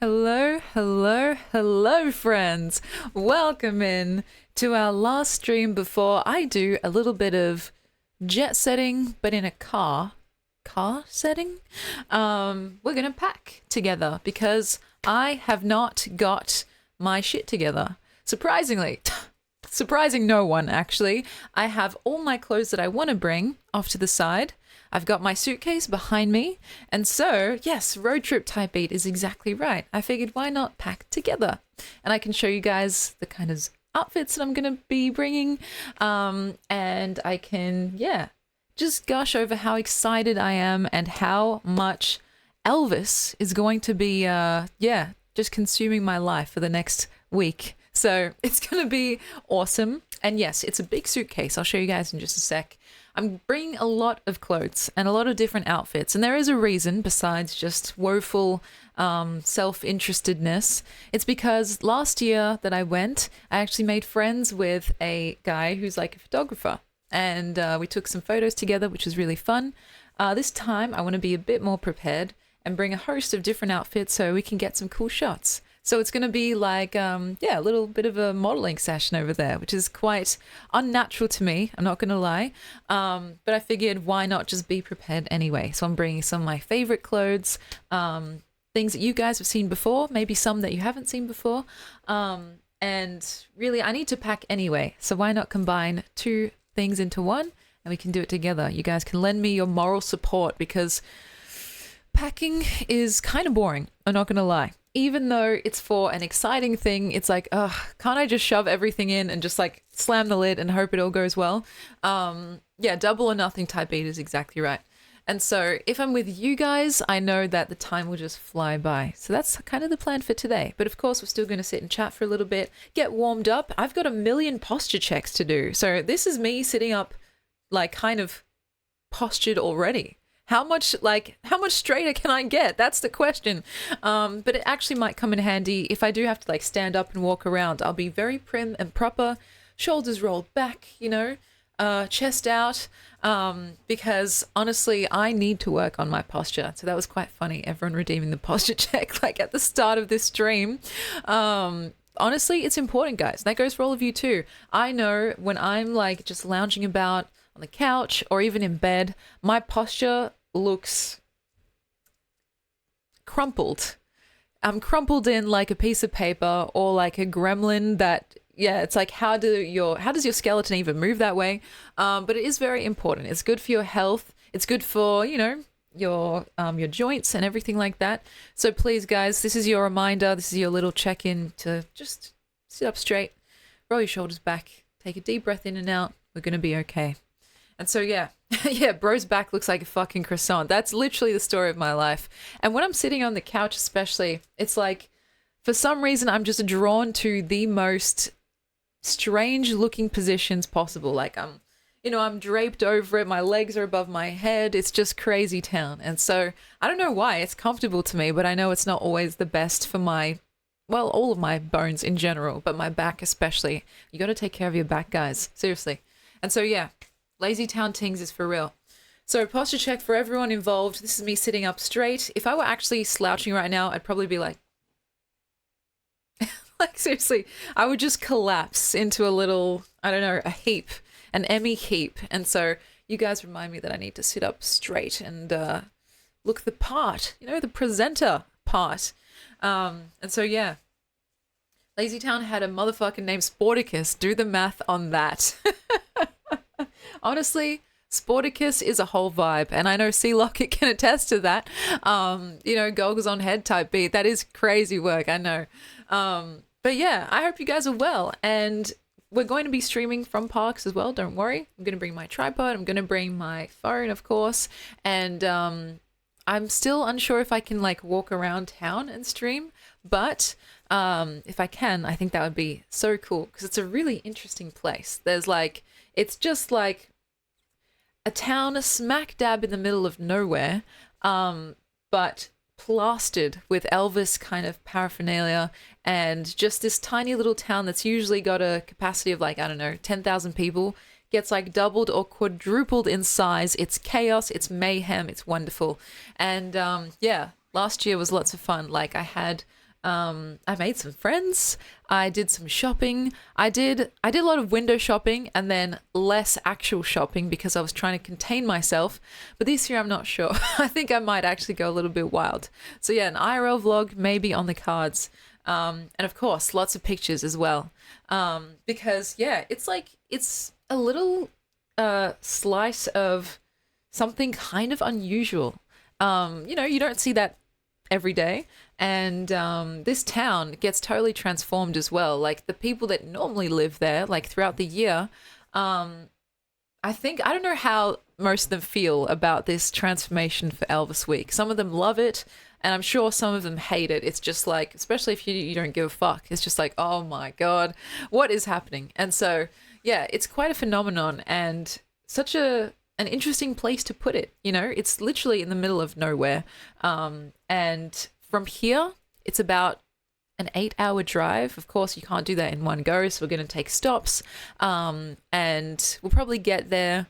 Hello, hello, hello, friends. Welcome in to our last stream before I do a little bit of jet setting, but in a car setting. We're gonna pack together because I have not got my shit together. Surprisingly, surprising no one actually. I have all my clothes that I want to bring off to the side. I've got my suitcase behind me. And so, yes, road trip type beat is exactly right. I figured why not pack together? And I can show you guys the kind of outfits that I'm going to be bringing. And I can, just gush over how excited I am and how much Elvis is going to be, just consuming my life for the next week. So it's going to be awesome. And yes, it's a big suitcase. I'll show you guys in just a sec. I'm bringing a lot of clothes and a lot of different outfits. And there is a reason besides just woeful self-interestedness. It's because last year that I went, I actually made friends with a guy who's like a photographer. And we took some photos together, which was really fun. This time I want to be a bit more prepared and bring a host of different outfits so we can get some cool shots. So it's going to be like, a little bit of a modeling session over there, which is quite unnatural to me. I'm not going to lie. But I figured why not just be prepared anyway. So I'm bringing some of my favorite clothes, things that you guys have seen before, maybe some that you haven't seen before. And really, I need to pack anyway. So why not combine two things into one and we can do it together. You guys can lend me your moral support because packing is kind of boring. I'm not going to lie. Even though it's for an exciting thing, it's like, can't I just shove everything in and just like slam the lid and hope it all goes well? Double or nothing type beat is exactly right. And so if I'm with you guys, I know that the time will just fly by. So that's kind of the plan for today. But of course, we're still going to sit and chat for a little bit, get warmed up. I've got a million posture checks to do. So this is me sitting up like kind of postured already. How much straighter can I get? That's the question. But it actually might come in handy if I do have to like stand up and walk around. I'll be very prim and proper, shoulders rolled back, chest out, because honestly, I need to work on my posture. So that was quite funny. Everyone redeeming the posture check like at the start of this stream. Honestly, it's important, guys. That goes for all of you too. I know when I'm like just lounging about on the couch or even in bed, my posture looks crumpled. I'm crumpled in like a piece of paper or like a gremlin that, it's like how does your skeleton even move that way? But it is very important. It's good for your health. It's good for, your joints and everything like that. So please, guys, this is your reminder. This is your little check-in to just sit up straight, roll your shoulders back, take a deep breath in and out. We're going to be okay. And so, bro's back looks like a fucking croissant. That's literally the story of my life. And when I'm sitting on the couch especially, it's like, for some reason, I'm just drawn to the most strange looking positions possible. Like I'm draped over it. My legs are above my head. It's just crazy town. And so I don't know why it's comfortable to me, but I know it's not always the best for all of my bones in general, but my back especially. You got to take care of your back, guys. Seriously. And so, Lazy Town Tings is for real. So posture check for everyone involved. This is me sitting up straight. If I were actually slouching right now, I'd probably be like, seriously, I would just collapse into a little, a heap, an Emmy heap. And so you guys remind me that I need to sit up straight and look the part, the presenter part. And so, Lazy Town had a motherfucker named Sporticus. Do the math on that. Honestly, Sporticus is a whole vibe, and I know C-Locket can attest to that. Goggles on head type beat. That is crazy work, I know. But I hope you guys are well, and we're going to be streaming from parks as well, don't worry. I'm going to bring my tripod, I'm going to bring my phone, of course, and I'm still unsure if I can like walk around town and stream, but if I can, I think that would be so cool, because it's a really interesting place. It's just like a town smack dab in the middle of nowhere, but plastered with Elvis kind of paraphernalia, and just this tiny little town that's usually got a capacity of 10,000 people gets like doubled or quadrupled in size. It's chaos, it's mayhem, it's wonderful. And last year was lots of fun. Like I had I made some friends. I did some shopping. I did a lot of window shopping and then less actual shopping because I was trying to contain myself. But this year I'm not sure. I think I might actually go a little bit wild. So yeah, an IRL vlog maybe on the cards. And of course, lots of pictures as well. Because yeah, it's a little slice of something kind of unusual. You don't see that every day. And this town gets totally transformed as well. Like the people that normally live there, like throughout the year, I don't know how most of them feel about this transformation for Elvis Week. Some of them love it, and I'm sure some of them hate it. It's just like, especially if you don't give a fuck, it's just like, oh my God, what is happening? And so, yeah, it's quite a phenomenon and such an interesting place to put it. It's literally in the middle of nowhere. And from here, it's about an 8-hour drive. Of course, you can't do that in one go, so we're going to take stops. And we'll probably get there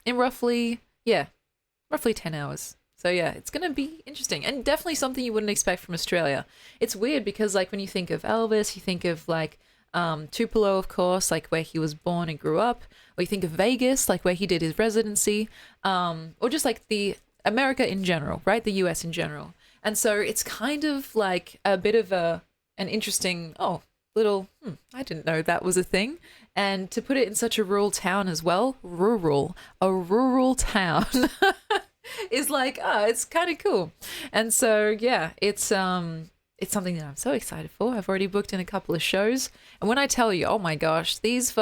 in roughly 10 hours. So yeah, it's going to be interesting and definitely something you wouldn't expect from Australia. It's weird because like when you think of Elvis, you think of like Tupelo, of course, like where he was born and grew up, or you think of Vegas, like where he did his residency, or just like the America in general, right? The US in general. And so it's kind of like a bit of an interesting, I didn't know that was a thing. And to put it in such a rural town as well, a rural town is like, it's kind of cool. And so, yeah, it's something that I'm so excited for. I've already booked in a couple of shows. And when I tell you, oh my gosh, these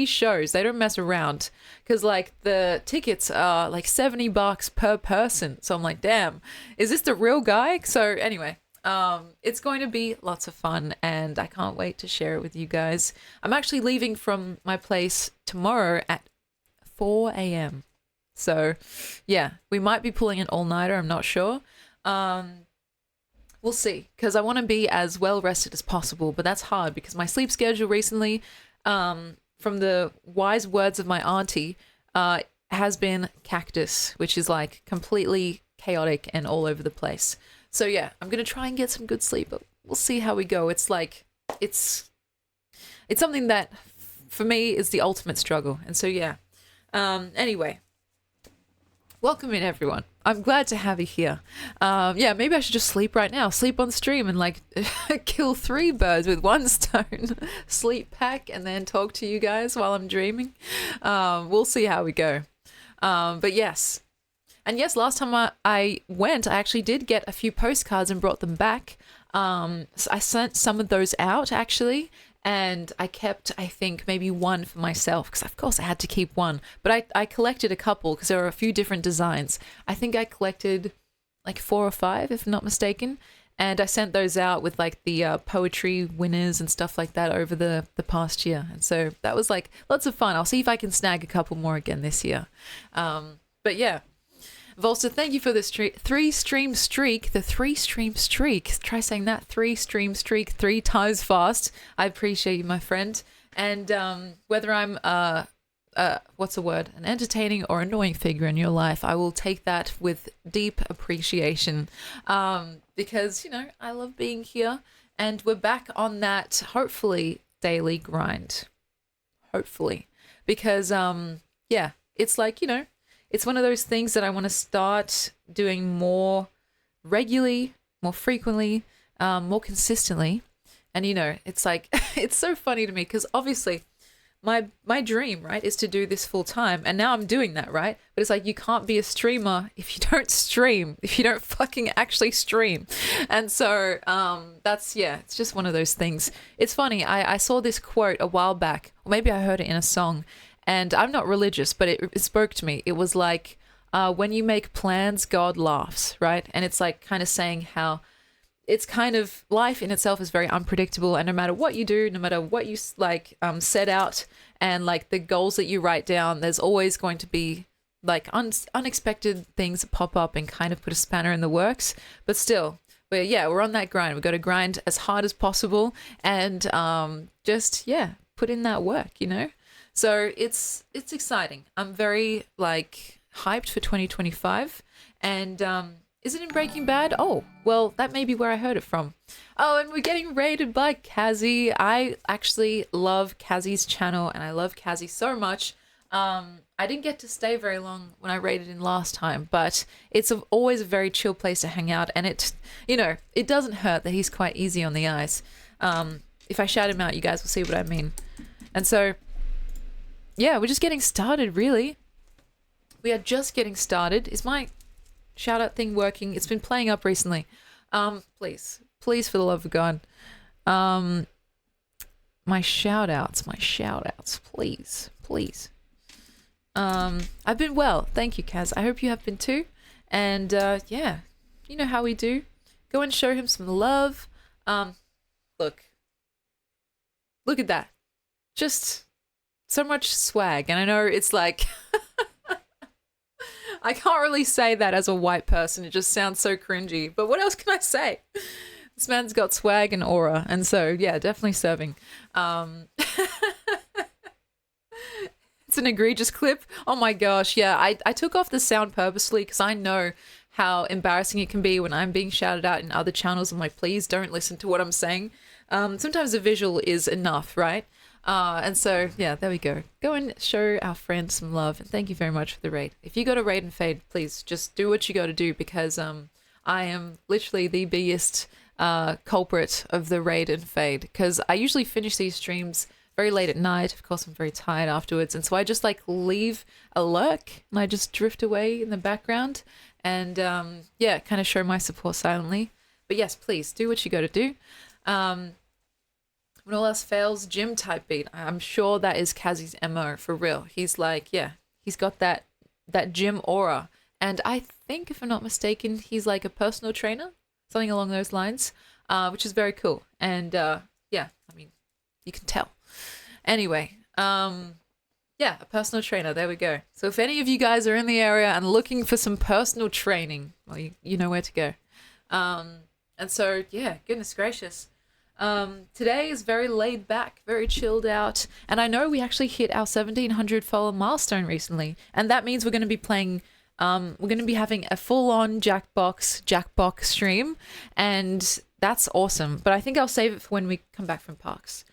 shows, they don't mess around. Because like the tickets are like $70 per person. So I'm like, damn, is this the real guy? So anyway, it's going to be lots of fun and I can't wait to share it with you guys. I'm actually leaving from my place tomorrow at 4 a.m. So yeah, we might be pulling an all-nighter. I'm not sure. We'll see, because I want to be as well rested as possible, but that's hard because my sleep schedule recently, from the wise words of my auntie, has been cactus, which is like completely chaotic and all over the place. So yeah, I'm going to try and get some good sleep, but we'll see how we go. It's like, it's something that for me is the ultimate struggle. And so yeah, anyway. Welcome in, everyone. I'm glad to have you here. Yeah, maybe I should just sleep right now. Sleep on stream and like kill 3 birds with 1 stone. Sleep pack and then talk to you guys while I'm dreaming. We'll see how we go. But yes. And yes, last time I went, I actually did get a few postcards and brought them back. So I sent some of those out actually. And I kept, I think, maybe 1 for myself because, of course, I had to keep 1. But I collected a couple because there were a few different designs. I think I collected like 4 or 5, if I'm not mistaken. And I sent those out with like the poetry winners and stuff like that over the past year. And so that was like lots of fun. I'll see if I can snag a couple more again this year. But yeah. Volster, thank you for the 3-stream streak. The 3-stream streak. Try saying that. 3-stream streak 3 times fast. I appreciate you, my friend. And whether I'm what's the word? An entertaining or annoying figure in your life, I will take that with deep appreciation. Because, I love being here. And we're back on that, hopefully, daily grind. Hopefully. Because, yeah, it's like, it's one of those things that I want to start doing more regularly, more frequently, more consistently. And, it's like, it's so funny to me because obviously my dream, right, is to do this full time. And now I'm doing that, right? But it's like, you can't be a streamer if you don't stream, if you don't fucking actually stream. And so it's just one of those things. It's funny. I saw this quote a while back, or maybe I heard it in a song. And I'm not religious, but it spoke to me. It was like, when you make plans, God laughs, right? And it's like kind of saying how it's kind of life in itself is very unpredictable. And no matter what you do, no matter what you set out and like the goals that you write down, there's always going to be like unexpected things that pop up and kind of put a spanner in the works. But still, we're on that grind. We've got to grind as hard as possible and put in that work, So it's exciting. I'm very hyped for 2025 and Is it in Breaking Bad? Oh, well, that may be where I heard it from. Oh, and we're getting raided by Kazzy. I actually love Kazzy's channel, and I love Kazzy so much. I didn't get to stay very long when I raided in last time, but it's always a very chill place to hang out, and it doesn't hurt that he's quite easy on the eyes. If I shout him out, you guys will see what I mean. And so, yeah, we're just getting started, really. We are just getting started. Is my shout out thing working? It's been playing up recently. Please, for the love of God. My shout outs, please. I've been well. Thank you, Kaz. I hope you have been too. And yeah, you know how we do. Go and show him some love. Look at that. Just so much swag. And I know it's like, I can't really say that as a white person. It just sounds so cringy. But what else can I say? This man's got swag and aura. And so, yeah, definitely serving. It's an egregious clip. Oh my gosh. Yeah, I took off the sound purposely because I know how embarrassing it can be when I'm being shouted out in other channels. I'm like, please don't listen to what I'm saying. Sometimes a visual is enough, right? And so, yeah, there we go. Go and show our friends some love. And thank you very much for the raid. If you go to raid and fade, please just do what you got to do because I am literally the biggest culprit of the raid and fade because I usually finish these streams very late at night. Of course, I'm very tired afterwards. And so I just like leave a lurk and I just drift away in the background and yeah, kind of show my support silently. But yes, please do what you got to do. When all else fails, gym type beat. I'm sure that is Kazzy's MO for real. He's like, yeah, he's got that gym aura. And I think, if I'm not mistaken, he's like a personal trainer, something along those lines, which is very cool. And yeah, I mean, you can tell. Anyway, yeah, a personal trainer. There we go. So if any of you guys are in the area and looking for some personal training, well, you know where to go. And so, yeah, goodness gracious. Today is very laid back, very chilled out. And I know we actually hit our 1,700 follower milestone recently. And that means we're going to be playing, we're going to be having a full-on Jackbox stream. And that's awesome. But I think I'll save it for when we come back from parks.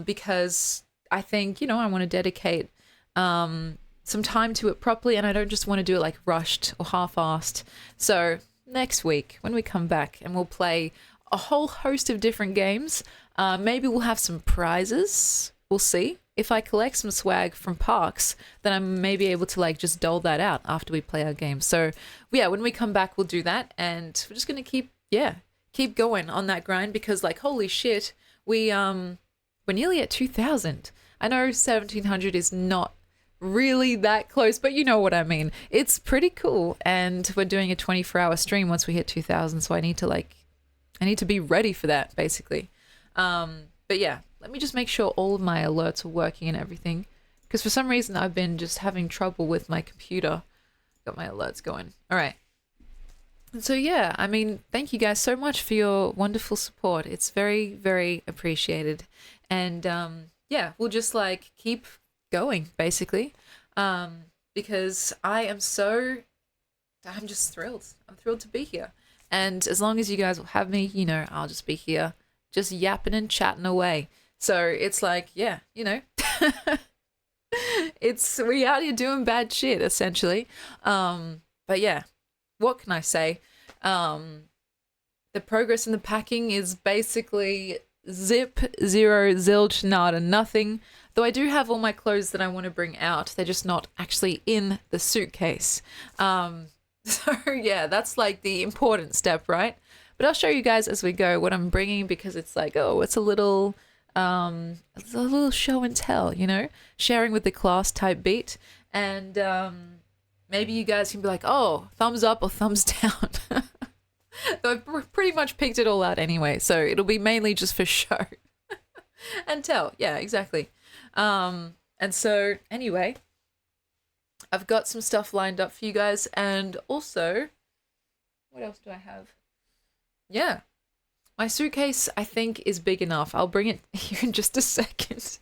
Because I think, I want to dedicate some time to it properly. And I don't just want to do it like rushed or half-assed. So next week when we come back and we'll play a whole host of different games. Maybe we'll have some prizes. We'll see. If I collect some swag from parks, then I may be able to like just dole that out after we play our game. So yeah, when we come back, we'll do that. And we're just going to keep going on that grind because like, holy shit, we're nearly at 2,000. I know 1,700 is not really that close, but you know what I mean. It's pretty cool. And we're doing a 24-hour stream once we hit 2,000. So I need to be ready for that, basically. But yeah, let me just make sure all of my alerts are working and everything. Because for some reason, I've been just having trouble with my computer. Got my alerts going. All right. And so yeah, I mean, thank you guys so much for your wonderful support. It's very, very appreciated. And yeah, we'll just like keep going, basically. Because I'm just thrilled. I'm thrilled to be here. And as long as you guys will have me, I'll just be here, just yapping and chatting away. So it's like, yeah, we out here doing bad shit, essentially. But yeah, what can I say? The progress in the packing is basically zip, zero, zilch, nada, nothing. Though I do have all my clothes that I want to bring out. They're just not actually in the suitcase. So yeah, that's like the important step, right? But I'll show you guys as we go what I'm bringing because it's like, it's a little show and tell, sharing with the class type beat. And maybe you guys can be like, oh, thumbs up or thumbs down. Though I've pretty much picked it all out anyway, so it'll be mainly just for show and tell. Yeah, exactly. And so anyway, I've got some stuff lined up for you guys. And also, what else do I have? Yeah, my suitcase, I think, is big enough. I'll bring it here in just a second.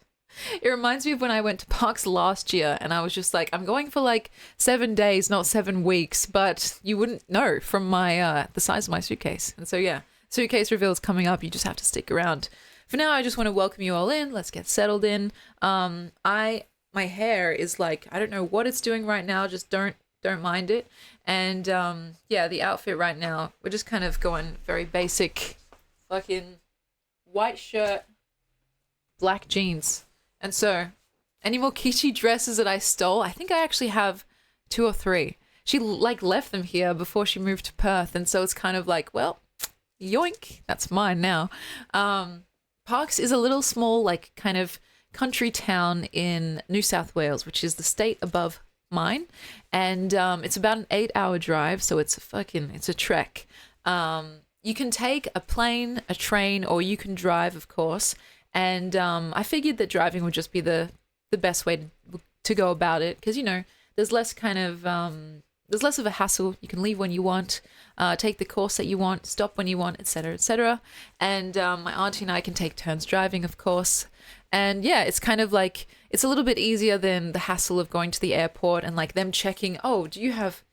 It reminds me of when I went to parks last year and I was just like, I'm going for like 7 days, not 7 weeks, but you wouldn't know from my the size of my suitcase. And so yeah, suitcase reveal is coming up. You just have to stick around. For now, I just want to welcome you all in. Let's get settled in. My hair is like, I don't know what it's doing right now. Just don't mind it. And yeah, the outfit right now, we're just kind of going very basic, fucking white shirt, black jeans. And so, any more kitschy dresses that I stole? I think I actually have 2 or 3. She like left them here before she moved to Perth, and so it's kind of like, well, yoink, that's mine now. Parkes is a little small, like kind of country town in New South Wales, which is the state above mine, and it's about an 8-hour drive, so it's a trek. You can take a plane, a train, or you can drive, of course. And I figured that driving would just be the best way to go about it, because there's less there's less of a hassle. You can leave when you want, take the course that you want, stop when you want, etc., etc. And my auntie and I can take turns driving, of course. And yeah, it's kind of like, it's a little bit easier than the hassle of going to the airport and like them checking, oh, do you have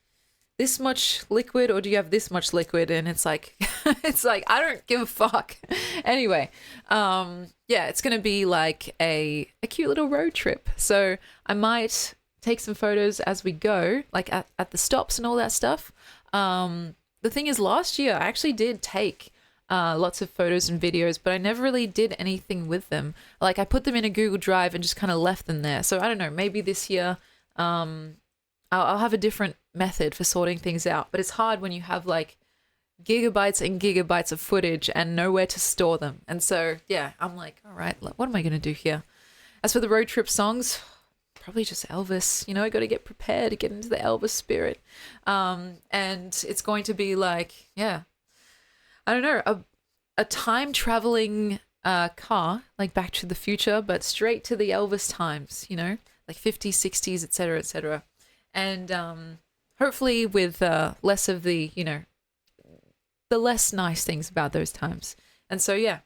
this much liquid or do you have this much liquid? And it's like, it's like, I don't give a fuck. Anyway, yeah, it's going to be like a cute little road trip. So I might take some photos as we go, like at the stops and all that stuff. The thing is, last year I actually did take lots of photos and videos, but I never really did anything with them. Like I put them in a Google Drive and just kind of left them there. So I don't know, maybe this year I'll have a different method for sorting things out. But it's hard when you have like gigabytes and gigabytes of footage and nowhere to store them. And so, yeah, I'm like, all right, what am I going to do here? As for the road trip songs, probably just Elvis. I got to get prepared to get into the Elvis spirit. And it's going to be like, yeah, I don't know, a time traveling car, like Back to the Future, but straight to the Elvis times, like 50s, 60s, etc., etc. And hopefully with less of the, the less nice things about those times. And so, yeah,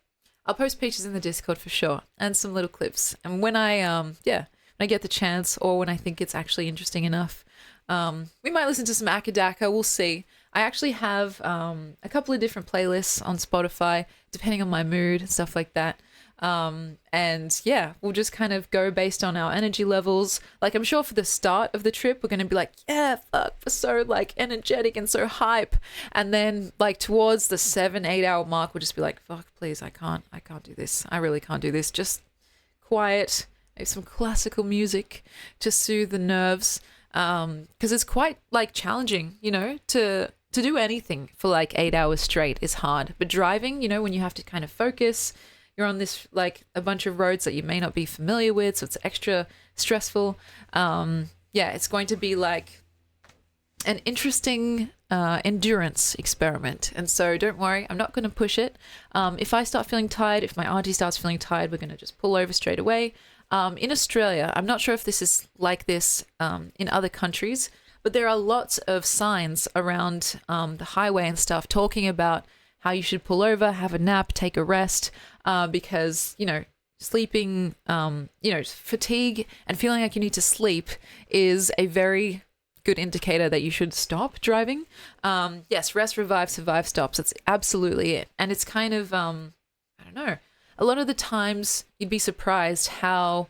I'll post pictures in the Discord for sure and some little clips. And when I get the chance, or when I think it's actually interesting enough, we might listen to some Akadaka. We'll see. I actually have a couple of different playlists on Spotify, depending on my mood and stuff like that. And yeah, we'll just kind of go based on our energy levels. Like I'm sure for the start of the trip, we're going to be like, yeah, fuck, we're so like energetic and so hype. And then like towards the 7-8 hour mark, we'll just be like, fuck, please, I can't do this. I really can't do this. Just quiet, maybe some classical music to soothe the nerves. Cause it's quite like challenging, to do anything for like 8 hours straight is hard. But driving, when you have to kind of focus, you're on this like a bunch of roads that you may not be familiar with, so it's extra stressful. Yeah, it's going to be like an interesting endurance experiment. And so don't worry, I'm not going to push it. If I start feeling tired, if my auntie starts feeling tired, we're going to just pull over straight away. In Australia, I'm not sure if this is like this in other countries, but there are lots of signs around the highway and stuff talking about how you should pull over, have a nap, take a rest, because, sleeping, fatigue and feeling like you need to sleep is a very good indicator that you should stop driving. Yes, rest, revive, survive, stops. That's absolutely it. And it's kind of, I don't know, a lot of the times you'd be surprised how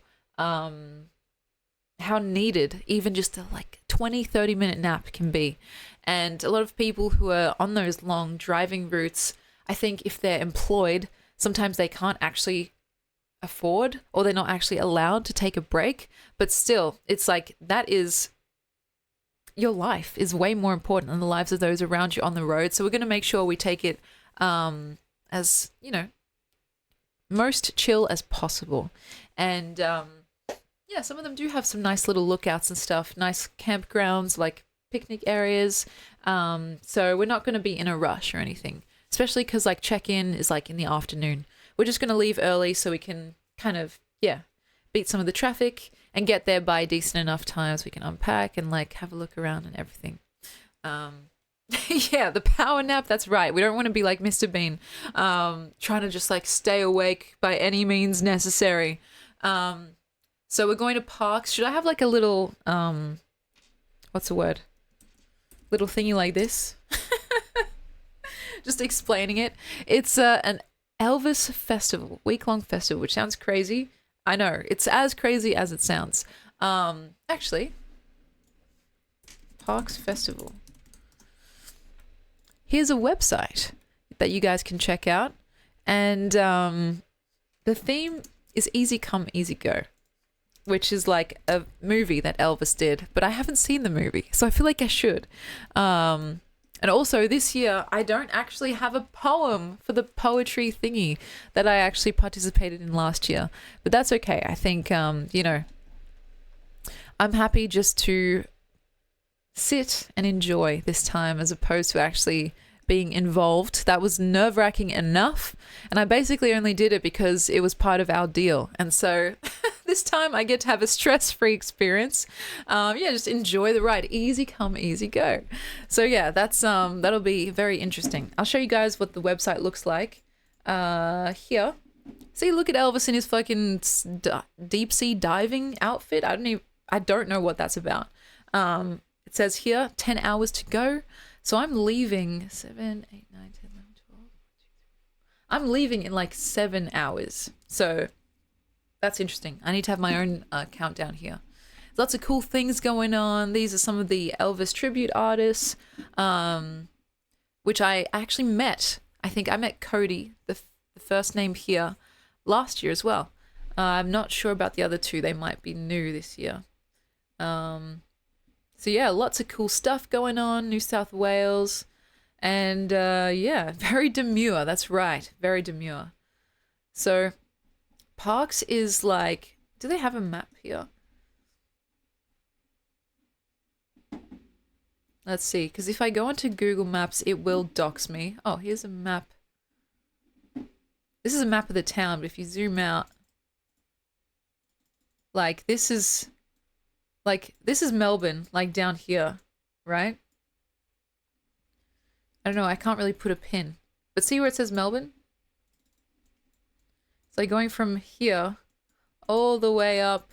needed even just a like 20-30 minute nap can be. And a lot of people who are on those long driving routes, I think if they're employed, sometimes they can't actually afford, or they're not actually allowed to take a break. But still, it's like that is, your life is way more important than the lives of those around you on the road. So we're going to make sure we take it as, most chill as possible. And yeah, some of them do have some nice little lookouts and stuff, nice campgrounds, like picnic areas. So we're not going to be in a rush or anything, especially because like check-in is like in the afternoon. We're just going to leave early so we can kind of, beat some of the traffic and get there by decent enough times. We can unpack and like have a look around and everything. Yeah, the power nap, that's right. We don't want to be like Mr. Bean, trying to just like stay awake by any means necessary. So we're going to parks. Should I have like a little what's the word? Little thingy like this? Just explaining it. It's an Elvis festival, week-long festival, which sounds crazy. I know, it's as crazy as it sounds. Actually, Parks Festival. Here's a website that you guys can check out. And the theme is Easy Come, Easy Go, which is like a movie that Elvis did, but I haven't seen the movie, so I feel like I should. And also this year, I don't actually have a poem for the poetry thingy that I actually participated in last year, but that's okay. I think, you know, I'm happy just to sit and enjoy this time as opposed to actually being involved. That was nerve-wracking enough, and I basically only did it because it was part of our deal. And so this time I get to have a stress-free experience. Yeah, just enjoy the ride. Easy come, easy go. So yeah, that's that'll be very interesting. I'll show you guys what the website looks like. Here, see, look at Elvis in his fucking deep sea diving outfit. I don't know what that's about. It says here 10 hours to go. So I'm leaving 7, 8, 9, 10, 11, 12. I'm leaving in like 7 hours. So that's interesting. I need to have my own countdown here. Lots of cool things going on. These are some of the Elvis tribute artists, which I actually met. I think I met Cody, the first name here, last year as well. I'm not sure about the other two. They might be new this year. So yeah, lots of cool stuff going on, New South Wales. And yeah, very demure. That's right, very demure. So Parks is like, do they have a map here? Let's see, because if I go onto Google Maps, it will dox me. Oh, here's a map. This is a map of the town, but if you zoom out, like this is Melbourne, like down here, right? I don't know, I can't really put a pin. But see where it says Melbourne? It's like going from here all the way up,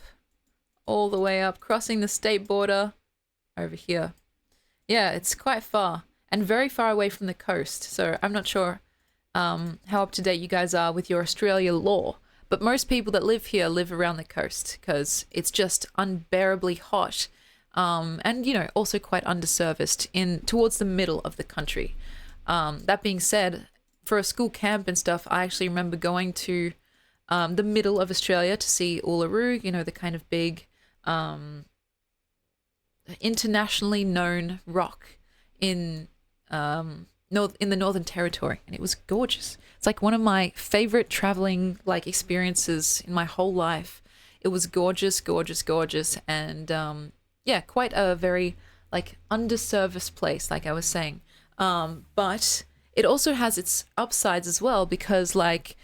crossing the state border over here. Yeah, it's quite far and very far away from the coast. So I'm not sure how up to date you guys are with your Australia law. But most people that live here live around the coast because it's just unbearably hot, and you know, also quite underserviced towards the middle of the country. That being said, for a school camp and stuff, I actually remember going to the middle of Australia to see Uluru. You know, the kind of big, internationally known rock in the Northern Territory, and it was gorgeous. It's like one of my favorite traveling like experiences in my whole life. It was gorgeous, gorgeous, gorgeous, and yeah, quite a very like underserviced place, like I was saying. But it also has its upsides as well because like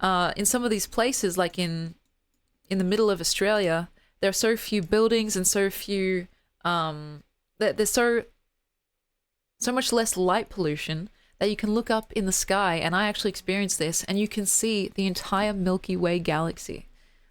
in some of these places, like in the middle of Australia, there are so few buildings and so few there's so much less light pollution that you can look up in the sky, and I actually experienced this, and you can see the entire Milky Way galaxy.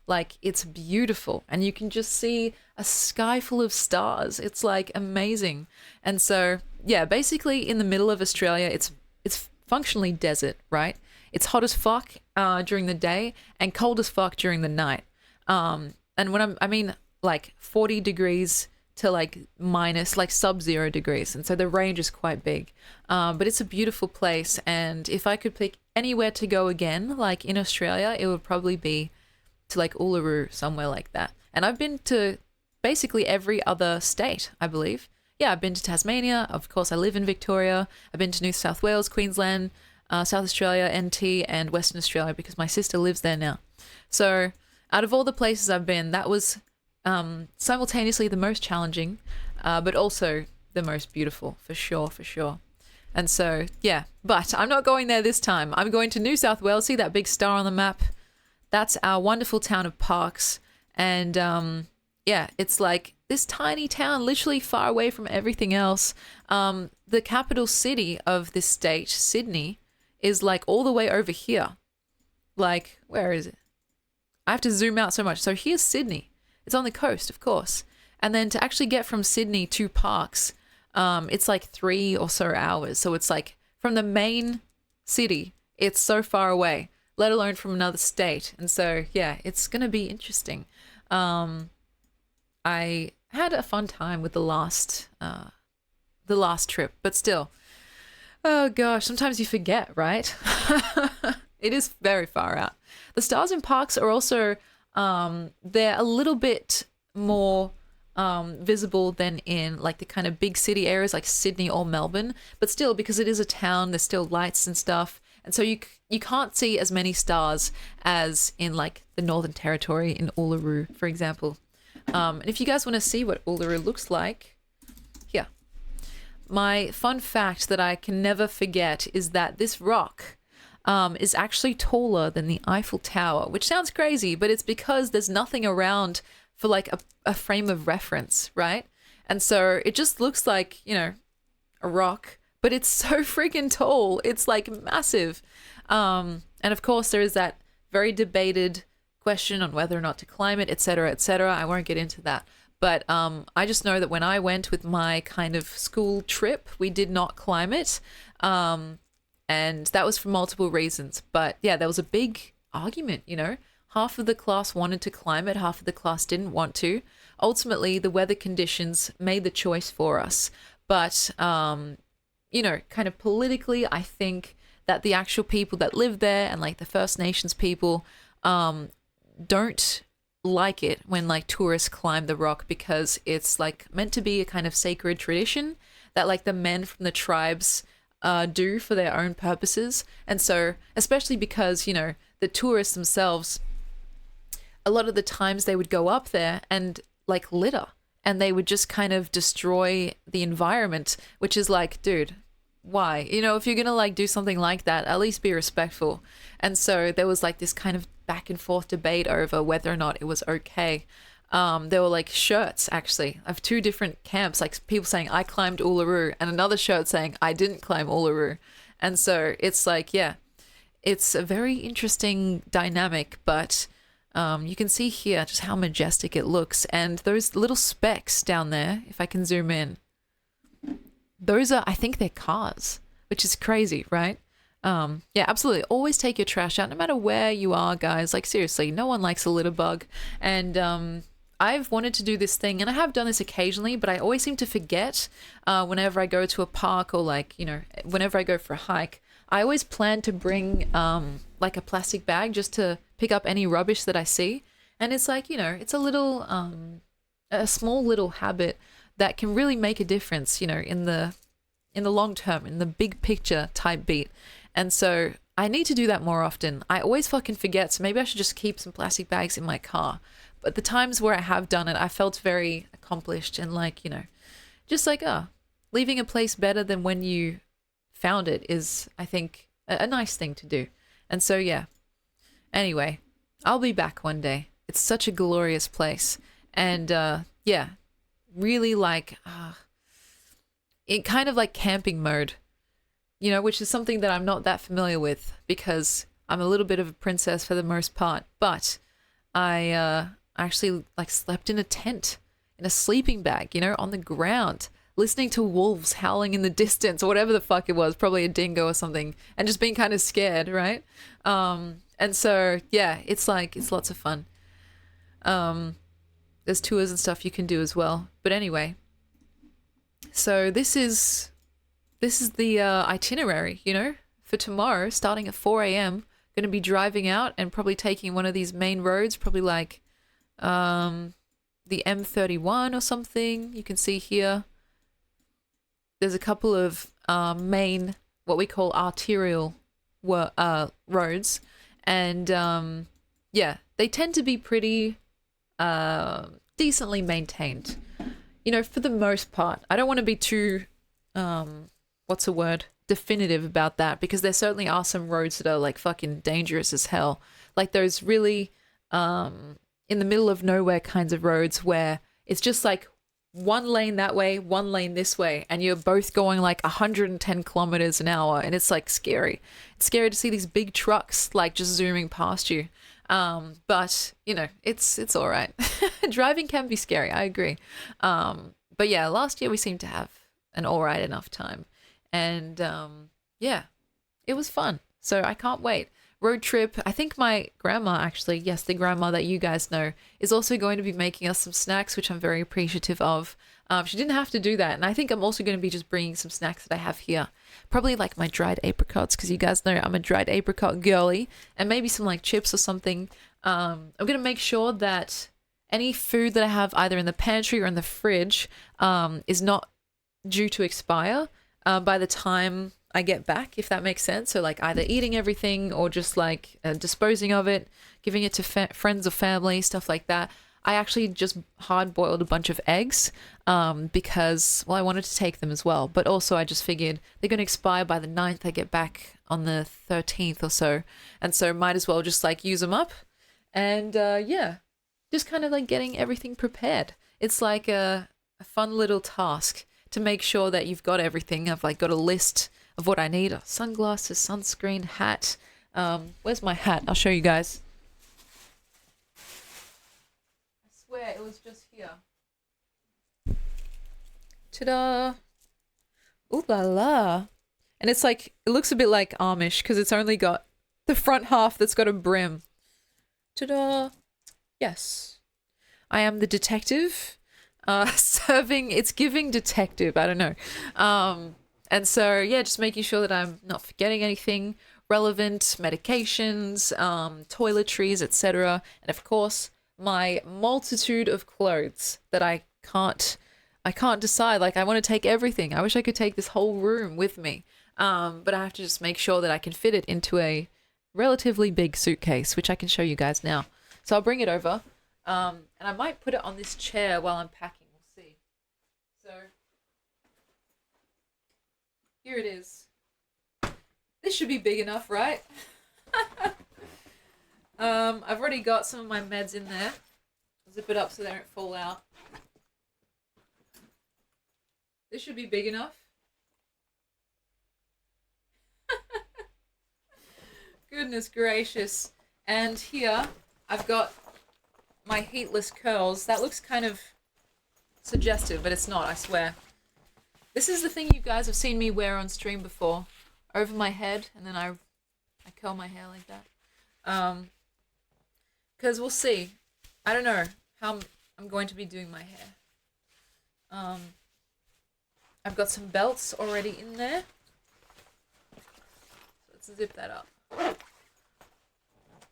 Like, it's beautiful, and you can just see a sky full of stars. It's like amazing. And so, yeah, basically in the middle of Australia, it's functionally desert, right? It's hot as fuck during the day and cold as fuck during the night. And when I mean like 40 degrees to like minus like sub-zero degrees, and so the range is quite big, but it's a beautiful place. And if I could pick anywhere to go again, like in Australia, it would probably be to like Uluru, somewhere like that. And I've been to basically every other state, I believe. Yeah, I've been to Tasmania, of course I live in Victoria, I've been to New South Wales, Queensland, South Australia, NT, and Western Australia because my sister lives there now. So out of all the places I've been, that was simultaneously the most challenging, but also the most beautiful, for sure. And so, yeah, but I'm not going there this time. I'm going to New South Wales. See that big star on the map? That's our wonderful town of Parks. And yeah, it's like this tiny town, literally far away from everything else. The capital city of this state, Sydney, is like all the way over here. Like, where is it? I have to zoom out so much. So here's Sydney. It's on the coast, of course. And then to actually get from Sydney to Parks, it's like 3 or so hours. So it's like from the main city, it's so far away, let alone from another state. And so, yeah, it's going to be interesting. I had a fun time with the last trip, but still, oh gosh, sometimes you forget, right? It is very far out. The stars in Parks are also, they're a little bit more visible than in like the kind of big city areas like Sydney or Melbourne, but still, because it is a town, there's still lights and stuff, and so you can't see as many stars as in like the Northern Territory in Uluru, for example. And if you guys want to see what Uluru looks like, here, my fun fact that I can never forget is that this rock is actually taller than the Eiffel Tower, which sounds crazy, but it's because there's nothing around for like a frame of reference, right? And so it just looks like, you know, a rock, but it's so freaking tall. It's like massive. And of course there is that very debated question on whether or not to climb it, etc., etc. I won't get into that. But I just know that when I went with my kind of school trip, we did not climb it. And that was for multiple reasons. But yeah, there was a big argument, you know. Half of the class wanted to climb it, half of the class didn't want to. Ultimately, the weather conditions made the choice for us. But, you know, kind of politically, I think that the actual people that live there and like the First Nations people don't like it when like tourists climb the rock, because it's like meant to be a kind of sacred tradition that like the men from the tribes do for their own purposes. And so, especially because, you know, the tourists themselves, a lot of the times they would go up there and like litter, and they would just kind of destroy the environment, which is like, dude, why? You know, if you're gonna like do something like that, at least be respectful. And so there was like this kind of back and forth debate over whether or not it was okay. There were like shirts actually of 2 different camps, like people saying I climbed Uluru, and another shirt saying I didn't climb Uluru. And so it's like, yeah, it's a very interesting dynamic, but you can see here just how majestic it looks. And those little specks down there, if I can zoom in, those are, I think they're cars, which is crazy, right? Yeah, absolutely. Always take your trash out, no matter where you are, guys. Like, seriously, no one likes a litter bug. And I've wanted to do this thing, and I have done this occasionally, but I always seem to forget whenever I go to a park, or like, you know, whenever I go for a hike. I always plan to bring like a plastic bag just to pick up any rubbish that I see. And it's like, you know, it's a little, a small little habit that can really make a difference, you know, in the long term, in the big picture type beat. And so I need to do that more often. I always fucking forget, so maybe I should just keep some plastic bags in my car. But the times where I have done it, I felt very accomplished and like, you know, just like, leaving a place better than when you found it is, I think, a nice thing to do. And so, yeah. Anyway, I'll be back one day. It's such a glorious place. And, yeah, really like, it kind of like camping mode, you know, which is something that I'm not that familiar with because I'm a little bit of a princess for the most part. But I actually like slept in a tent, in a sleeping bag, you know, on the ground, listening to wolves howling in the distance or whatever the fuck it was, probably a dingo or something, and just being kind of scared, right? And so, yeah, it's like, it's lots of fun. There's tours and stuff you can do as well. But anyway, so this is the itinerary, you know, for tomorrow, starting at 4 a.m. Going to be driving out and probably taking one of these main roads, probably like the M31 or something. You can see here there's a couple of main, what we call arterial roads. And yeah, they tend to be pretty decently maintained, you know, for the most part. I don't want to be too, what's the word, definitive about that, because there certainly are some roads that are like fucking dangerous as hell. Like those really in the middle of nowhere kinds of roads where it's just like one lane that way, one lane this way, and you're both going like 110 kilometers an hour, and it's like scary. It's scary to see these big trucks like just zooming past you. But you know, it's all right. Driving can be scary. I agree. But yeah, last year we seemed to have an all right enough time, and yeah, it was fun. So I can't wait. Road trip. I think my grandma, actually, yes, the grandma that you guys know, is also going to be making us some snacks, which I'm very appreciative of. She didn't have to do that, and I think I'm also going to be just bringing some snacks that I have here. Probably like my dried apricots, because you guys know I'm a dried apricot girly, and maybe some like chips or something. I'm going to make sure that any food that I have either in the pantry or in the fridge is not due to expire by the time I get back, if that makes sense. So like either eating everything or just like disposing of it, giving it to friends or family, stuff like that. I actually just hard boiled a bunch of eggs because, well, I wanted to take them as well. But also I just figured they're going to expire by the 9th. I get back on the 13th or so. And so might as well just like use them up. And yeah, just kind of like getting everything prepared. It's like a fun little task to make sure that you've got everything. I've like got a list of what I need: sunglasses, sunscreen, hat. Where's my hat? I'll show you guys. I swear it was just here. Ta-da! Ooh la la! And it's like, it looks a bit like Amish because it's only got the front half that's got a brim. Ta-da! Yes. I am the detective. Serving, it's giving detective, I don't know. And so, yeah, just making sure that I'm not forgetting anything relevant, medications, toiletries, etc. And of course, my multitude of clothes that I can't decide. Like, I want to take everything. I wish I could take this whole room with me. But I have to just make sure that I can fit it into a relatively big suitcase, which I can show you guys now. So I'll bring it over. And I might put it on this chair while I'm packing. We'll see. So here it is. This should be big enough, right? I've already got some of my meds in there. Zip it up so they don't fall out. This should be big enough. Goodness gracious. And here I've got my heatless curls. That looks kind of suggestive, but it's not, I swear. This is the thing you guys have seen me wear on stream before. Over my head, and then I curl my hair like that. Because we'll see. I don't know how I'm going to be doing my hair. I've got some belts already in there. So let's zip that up.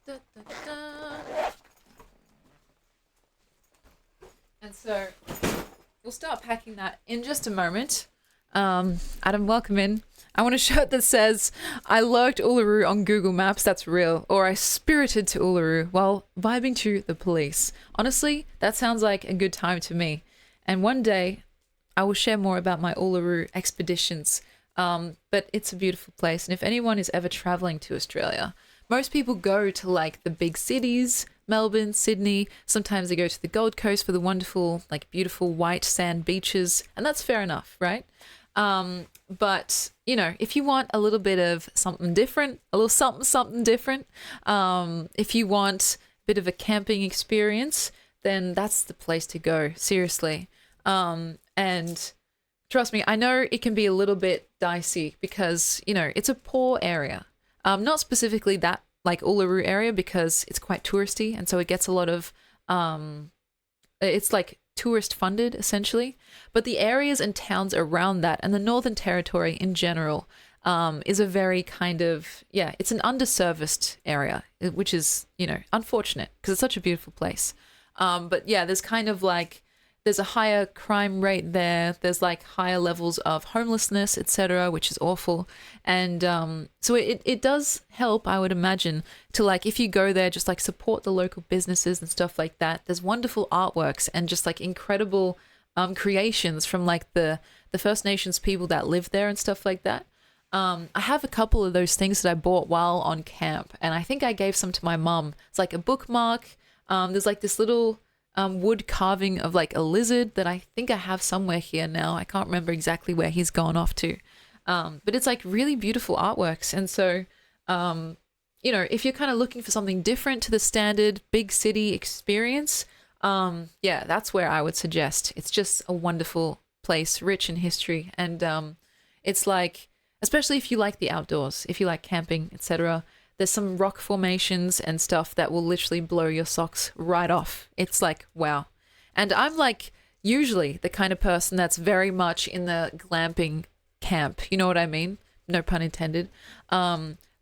Da, da, da. And so we'll start packing that in just a moment. Adam, welcome in. I want a shirt that says, I lurked Uluru on Google Maps, that's real, or I spirited to Uluru while vibing to the police. Honestly, that sounds like a good time to me. And one day, I will share more about my Uluru expeditions. But it's a beautiful place. And if anyone is ever traveling to Australia, most people go to like the big cities, Melbourne, Sydney. Sometimes they go to the Gold Coast for the wonderful, like beautiful white sand beaches. And that's fair enough, right? But, you know, if you want a little bit of something different, a little something different, if you want a bit of a camping experience, then that's the place to go, seriously. And trust me, I know it can be a little bit dicey because, you know, it's a poor area. Not specifically that, like Uluru area, because it's quite touristy, and so it gets a lot of, it's like tourist funded essentially, but the areas and towns around that and the Northern Territory in general is a very kind of, yeah, it's an underserviced area, which is, you know, unfortunate because it's such a beautiful place. But yeah, there's kind of like, there's a higher crime rate there. There's like higher levels of homelessness, etc., which is awful. And so it does help, I would imagine, to like, if you go there, just like support the local businesses and stuff like that. There's wonderful artworks and just like incredible creations from like the First Nations people that live there and stuff like that. I have a couple of those things that I bought while on camp, and I think I gave some to my mum. It's like a bookmark. There's like this little wood carving of like a lizard that I think I have somewhere here now. I can't remember exactly where he's gone off to. But it's like really beautiful artworks. And so, if you're kind of looking for something different to the standard big city experience, yeah, that's where I would suggest. It's just a wonderful place, rich in history, and it's like, especially if you like the outdoors, if you like camping, etc. There's some rock formations and stuff that will literally blow your socks right off. It's like, wow. And I'm like usually the kind of person that's very much in the glamping camp. You know what I mean? No pun intended.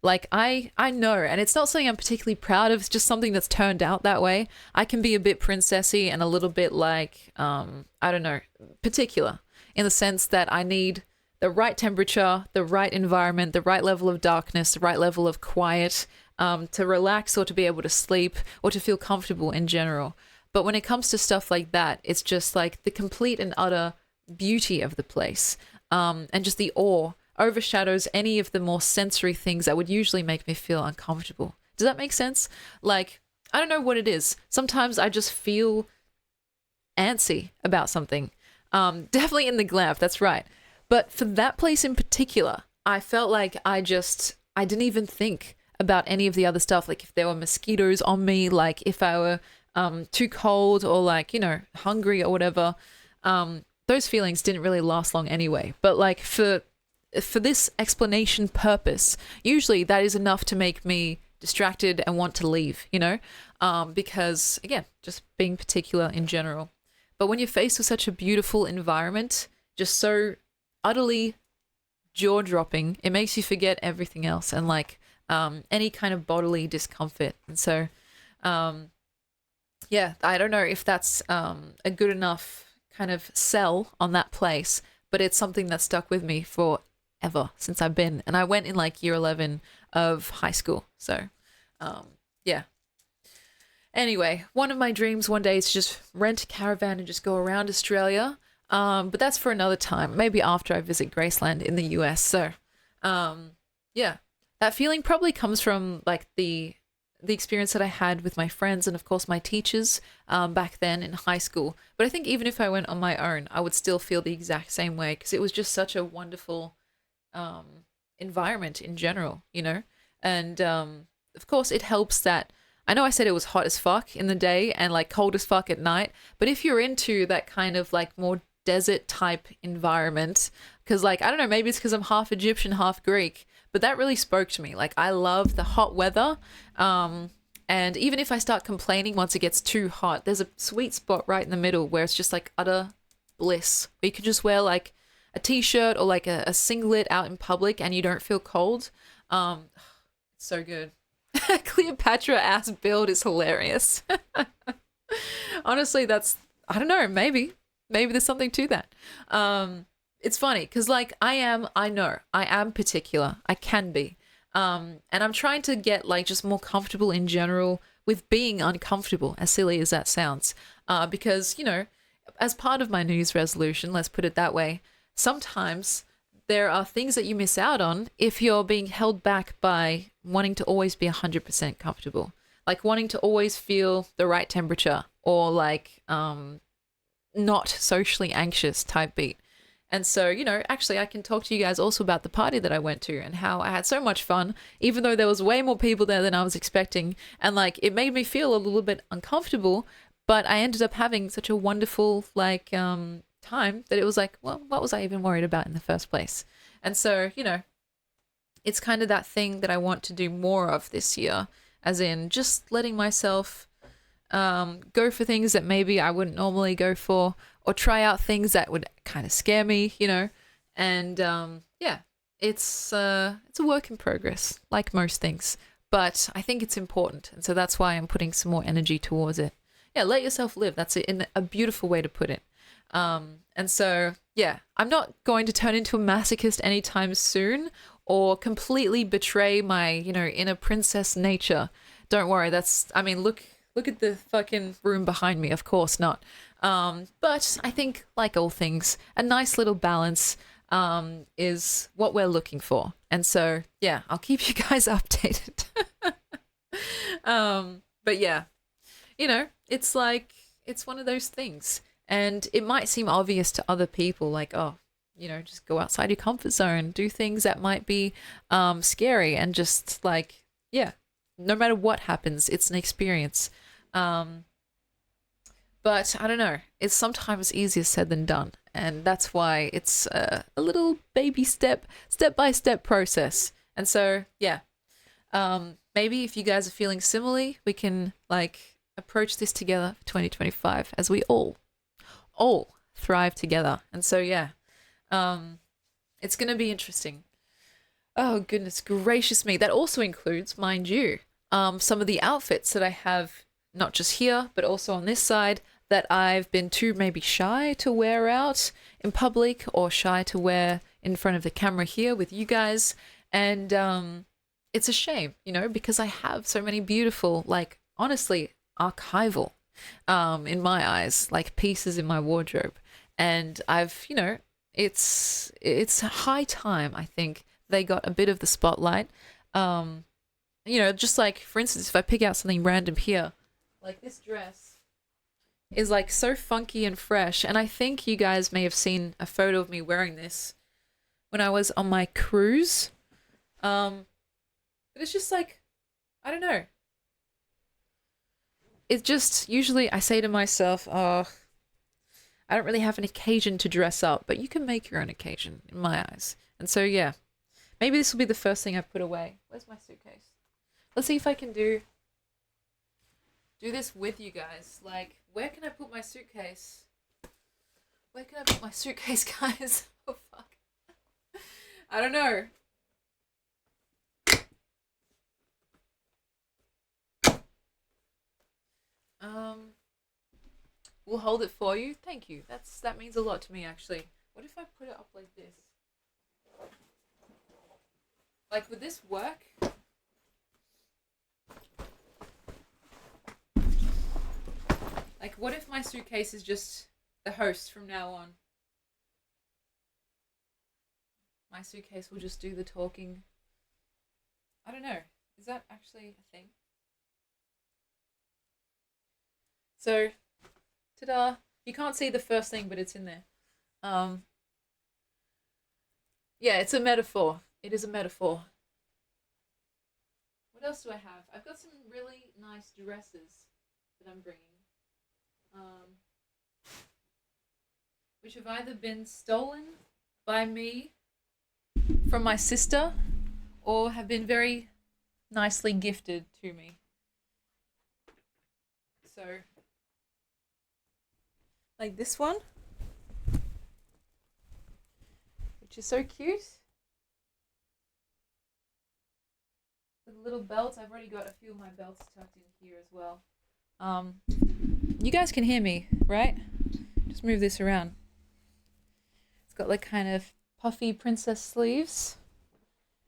Like I know, and it's not something I'm particularly proud of. It's just something that's turned out that way. I can be a bit princessy and a little bit like, I don't know, particular in the sense that I need the right temperature, the right environment, the right level of darkness, the right level of quiet, to relax or to be able to sleep or to feel comfortable in general. But when it comes to stuff like that, it's just like the complete and utter beauty of the place, and just the awe overshadows any of the more sensory things that would usually make me feel uncomfortable. Does that make sense? Like, I don't know what it is. Sometimes I just feel antsy about something. Definitely in the glamp, that's right. But for that place in particular, I felt like I didn't even think about any of the other stuff. Like if there were mosquitoes on me, like if I were too cold or like, hungry or whatever. Those feelings didn't really last long anyway. But like for this explanation purpose, usually that is enough to make me distracted and want to leave, because again, just being particular in general. But when you're faced with such a beautiful environment, just so utterly jaw-dropping, it makes you forget everything else and like any kind of bodily discomfort. And so, yeah, I don't know if that's a good enough kind of sell on that place, but it's something that stuck with me forever since I've been. And I went in like year 11 of high school. So, yeah. Anyway, one of my dreams one day is to just rent a caravan and just go around Australia. But that's for another time, maybe after I visit Graceland in the US. So, yeah, that feeling probably comes from like the experience that I had with my friends and of course my teachers back then in high school. But I think even if I went on my own, I would still feel the exact same way because it was just such a wonderful environment in general, And of course it helps that I know I said it was hot as fuck in the day and like cold as fuck at night, but if you're into that kind of like more desert type environment, because like, I don't know, maybe it's because I'm half Egyptian, half Greek, but that really spoke to me. Like I love the hot weather. And even if I start complaining once it gets too hot, there's a sweet spot right in the middle where it's just like utter bliss. Where you could just wear like a t-shirt or like a singlet out in public and you don't feel cold. It's so good. Cleopatra ass build is hilarious. Honestly, I don't know, maybe there's something to that. It's funny because like I know I am particular. I can be. And I'm trying to get like just more comfortable in general with being uncomfortable, as silly as that sounds. Because, as part of my New Year's resolution, let's put it that way, sometimes there are things that you miss out on if you're being held back by wanting to always be 100% comfortable, like wanting to always feel the right temperature or like not socially anxious type beat. And so, actually I can talk to you guys also about the party that I went to and how I had so much fun, even though there was way more people there than I was expecting. And like, it made me feel a little bit uncomfortable, but I ended up having such a wonderful like time that it was like, well, what was I even worried about in the first place? And so, it's kind of that thing that I want to do more of this year, as in just letting myself go for things that maybe I wouldn't normally go for, or try out things that would kind of scare me, and yeah, it's a work in progress, like most things, but I think it's important, and so that's why I'm putting some more energy towards it. Yeah, let yourself live. That's a beautiful way to put it. And so, yeah, I'm not going to turn into a masochist anytime soon or completely betray my, inner princess nature. Don't worry. Look at the fucking room behind me. Of course not. But I think like all things, a nice little balance, is what we're looking for. And so, yeah, I'll keep you guys updated. But yeah, it's like, it's one of those things. And it might seem obvious to other people, like, oh, just go outside your comfort zone, do things that might be scary, and just like, yeah, no matter what happens, it's an experience. Um, but I don't know. It's sometimes easier said than done, and that's why it's a little baby step by step process. And so, yeah, maybe if you guys are feeling similarly, we can like approach this together for 2025 as we all thrive together. And so, yeah, it's gonna be interesting. Oh goodness gracious me! That also includes, mind you, some of the outfits that I have, not just here but also on this side, that I've been too maybe shy to wear out in public or shy to wear in front of the camera here with you guys. And it's a shame, you know, because I have so many beautiful, like honestly, archival, in my eyes, like pieces in my wardrobe. And I've, you know, it's high time, I think, they got a bit of the spotlight. You know, just like for instance, if I pick out something random here, like this dress is like so funky and fresh, and I think you guys may have seen a photo of me wearing this when I was on my cruise. But it's just like, I don't know. It's just usually I say to myself, oh, I don't really have an occasion to dress up, but you can make your own occasion in my eyes. And so yeah, maybe this will be the first thing I put away. Where's my suitcase? Let's see if I can do this with you guys. Like, where can I put my suitcase? Where can I put my suitcase, guys? Oh fuck. I don't know. We'll hold it for you. Thank you. That means a lot to me actually. What if I put it up like this? Like, would this work? Like, what if my suitcase is just the host from now on? My suitcase will just do the talking. I don't know. Is that actually a thing? So, ta-da. You can't see the first thing, but it's in there. Yeah, it's a metaphor. It is a metaphor. What else do I have? I've got some really nice dresses that I'm bringing. Which have either been stolen by me from my sister or have been very nicely gifted to me. So, like this one, which is so cute. With a little belt. I've already got a few of my belts tucked in here as well. You guys can hear me, right? Just move this around. It's got like kind of puffy princess sleeves.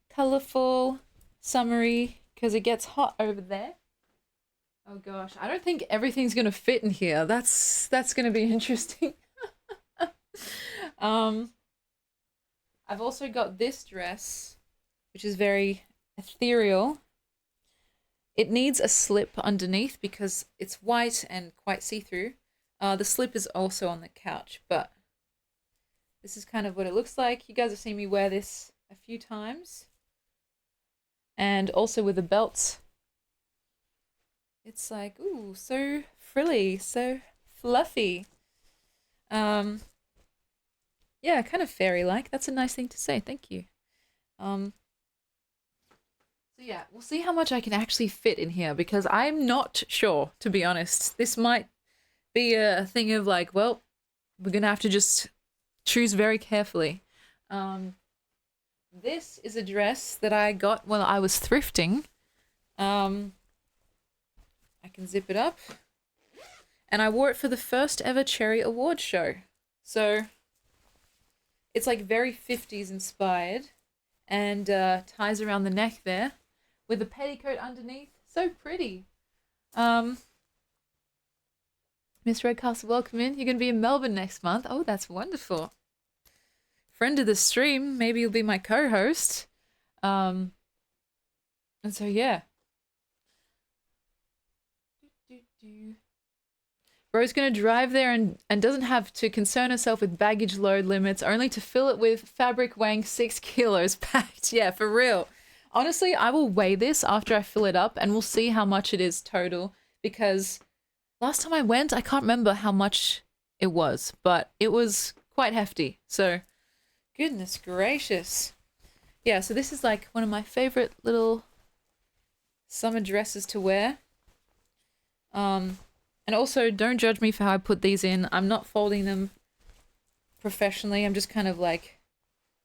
Colorful, summery, because it gets hot over there. Oh gosh, I don't think everything's gonna fit in here. That's gonna be interesting. I've also got this dress, which is very ethereal. It needs a slip underneath because it's white and quite see-through. The slip is also on the couch, but this is kind of what it looks like. You guys have seen me wear this a few times. And also with the belt. It's like, ooh, so frilly, so fluffy. Yeah, kind of fairy-like. That's a nice thing to say. Thank you. So yeah, we'll see how much I can actually fit in here because I'm not sure, to be honest. This might be a thing of like, well, we're gonna have to just choose very carefully. This is a dress that I got while I was thrifting. I can zip it up. And I wore it for the first ever Cherry Award show. So it's like very 50s inspired and ties around the neck there with a petticoat underneath. So pretty. Miss Redcastle, welcome in. You're going to be in Melbourne next month. Oh, that's wonderful. Friend of the stream. Maybe you'll be my co-host. And so, yeah. Bro's going to drive there and doesn't have to concern herself with baggage load limits, only to fill it with fabric weighing 6 kilos packed. Yeah, for real. Honestly, I will weigh this after I fill it up and we'll see how much it is total because last time I went, I can't remember how much it was, but it was quite hefty. So, goodness gracious. Yeah, so this is like one of my favorite little summer dresses to wear. And also don't judge me for how I put these in. I'm not folding them professionally. I'm just kind of like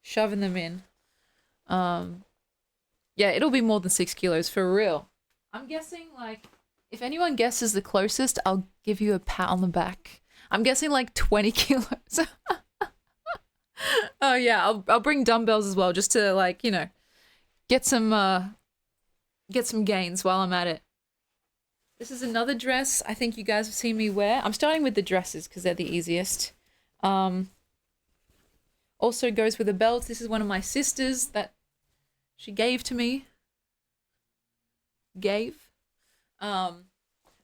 shoving them in. Yeah, it'll be more than 6 kilos for real. I'm guessing like if anyone guesses the closest, I'll give you a pat on the back. I'm guessing like 20 kilos. Oh yeah, I'll bring dumbbells as well just to like, you know, get some gains while I'm at it. This is another dress I think you guys have seen me wear. I'm starting with the dresses because they're the easiest. Also goes with a belt. This is one of my sisters that she gave to me.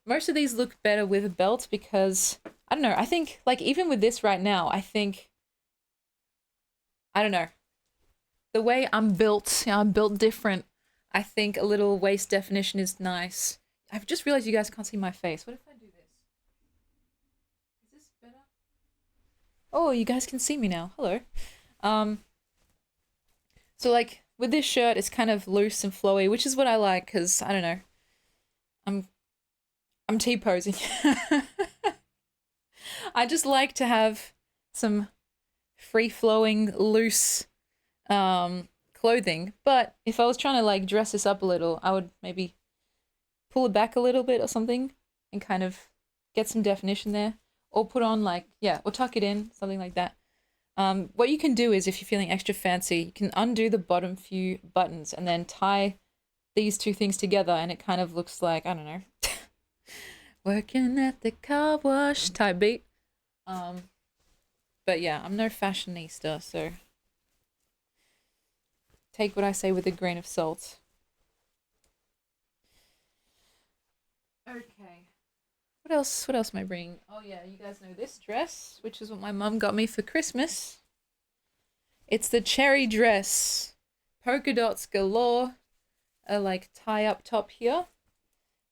Most of these look better with a belt because, I don't know, I think, like, even with this right now, I think, I don't know, the way I'm built, you know, I'm built different. I think a little waist definition is nice. I've just realized you guys can't see my face. What if I do this? Is this better? Oh, you guys can see me now. Hello. So like with this shirt, it's kind of loose and flowy, which is what I like because I don't know. I'm T-posing. I just like to have some free-flowing, loose clothing. But if I was trying to like dress this up a little, I would maybe pull it back a little bit or something and kind of get some definition there. Or put on like, yeah, or tuck it in, something like that. What you can do is if you're feeling extra fancy, you can undo the bottom few buttons and then tie these two things together and it kind of looks like, I don't know, working at the car wash type beat. But yeah, I'm no fashionista, so take what I say with a grain of salt. Okay. What else am I bringing? Oh yeah, you guys know this dress, which is what my mum got me for Christmas. It's the cherry dress. Polka dots galore. A like tie up top here.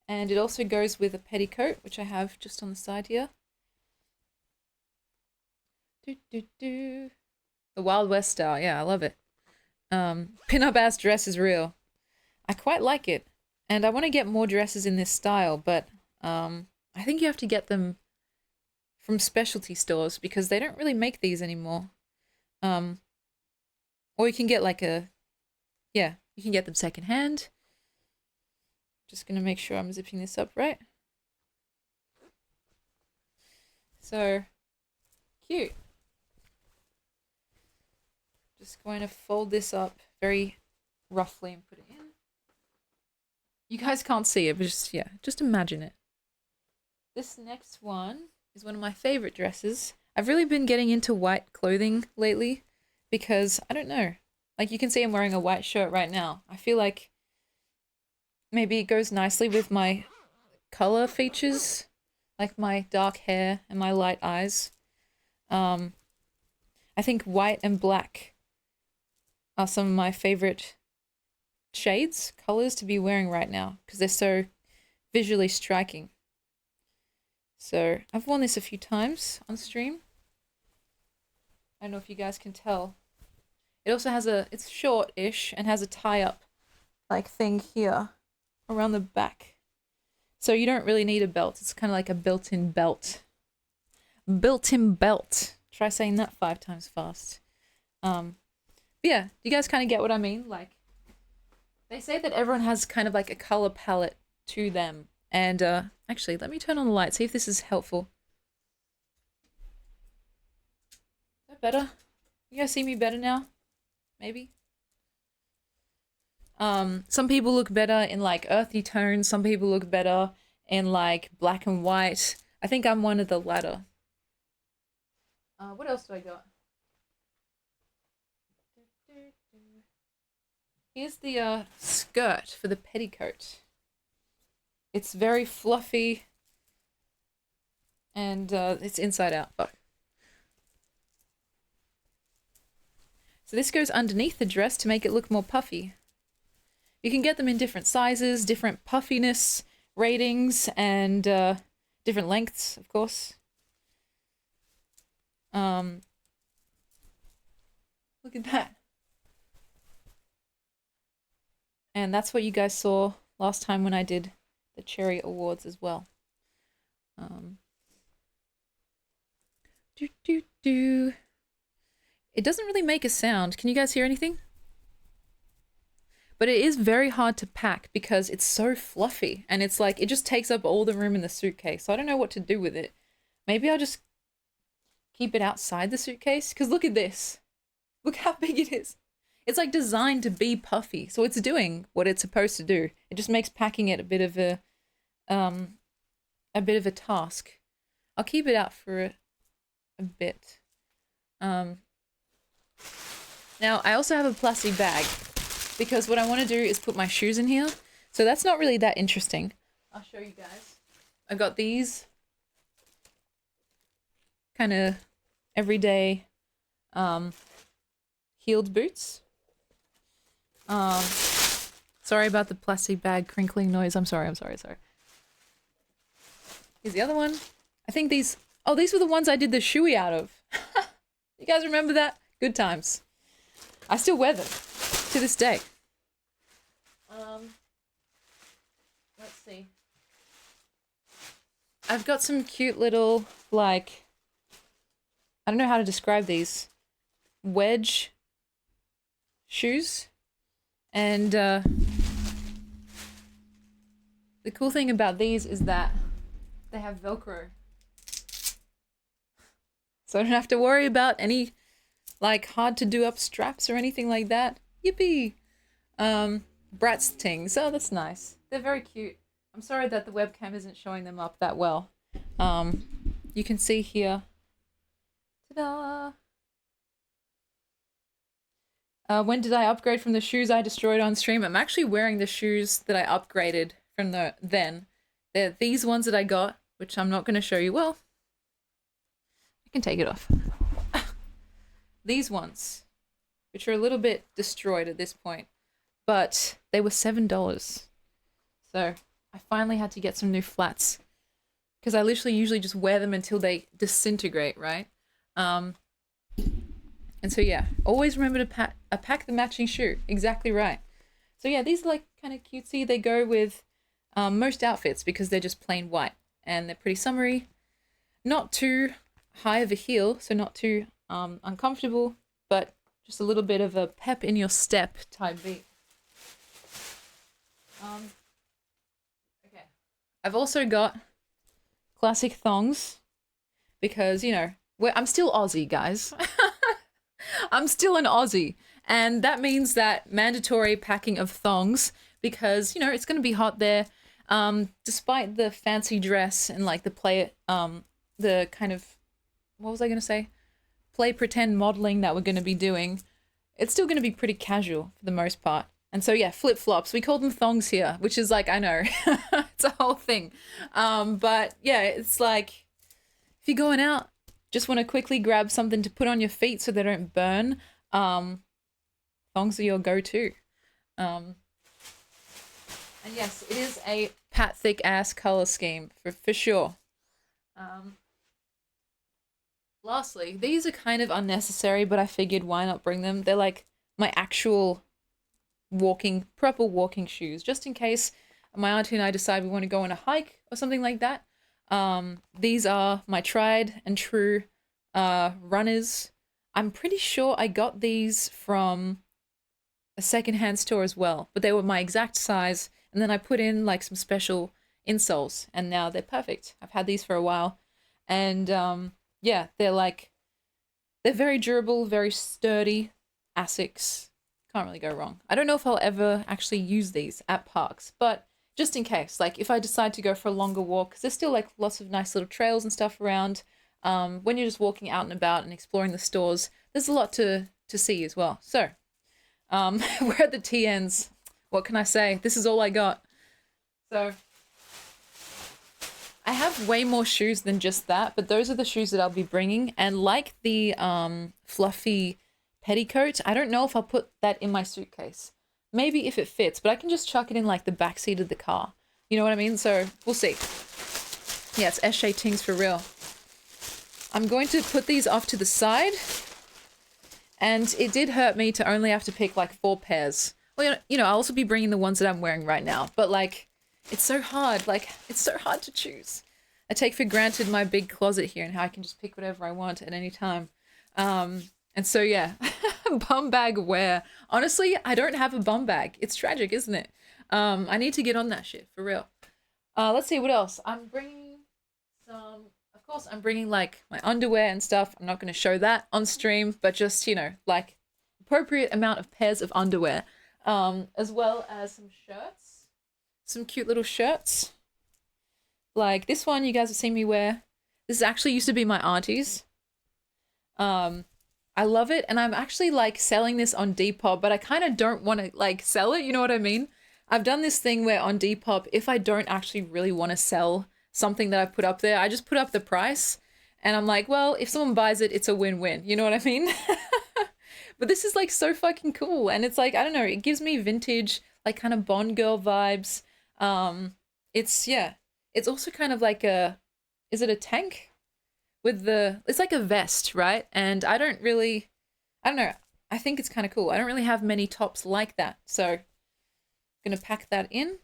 And it also goes with a petticoat, which I have just on the side here. The Wild West style, yeah, I love it. Pin-up ass dress is real. I quite like it. And I want to get more dresses in this style, but I think you have to get them from specialty stores because they don't really make these anymore. Or you can get like you can get them secondhand. Just gonna make sure I'm zipping this up right. So, cute. Just going to fold this up very roughly and put it in. You guys can't see it, but just imagine it. This next one is one of my favorite dresses. I've really been getting into white clothing lately because, I don't know, like you can see I'm wearing a white shirt right now. I feel like maybe it goes nicely with my color features, like my dark hair and my light eyes. I think white and black are some of my favorite colors to be wearing right now because they're so visually striking. So I've worn this a few times on stream. I don't know if you guys can tell. It also has it's short-ish and has a tie-up like thing here around the back. So you don't really need a belt. It's kind of like a built-in belt. Built-in belt. Try saying that 5 times fast. Yeah, you guys kind of get what I mean? Like, they say that everyone has kind of like a color palette to them. And actually, let me turn on the light, see if this is helpful. Is that better? You guys see me better now? Maybe? Some people look better in like earthy tones. Some people look better in like black and white. I think I'm one of the latter. What else do I got? Here's the skirt for the petticoat. It's very fluffy and it's inside out. Oh. So this goes underneath the dress to make it look more puffy. You can get them in different sizes, different puffiness ratings, and different lengths, of course. Look at that. And that's what you guys saw last time when I did the Cherry Awards as well. Do do do. It doesn't really make a sound. Can you guys hear anything? But it is very hard to pack because it's so fluffy and it's like it just takes up all the room in the suitcase. So I don't know what to do with it. Maybe I'll just keep it outside the suitcase because look at this. Look how big it is. It's like designed to be puffy. So it's doing what it's supposed to do. It just makes packing it a bit of a task. I'll keep it out for a bit. Now I also have a plastic bag because what I want to do is put my shoes in here. So that's not really that interesting. I'll show you guys. I got these kind of everyday heeled boots. Sorry about the plastic bag crinkling noise. I'm sorry. Here's the other one. I think these were the ones I did the shoey out of. You guys remember that? Good times. I still wear them to this day. Let's see. I've got some cute little, like, I don't know how to describe these. Wedge shoes. And the cool thing about these is that they have Velcro. So I don't have to worry about any like hard to do up straps or anything like that. Yippee! Bratz things. Oh, that's nice. They're very cute. I'm sorry that the webcam isn't showing them up that well. You can see here. Ta-da! When did I upgrade from the shoes I destroyed on stream? I'm actually wearing the shoes that I upgraded from then. They're these ones that I got, which I'm not going to show you. Well, I can take it off. These ones, which are a little bit destroyed at this point, but they were $7. So I finally had to get some new flats because I literally usually just wear them until they disintegrate, right? And so yeah, always remember to pack the matching shoe. Exactly right. So yeah, these are like kind of cutesy. They go with most outfits because they're just plain white and they're pretty summery. Not too high of a heel, so not too uncomfortable, but just a little bit of a pep in your step type beat. Okay. I've also got classic thongs because, you know, I'm still Aussie, guys. I'm still an Aussie, and that means that mandatory packing of thongs because, you know, it's going to be hot there. Despite the fancy dress and like the kind of, what was I going to say? Play pretend modeling that we're going to be doing. It's still going to be pretty casual for the most part. And so yeah, flip-flops. We call them thongs here, which is like, I know, it's a whole thing. But yeah, it's like if you're going out, just want to quickly grab something to put on your feet so they don't burn. Thongs are your go-to. And yes, it is a pat thick ass color scheme for sure. Lastly, these are kind of unnecessary, but I figured why not bring them? They're like my actual proper walking shoes, just in case my auntie and I decide we want to go on a hike or something like that. These are my tried and true runners. I'm pretty sure I got these from a secondhand store as well, but they were my exact size, and then I put in like some special insoles, and now they're perfect. I've had these for a while, and yeah, they're very durable, very sturdy. Asics, can't really go wrong. I don't know if I'll ever actually use these at parks, but just in case, like if I decide to go for a longer walk, because there's still like lots of nice little trails and stuff around. When you're just walking out and about and exploring the stores, there's a lot to see as well. So, we're at the TNs. What can I say? This is all I got. So, I have way more shoes than just that, but those are the shoes that I'll be bringing. And like the fluffy petticoat, I don't know if I'll put that in my suitcase maybe if it fits, but I can just chuck it in like the back seat of the car. You know what I mean? So we'll see. Yeah, it's S.J. Tings for real. I'm going to put these off to the side. And it did hurt me to only have to pick like 4 pairs. Well, I'll also be bringing the ones that I'm wearing right now. But like, it's so hard. Like, it's so hard to choose. I take for granted my big closet here and how I can just pick whatever I want at any time. And so, yeah, bum bag wear. Honestly, I don't have a bum bag. It's tragic, isn't it? I need to get on that shit, for real. Let's see, what else? I'm bringing some... Of course, I'm bringing like my underwear and stuff. I'm not going to show that on stream, but just, like appropriate amount of pairs of underwear, as well as some shirts, some cute little shirts. Like this one you guys have seen me wear. This actually used to be my auntie's. I love it. And I'm actually like selling this on Depop, but I kind of don't want to like sell it. You know what I mean? I've done this thing where on Depop, if I don't actually really want to sell something that I put up there, I just put up the price and I'm like, well, if someone buys it, it's a win-win. You know what I mean? But this is like so fucking cool. And it's like, I don't know, it gives me vintage, like kind of Bond girl vibes. It's also kind of like is it a tank? It's like a vest, right? And I don't know, I think it's kind of cool. I don't really have many tops like that. So I'm gonna pack that in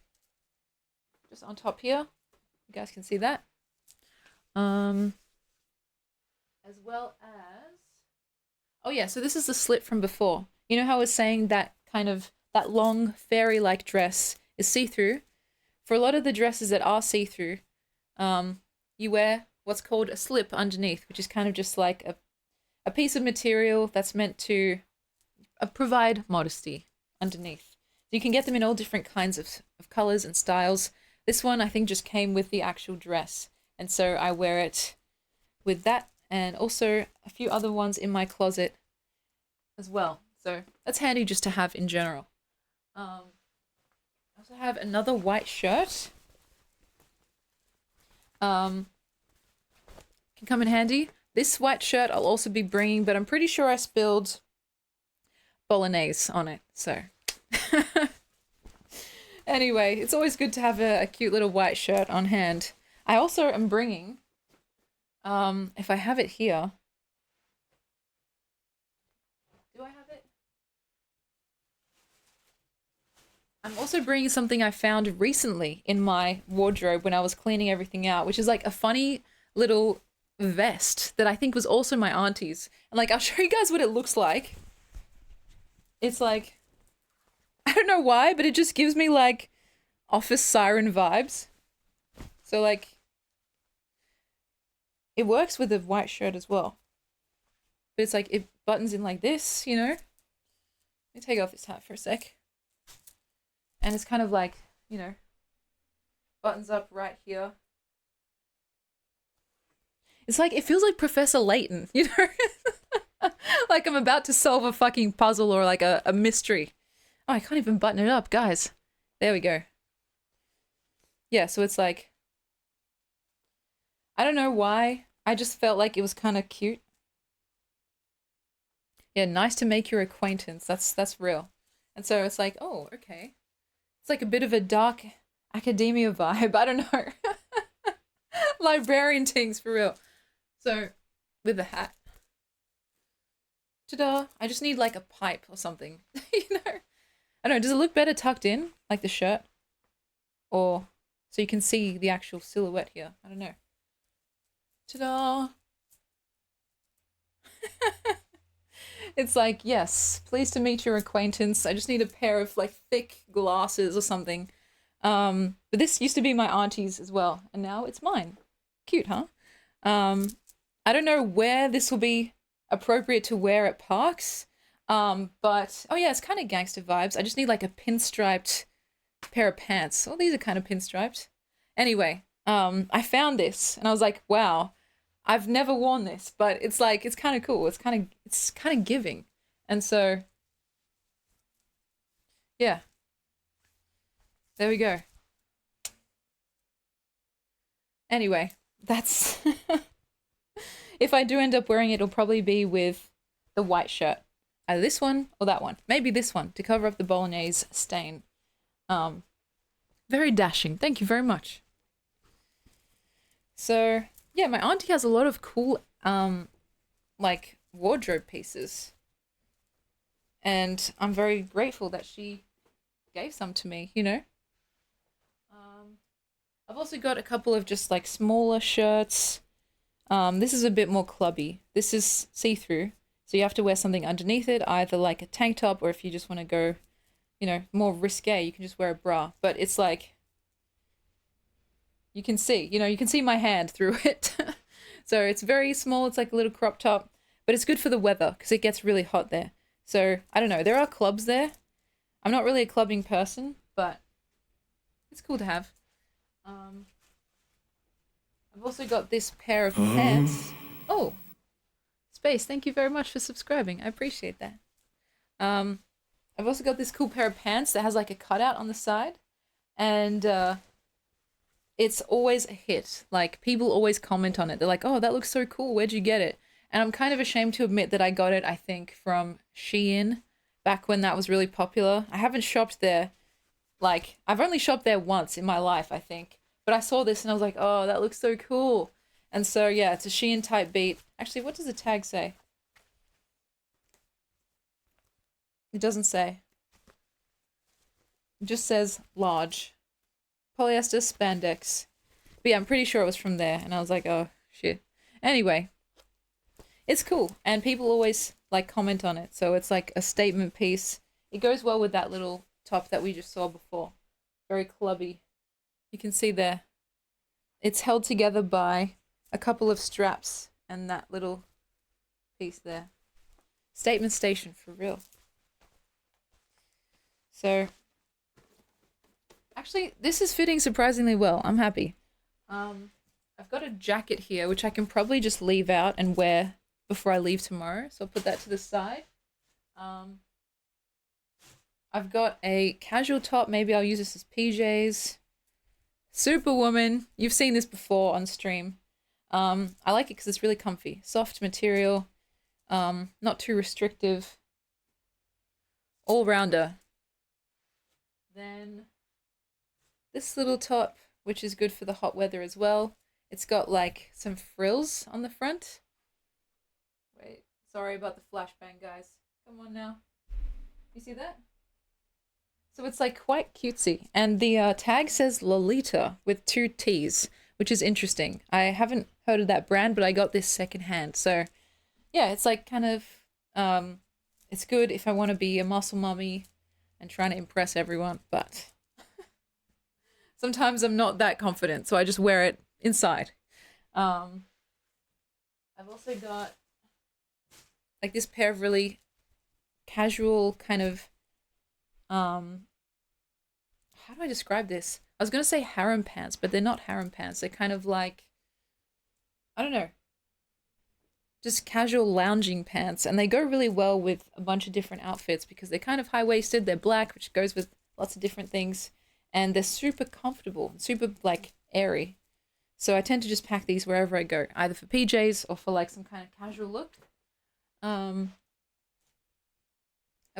just on top here. You guys can see that. As well as... Oh yeah, so this is the slit from before. You know how I was saying that that long fairy-like dress is see-through? For a lot of the dresses that are see-through, you wear what's called a slip underneath, which is kind of just like a piece of material that's meant to provide modesty underneath. So you can get them in all different kinds of colors and styles. This one, I think, just came with the actual dress. And so I wear it with that and also a few other ones in my closet as well. So that's handy just to have in general. I also have another white shirt. Can come in handy. This white shirt I'll also be bringing, but I'm pretty sure I spilled bolognese on it. So... Anyway, it's always good to have a cute little white shirt on hand. I also am bringing, if I have it here. Do I have it? I'm also bringing something I found recently in my wardrobe when I was cleaning everything out, which is like a funny little vest that I think was also my auntie's. And like, I'll show you guys what it looks like. It's like... I don't know why, but it just gives me like office siren vibes. So like, it works with a white shirt as well. But it's like, it buttons in like this, you know? Let me take off this hat for a sec. And it's kind of like, buttons up right here. It's like, it feels like Professor Layton, you know? Like I'm about to solve a fucking puzzle or like a mystery. Oh, I can't even button it up, guys. There we go. Yeah, so it's like... I don't know why. I just felt like it was kind of cute. Yeah, nice to make your acquaintance. That's real. And so it's like, oh, okay. It's like a bit of a dark academia vibe. I don't know. Librarian things, for real. So, with the hat. Ta-da! I just need like a pipe or something, you know? I don't know, does it look better tucked in, like the shirt? Or, so you can see the actual silhouette here? I don't know. Ta-da! It's like, yes, pleased to meet your acquaintance. I just need a pair of like thick glasses or something. But this used to be my auntie's as well, and now it's mine. Cute, huh? I don't know where this will be appropriate to wear at parks. But, oh yeah, it's kind of gangster vibes. I just need like a pinstriped pair of pants. Oh, these are kind of pinstriped. Anyway, I found this and I was like, wow, I've never worn this, but it's like, it's kind of cool. It's kind of giving. And so, yeah, there we go. Anyway, that's, if I do end up wearing it, it'll probably be with the white shirt. either this one or that one. Maybe this one to cover up the bolognese stain. Um, Very dashing. Thank you very much. So, yeah, my auntie has a lot of cool, like, wardrobe pieces. And I'm very grateful that she gave some to me, you know? I've also got a couple of just, like, smaller shirts. This is a bit more clubby. This is see-through, so you have to wear something underneath it, either, like, a tank top, or if you just want to go, you know, more risque, you can just wear a bra. But it's, like, you can see, you know, you can see my hand through it. So it's very small. It's like a little crop top, but it's good for the weather because it gets really hot there. So I don't know. There are clubs there. I'm not really a clubbing person, but it's cool to have. I've also got this pair of pants. Oh, Space, thank you very much for subscribing. I appreciate that. I've also got this cool pair of pants that has like a cutout on the side, and it's always a hit. Like, people always comment on it. They're like, oh, that looks so cool. Where'd you get it? And I'm kind of ashamed to admit that I got it, I think, from Shein back when that was really popular. I haven't shopped there. Like, I've only shopped there once in my life, I think. But I saw this and I was like, oh, that looks so cool. And so, yeah, it's a Shein type beat. Actually, what does the tag say? It doesn't say. It just says large. Polyester spandex. But yeah, I'm pretty sure it was from there. And I was like, oh, shit. Anyway, it's cool. And people always, like, comment on it. So it's like a statement piece. It goes well with that little top that we just saw before. Very clubby. You can see there. It's held together by a couple of straps and that little piece there. Statement station for real. So, actually, this is fitting surprisingly well. I'm happy. I've got a jacket here, which I can probably just leave out and wear before I leave tomorrow. So I'll put that to the side. I've got a casual top. Maybe I'll use this as PJs. Superwoman. You've seen this before on stream. I like it because it's really comfy. Soft material. Not too restrictive. All-rounder. Then this little top, which is good for the hot weather as well. It's got like some frills on the front. Wait, sorry about the flashbang, guys. Come on now. You see that? So it's like quite cutesy. And the tag says Lolita with 2 T's, which is interesting. I haven't heard of that brand, but I got this secondhand. So yeah, it's like kind of, it's good if I want to be a muscle mummy and trying to impress everyone, but sometimes I'm not that confident, so I just wear it inside. I've also got like this pair of really casual kind of, how do I describe this? I was going to say harem pants, but they're not harem pants. They're kind of like, I don't know, just casual lounging pants, and they go really well with a bunch of different outfits because they're kind of high-waisted, they're black, which goes with lots of different things, and they're super comfortable, super, like, airy. So I tend to just pack these wherever I go, either for PJs or for, like, some kind of casual look. I've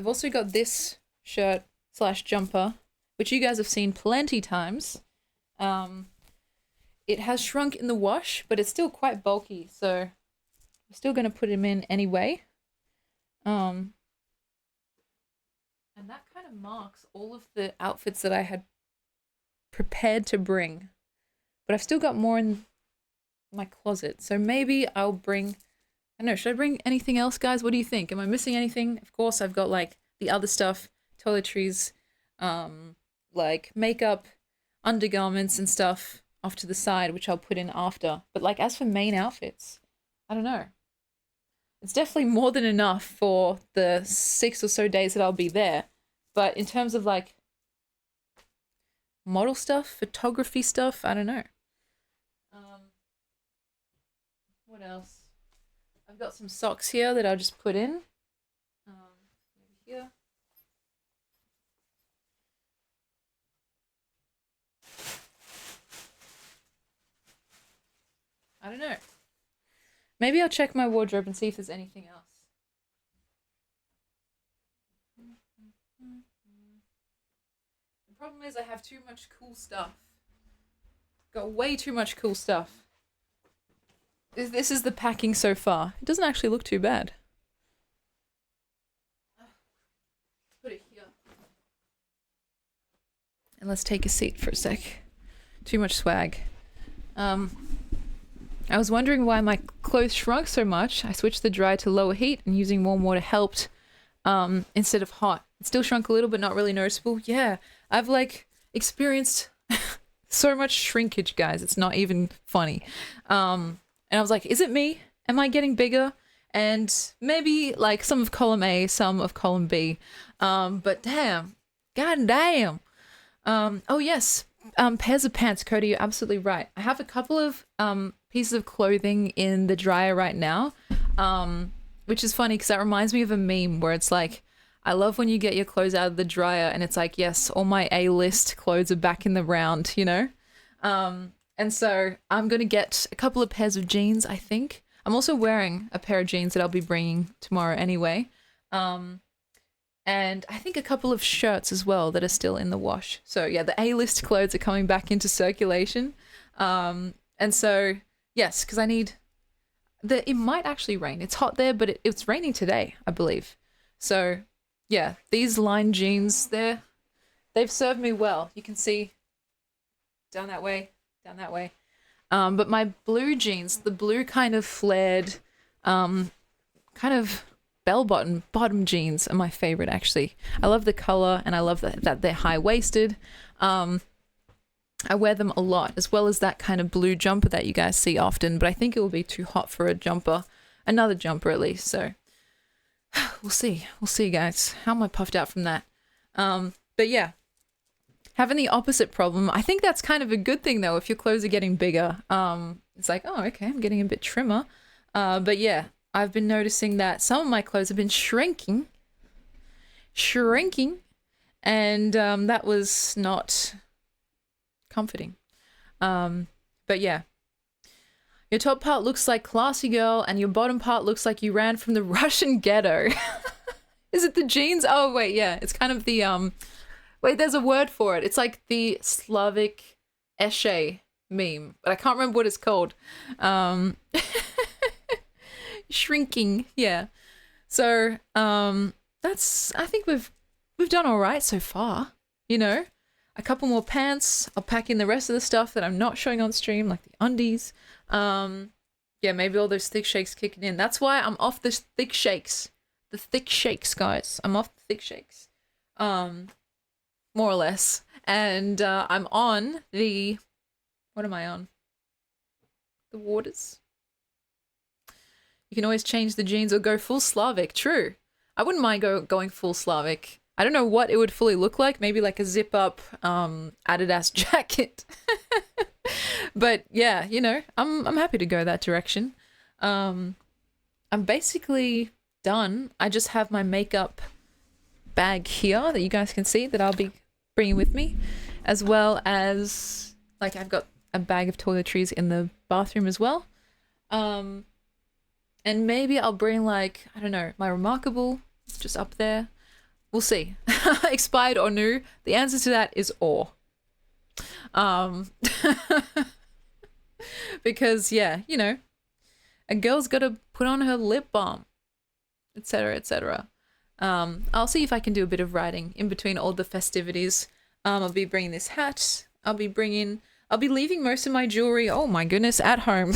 also got this shirt / jumper, which you guys have seen plenty times. It has shrunk in the wash, but it's still quite bulky, so I'm still going to put him in anyway. And that kind of marks all of the outfits that I had prepared to bring. But I've still got more in my closet, so maybe I'll bring, I don't know, should I bring anything else, guys? What do you think? Am I missing anything? Of course, I've got, like, the other stuff, toiletries, like, makeup, undergarments and stuff off to the side, which I'll put in after. But, like, as for main outfits, I don't know. It's definitely more than enough for the 6 or so days that I'll be there. But in terms of, like, model stuff, photography stuff, I don't know. What else? I've got some socks here that I'll just put in. Over here. I don't know. Maybe I'll check my wardrobe and see if there's anything else. The problem is I have too much cool stuff. Got way too much cool stuff. This is the packing so far. It doesn't actually look too bad. Put it here. And let's take a seat for a sec. Too much swag. I was wondering why my clothes shrunk so much. I switched the dry to lower heat and using warm water helped instead of hot. It still shrunk a little, but not really noticeable. Yeah, I've like experienced so much shrinkage, guys. It's not even funny. And I was like, is it me? Am I getting bigger? And maybe like some of column A, some of column B. But damn, god damn. Oh yes, pairs of pants, Cody, you're absolutely right. I have a couple of pieces of clothing in the dryer right now, which is funny because that reminds me of a meme where it's like, I love when you get your clothes out of the dryer and it's like, yes, all my A-list clothes are back in the round, you know? And so I'm going to get a couple of pairs of jeans, I think. I'm also wearing a pair of jeans that I'll be bringing tomorrow anyway. And I think a couple of shirts as well that are still in the wash. So yeah, the A-list clothes are coming back into circulation. And so, yes, because I need... It might actually rain. It's hot there, but it's raining today, I believe. So yeah, these lined jeans, they've served me well. You can see down that way. But my blue jeans, the blue kind of flared, kind of bottom jeans are my favorite, actually. I love the color and I love that they're high-waisted. I wear them a lot, as well as that kind of blue jumper that you guys see often, but I think it will be too hot for a jumper, another jumper at least, so we'll see, guys. How am I puffed out from that? But yeah, having the opposite problem, I think that's kind of a good thing though, if your clothes are getting bigger. It's like, oh, okay, I'm getting a bit trimmer. But yeah, I've been noticing that some of my clothes have been shrinking, and that was not comforting. But yeah, your top part looks like classy girl and your bottom part looks like you ran from the Russian ghetto. Is it the jeans? Oh wait, yeah, it's kind of the wait, there's a word for it. It's like the Slavic esche meme, but I can't remember what it's called. Shrinking, yeah. So that's, I think we've done all right so far, you know. A couple more pants. I'll pack in the rest of the stuff that I'm not showing on stream, like the undies. Yeah, maybe all those thick shakes kicking in. That's why I'm off the thick shakes. The thick shakes, guys. I'm off the thick shakes. More or less. And I'm on the... What am I on? The waters. You can always change the jeans or go full Slavic. True. I wouldn't mind going full Slavic. I don't know what it would fully look like. Maybe like a zip-up Adidas jacket. But yeah, you know, I'm happy to go that direction. I'm basically done. I just have my makeup bag here that you guys can see that I'll be bringing with me, as well as like I've got a bag of toiletries in the bathroom as well. And maybe I'll bring like, I don't know, my Remarkable just up there. We'll see. Expired or new? The answer to that is or. Because yeah, you know, a girl's got to put on her lip balm, etc., etc. I'll see if I can do a bit of writing in between all the festivities. I'll be bringing this hat. I'll be leaving most of my jewelry, oh my goodness, at home.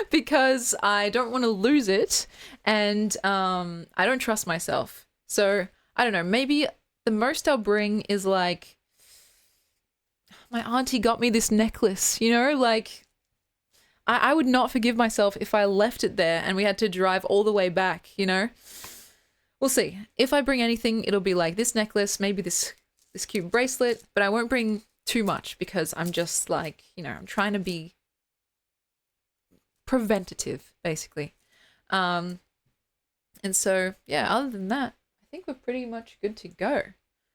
Because I don't want to lose it, and I don't trust myself. So, I don't know, maybe the most I'll bring is like, my auntie got me this necklace, you know, like, I would not forgive myself if I left it there and we had to drive all the way back, you know? We'll see. If I bring anything, it'll be like this necklace, maybe this cute bracelet, but I won't bring too much because I'm just like, you know, I'm trying to be preventative, basically. And so, yeah, other than that, I think we're pretty much good to go,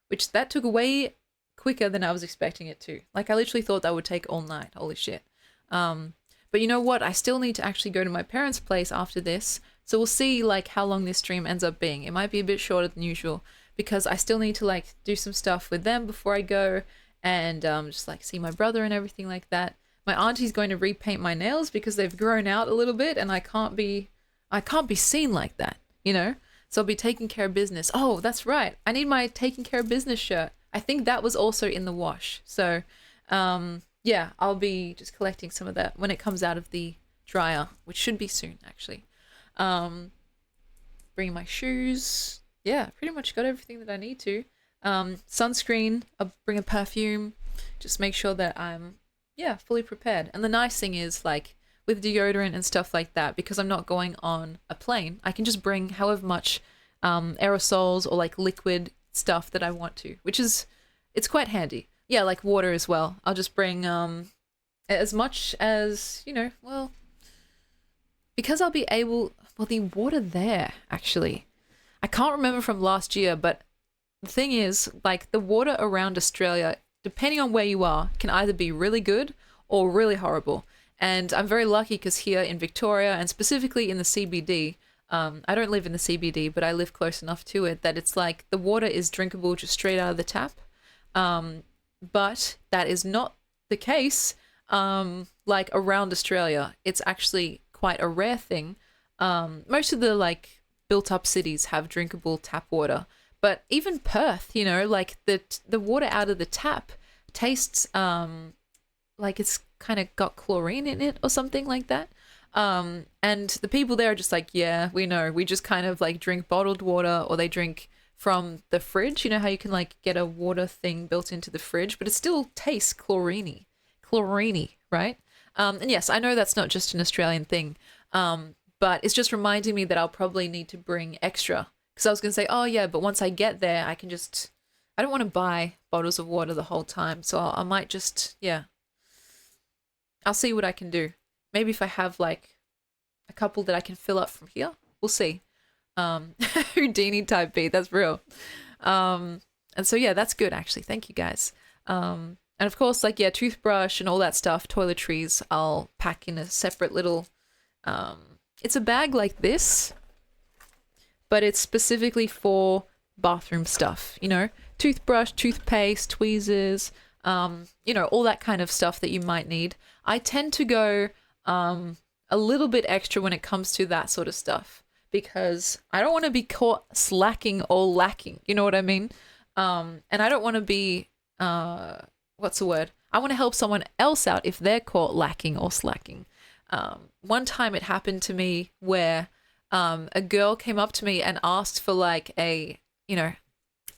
which that took way quicker than I was expecting it to. Like, I literally thought that would take all night. Holy shit. But you know what? I still need to actually go to my parents' place after this. So we'll see like how long this stream ends up being. It might be a bit shorter than usual because I still need to like do some stuff with them before I go, and just like see my brother and everything like that. My auntie's going to repaint my nails because they've grown out a little bit, and I can't be seen like that, you know? So I'll be taking care of business. Oh, that's right. I need my taking care of business shirt. I think that was also in the wash. So, yeah, I'll be just collecting some of that when it comes out of the dryer, which should be soon, actually. Bring my shoes. Yeah, pretty much got everything that I need to. Sunscreen. I'll bring a perfume. Just make sure that I'm, yeah, fully prepared. And the nice thing is, like, with deodorant and stuff like that, because I'm not going on a plane, I can just bring however much aerosols or like liquid stuff that I want to, which is, it's quite handy. Yeah, like water as well. I'll just bring as much as, you know, well, because I'll be able, well, the water there, actually. I can't remember from last year, but the thing is, like, the water around Australia, depending on where you are, can either be really good or really horrible. And I'm very lucky because here in Victoria, and specifically in the CBD, I don't live in the CBD, but I live close enough to it that it's like the water is drinkable just straight out of the tap. But that is not the case, like around Australia. It's actually quite a rare thing. Most of the like built up cities have drinkable tap water, but even Perth, you know, like the water out of the tap tastes like it's kind of got chlorine in it or something like that. And the people there are just like, yeah, we know. We just kind of like drink bottled water, or they drink from the fridge. You know how you can like get a water thing built into the fridge, but it still tastes chloriney, right? And yes, I know that's not just an Australian thing, but it's just reminding me that I'll probably need to bring extra. Because I was going to say, oh yeah, but once I get there, I can just, I don't want to buy bottles of water the whole time. So I might just, yeah, I'll see what I can do. Maybe if I have like a couple that I can fill up from here, we'll see. Houdini type beat, that's real. And so yeah, that's good actually. Thank you guys. And of course, like, yeah, toothbrush and all that stuff, toiletries, I'll pack in a separate little, it's a bag like this, but it's specifically for bathroom stuff, you know, toothbrush, toothpaste, tweezers, you know, all that kind of stuff that you might need. I tend to go a little bit extra when it comes to that sort of stuff, because I don't want to be caught slacking or lacking, you know what I mean? And I don't want to be, what's the word? I want to help someone else out if they're caught lacking or slacking. One time it happened to me where a girl came up to me and asked for like a, you know,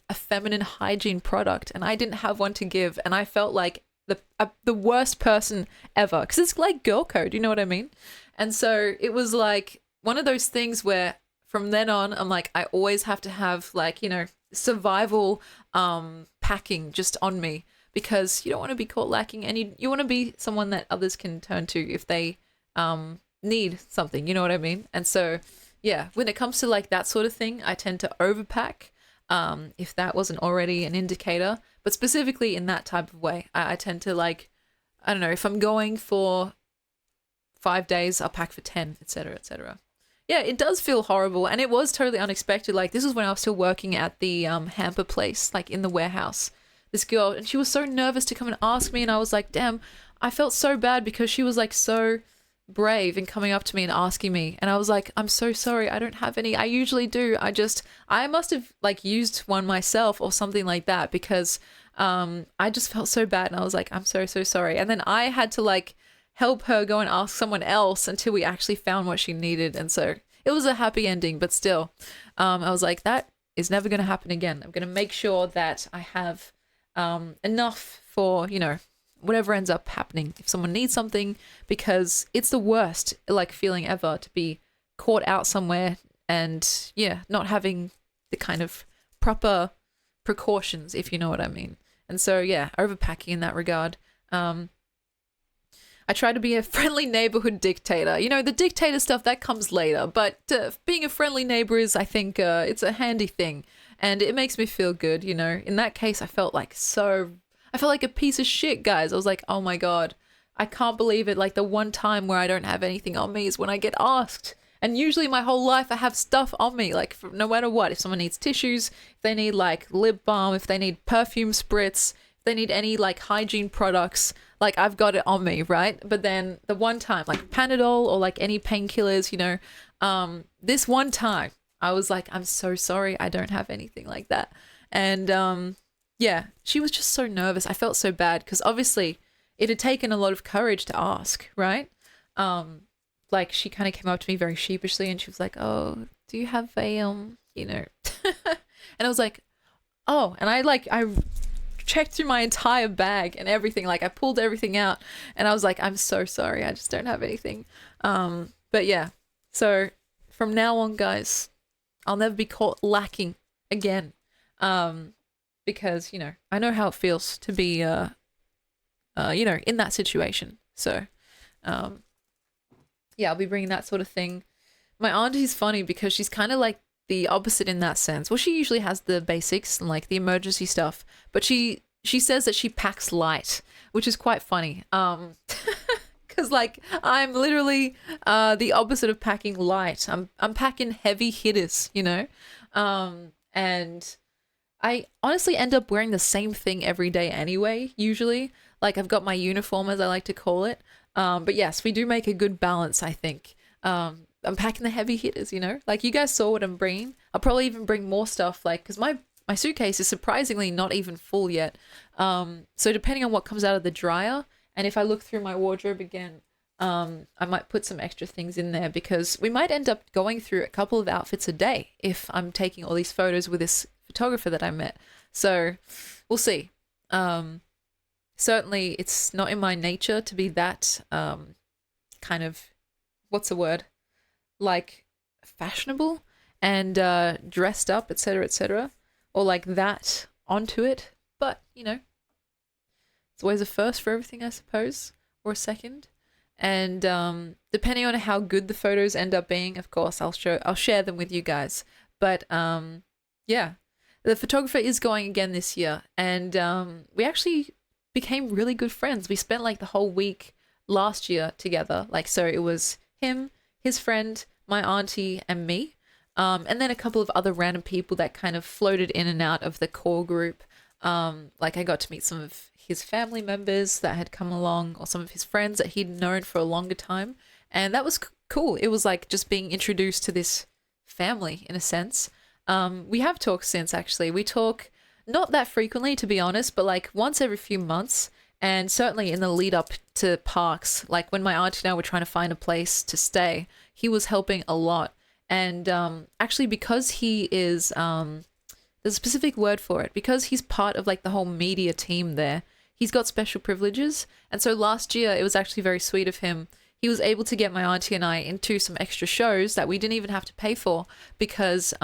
a feminine hygiene product, and I didn't have one to give, and I felt like the worst person ever, because it's like girl code, you know what I mean? And so it was like one of those things where from then on I'm like, I always have to have like, you know, survival packing just on me, because you don't want to be caught lacking, and you want to be someone that others can turn to if they need something, you know what I mean? And so yeah, when it comes to like that sort of thing, I tend to overpack, if that wasn't already an indicator. But specifically in that type of way, I tend to like, I don't know, if I'm going for 5 days, I'll pack for 10, etc., etc. Yeah, it does feel horrible, and it was totally unexpected. Like, this was when I was still working at the hamper place, like in the warehouse. This girl, and she was so nervous to come and ask me, and I was like, damn, I felt so bad because she was like so brave in coming up to me and asking me, and I was like, I'm so sorry, I don't have any. I usually do. I must have like used one myself or something like that, because I just felt so bad, and I was like, I'm so sorry. And then I had to like help her go and ask someone else until we actually found what she needed. And so it was a happy ending, but still, I was like, that is never going to happen again. I'm going to make sure that I have enough for, you know, whatever ends up happening if someone needs something, because it's the worst like feeling ever to be caught out somewhere and yeah, not having the kind of proper precautions, if you know what I mean. And so yeah, overpacking in that regard. I try to be a friendly neighborhood dictator. You know, the dictator stuff, that comes later, but being a friendly neighbor is, I think, it's a handy thing, and it makes me feel good, you know. In that case, I felt like a piece of shit, guys. I was like, oh my God, I can't believe it. Like, the one time where I don't have anything on me is when I get asked. And usually my whole life I have stuff on me, like no matter what. If someone needs tissues, if they need like lip balm, if they need perfume spritz, if they need any like hygiene products, like I've got it on me, right? But then the one time, like Panadol or like any painkillers, this one time I was like, I'm so sorry, I don't have anything like that. And yeah, she was just so nervous. I felt so bad because obviously it had taken a lot of courage to ask, right? Like she kind of came up to me very sheepishly and she was like, "Oh, do you have a and I was like, "Oh," and I checked through my entire bag and everything. Like I pulled everything out and I was like, "I'm so sorry. I just don't have anything." But yeah. So from now on, guys, I'll never be caught lacking again. Because, I know how it feels to be in that situation. So, yeah, I'll be bringing that sort of thing. My auntie's funny because she's kind of like the opposite in that sense. Well, she usually has the basics and like the emergency stuff, but she says that she packs light, which is quite funny. Because like I'm literally the opposite of packing light. I'm packing heavy hitters, and I honestly end up wearing the same thing every day anyway, usually. Like I've got my uniform, as I like to call it. But yes, we do make a good balance, I think. I'm packing the heavy hitters, Like you guys saw what I'm bringing. I'll probably even bring more stuff, like, because my suitcase is surprisingly not even full yet. So depending on what comes out of the dryer, and if I look through my wardrobe again, I might put some extra things in there because we might end up going through a couple of outfits a day if I'm taking all these photos with this photographer that I met. So we'll see. Certainly it's not in my nature to be that kind of, what's the word? Like fashionable and dressed up, etc., or like that onto it. But, it's always a first for everything, I suppose, or a second. And depending on how good the photos end up being, of course, I'll share them with you guys. But yeah, the photographer is going again this year, and we actually became really good friends. We spent like the whole week last year together. Like, so it was him, his friend, my auntie, and me. And then a couple of other random people that kind of floated in and out of the core group. Like I got to meet some of his family members that had come along, or some of his friends that he'd known for a longer time. And that was cool. It was like just being introduced to this family in a sense. We have talked since, actually. We talk not that frequently, to be honest, but like once every few months. And certainly in the lead up to parks, like when my auntie and I were trying to find a place to stay, he was helping a lot. And actually, because he is, there's a specific word for it, because he's part of like the whole media team there, he's got special privileges. And so last year, it was actually very sweet of him. He was able to get my auntie and I into some extra shows that we didn't even have to pay for because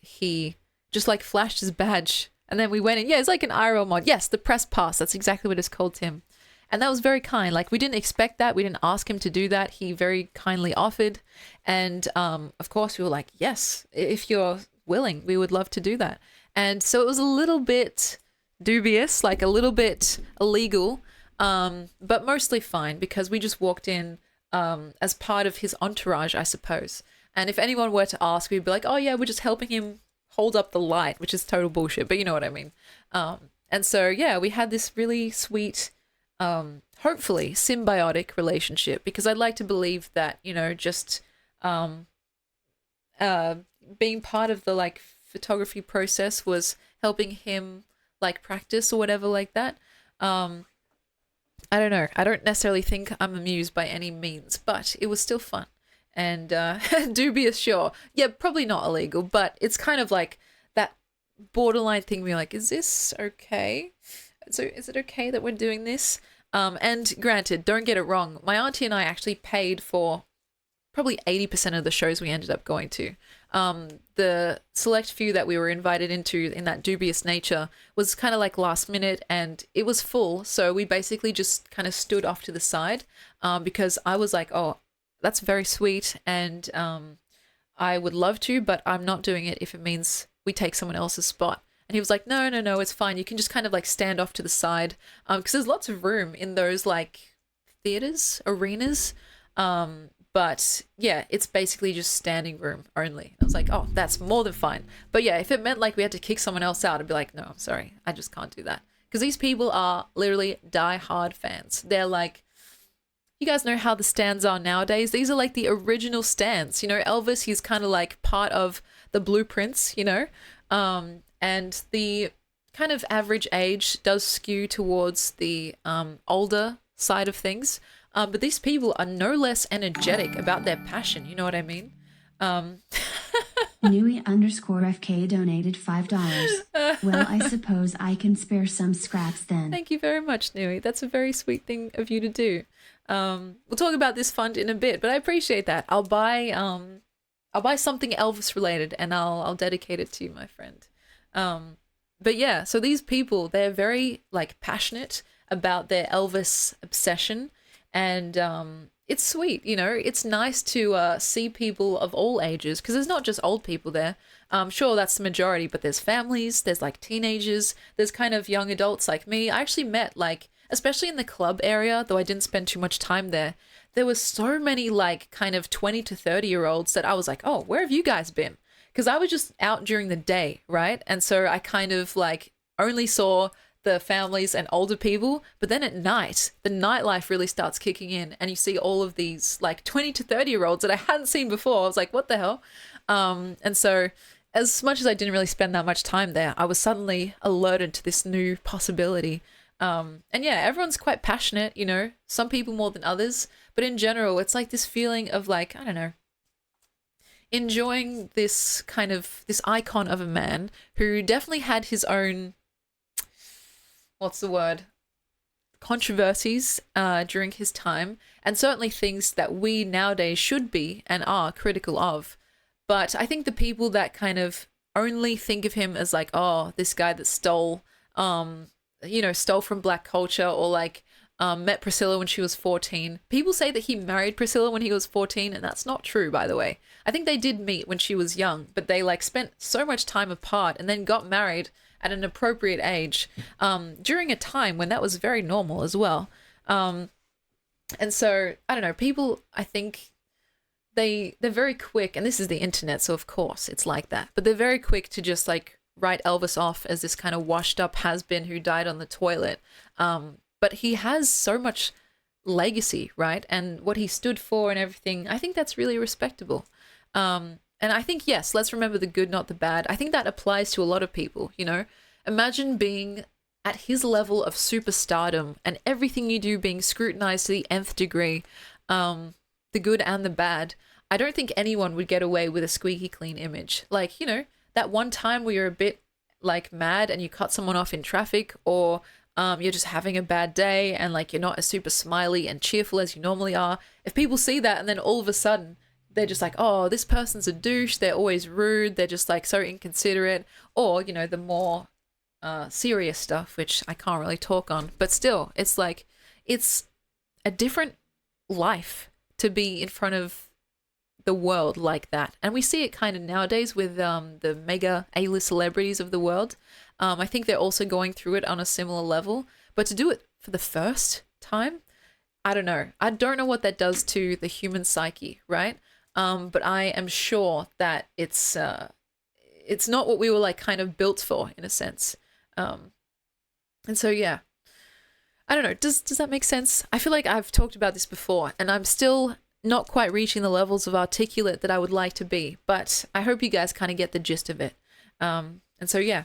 he just like flashed his badge. And then we went in. Yeah, it's like an IRL mod. Yes, the press pass. That's exactly what it's called, Tim. And that was very kind. Like, we didn't expect that. We didn't ask him to do that. He very kindly offered. And, of course, we were like, yes, if you're willing, we would love to do that. And so it was a little bit dubious, like a little bit illegal, but mostly fine because we just walked in as part of his entourage, I suppose. And if anyone were to ask, we'd be like, oh, yeah, we're just helping him hold up the light, which is total bullshit, but you know what I mean. And so, yeah, we had this really sweet, hopefully symbiotic relationship, because I'd like to believe that, just being part of the like photography process was helping him like practice or whatever like that. I don't know. I don't necessarily think I'm amused by any means, but it was still fun. And dubious, sure. Yeah, probably not illegal, but it's kind of like that borderline thing where you're like, is this okay? So is it okay that we're doing this? And granted, don't get it wrong. My auntie and I actually paid for probably 80% of the shows we ended up going to. The select few that we were invited into in that dubious nature was kind of like last minute and it was full. So we basically just kind of stood off to the side because I was like, oh, that's very sweet and I would love to, but I'm not doing it if it means we take someone else's spot. And he was like, no, it's fine. You can just kind of like stand off to the side because there's lots of room in those like theaters, arenas. But But yeah, it's basically just standing room only. I was like, oh, that's more than fine. But yeah, if it meant like we had to kick someone else out, I'd be like, no, I'm sorry, I just can't do that. Because these people are literally die-hard fans. They're like, you guys know how the stands are nowadays. These are like the original stands. You know, Elvis, he's kind of like part of the blueprints, you know? And the kind of average age does skew towards the older side of things. But these people are no less energetic about their passion. You know what I mean? Nui_FK donated $5. Well, I suppose I can spare some scraps then. Thank you very much, Nui. That's a very sweet thing of you to do. We'll talk about this fund in a bit, but I appreciate that. I'll buy something Elvis related and I'll dedicate it to you, my friend. But yeah, so these people, they're very like passionate about their Elvis obsession, and it's sweet, you know. It's nice to see people of all ages, because there's not just old people there. Sure, that's the majority, but there's families, there's like teenagers, there's kind of young adults like me. I actually met like, especially in the club area, though I didn't spend too much time there, there was so many like kind of 20 to 30-year-olds that I was like, oh, where have you guys been? Because I was just out during the day, right? And so I kind of like only saw the families and older people, but then at night, the nightlife really starts kicking in, and you see all of these like 20 to 30-year-olds that I hadn't seen before. I was like, what the hell? And so as much as I didn't really spend that much time there, I was suddenly alerted to this new possibility. And yeah, everyone's quite passionate, you know, some people more than others, but in general, it's like this feeling of like, I don't know, enjoying this kind of, this icon of a man who definitely had his own, what's the word, controversies during his time, and certainly things that we nowadays should be and are critical of. But I think the people that kind of only think of him as like, oh, this guy that stole, you know, stole from black culture, or like met Priscilla when she was 14. People say that he married Priscilla when he was 14, and that's not true, by the way. I think they did meet when she was young, but they like spent so much time apart and then got married at an appropriate age during a time when that was very normal as well. And so, I don't know, people, I think they're very quick, and this is the internet, so of course it's like that, but they're very quick to just like write Elvis off as this kind of washed up has-been who died on the toilet. But he has so much legacy, right? And what he stood for and everything, I think that's really respectable. And I think, yes, let's remember the good, not the bad. I think that applies to a lot of people, you know? Imagine being at his level of superstardom and everything you do being scrutinized to the nth degree, the good and the bad. I don't think anyone would get away with a squeaky clean image. Like, you know, that one time where you're a bit like mad and you cut someone off in traffic, or you're just having a bad day and like you're not as super smiley and cheerful as you normally are. If people see that and then all of a sudden they're just like, oh, this person's a douche, they're always rude, they're just like so inconsiderate, or, you know, the more serious stuff, which I can't really talk on, but still, it's like, it's a different life to be in front of the world like that. And we see it kind of nowadays with the mega A-list celebrities of the world. I think they're also going through it on a similar level, but to do it for the first time, I don't know. I don't know what that does to the human psyche, right? But I am sure that it's not what we were like kind of built for, in a sense. And so, yeah, I don't know. Does that make sense? I feel like I've talked about this before, and I'm still not quite reaching the levels of articulate that I would like to be, but I hope you guys kind of get the gist of it. And so, yeah.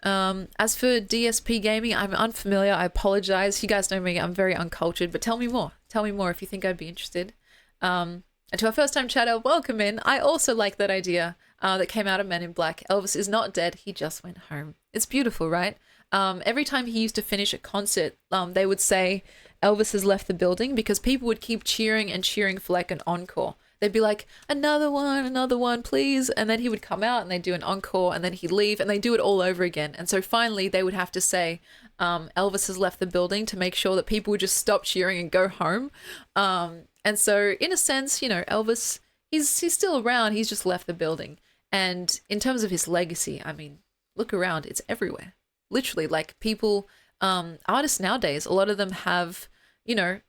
As for DSP gaming, I'm unfamiliar. I apologize. You guys know me. I'm very uncultured, but tell me more. Tell me more if you think I'd be interested. And to our first time chatter, welcome in. I also like that idea that came out of Men in Black. Elvis is not dead. He just went home. It's beautiful, right? Every time he used to finish a concert, they would say Elvis has left the building, because people would keep cheering and cheering for like an encore. They'd be like, another one, please. And then he would come out and they'd do an encore, and then he'd leave, and they do it all over again. And so finally they would have to say, Elvis has left the building, to make sure that people would just stop cheering and go home. And so in a sense, you know, Elvis, he's still around. He's just left the building. And in terms of his legacy, I mean, look around, it's everywhere. Literally, like people, artists nowadays, a lot of them have, you know,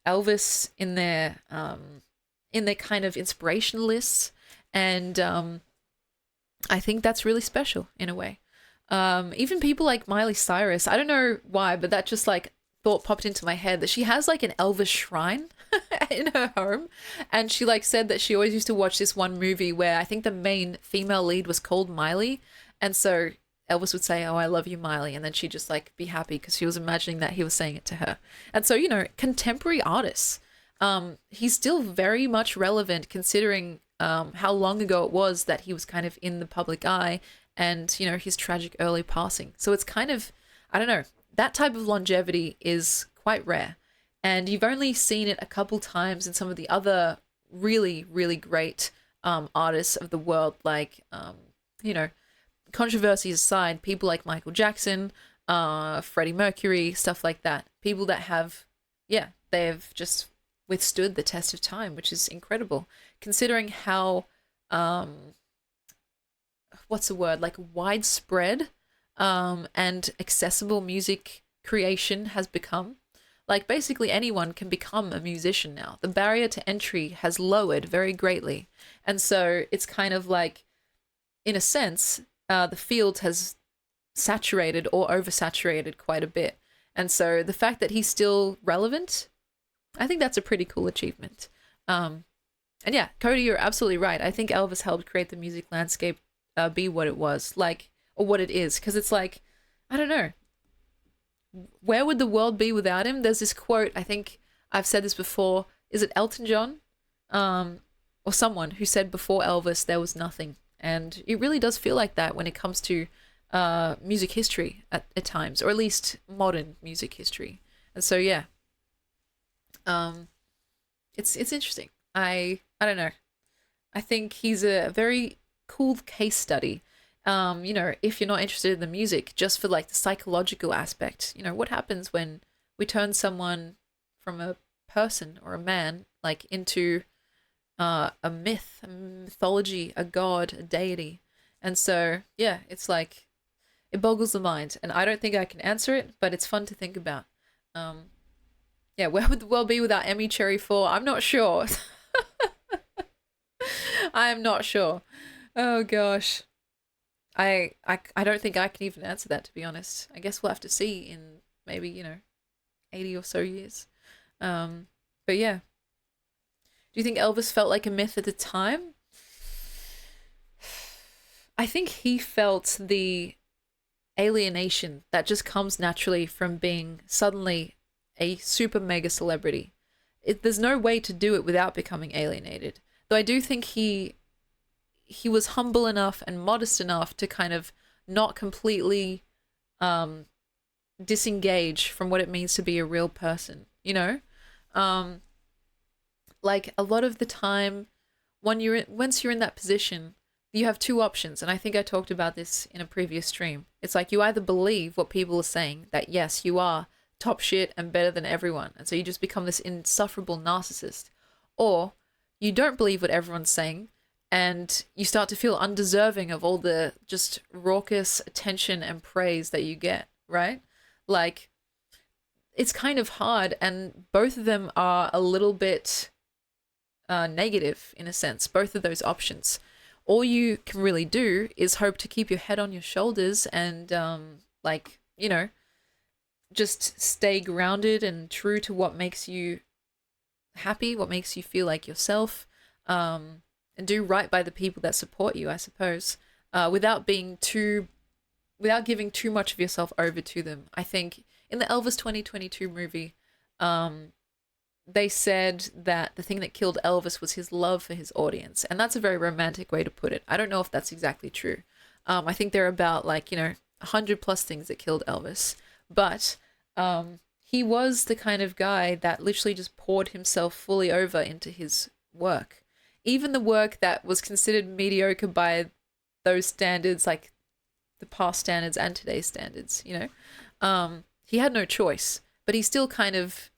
Elvis in their kind of inspiration lists, and I think that's really special in a way. Even people like Miley Cyrus, I don't know why, but that just like thought popped into my head that she has like an Elvis shrine in her home. And she like said that she always used to watch this one movie where I think the main female lead was called Miley. And so Elvis would say, "Oh, I love you, Miley." And then she'd just like be happy because she was imagining that he was saying it to her. And so, contemporary artists, he's still very much relevant considering how long ago it was that he was kind of in the public eye and, his tragic early passing. So it's kind of, I don't know, that type of longevity is quite rare. And you've only seen it a couple times in some of the other really, really great artists of the world, like, controversies aside, people like Michael Jackson, Freddie Mercury, stuff like that. People that have, yeah, they've just withstood the test of time, which is incredible, considering how, what's the word, like widespread and accessible music creation has become. Like basically anyone can become a musician now. The barrier to entry has lowered very greatly. And so it's kind of like, in a sense, the field has saturated or oversaturated quite a bit. And so the fact that he's still relevant, I think that's a pretty cool achievement. And yeah, Cody, you're absolutely right. I think Elvis helped create the music landscape be what it was, like, or what it is. Because it's like, I don't know, where would the world be without him? There's this quote, I think I've said this before. Is it Elton John? Or someone who said before Elvis, there was nothing. And it really does feel like that when it comes to music history at times, or at least modern music history. And so, yeah, it's interesting. I don't know. I think he's a very cool case study. If you're not interested in the music, just for like the psychological aspect, what happens when we turn someone from a person or a man like into a myth, a mythology, a god, a deity. And so, yeah, it's like, it boggles the mind. And I don't think I can answer it, but it's fun to think about. Yeah, where would the world be without Emmy Cherry 4? I'm not sure. I am not sure. Oh, gosh. I don't think I can even answer that, to be honest. I guess we'll have to see in maybe, 80 or so years. But yeah. Do you think Elvis felt like a myth at the time? I think he felt the alienation that just comes naturally from being suddenly a super mega celebrity. There's no way to do it without becoming alienated. Though I do think he was humble enough and modest enough to kind of not completely disengage from what it means to be a real person, like a lot of the time once you're in that position, you have two options. And I think I talked about this in a previous stream. It's like you either believe what people are saying, that yes, you are top shit and better than everyone. And so you just become this insufferable narcissist. Or you don't believe what everyone's saying and you start to feel undeserving of all the just raucous attention and praise that you get, right? Like, it's kind of hard, and both of them are a little bit negative in a sense, both of those options. All you can really do is hope to keep your head on your shoulders and just stay grounded and true to what makes you happy, what makes you feel like yourself, and do right by the people that support you, I suppose, without giving too much of yourself over to them. I think in the Elvis 2022 movie, they said that the thing that killed Elvis was his love for his audience. And that's a very romantic way to put it. I don't know if that's exactly true. I think there are about 100 plus things that killed Elvis. But he was the kind of guy that literally just poured himself fully over into his work. Even the work that was considered mediocre by those standards, like the past standards and today's standards, he had no choice. But he still kind of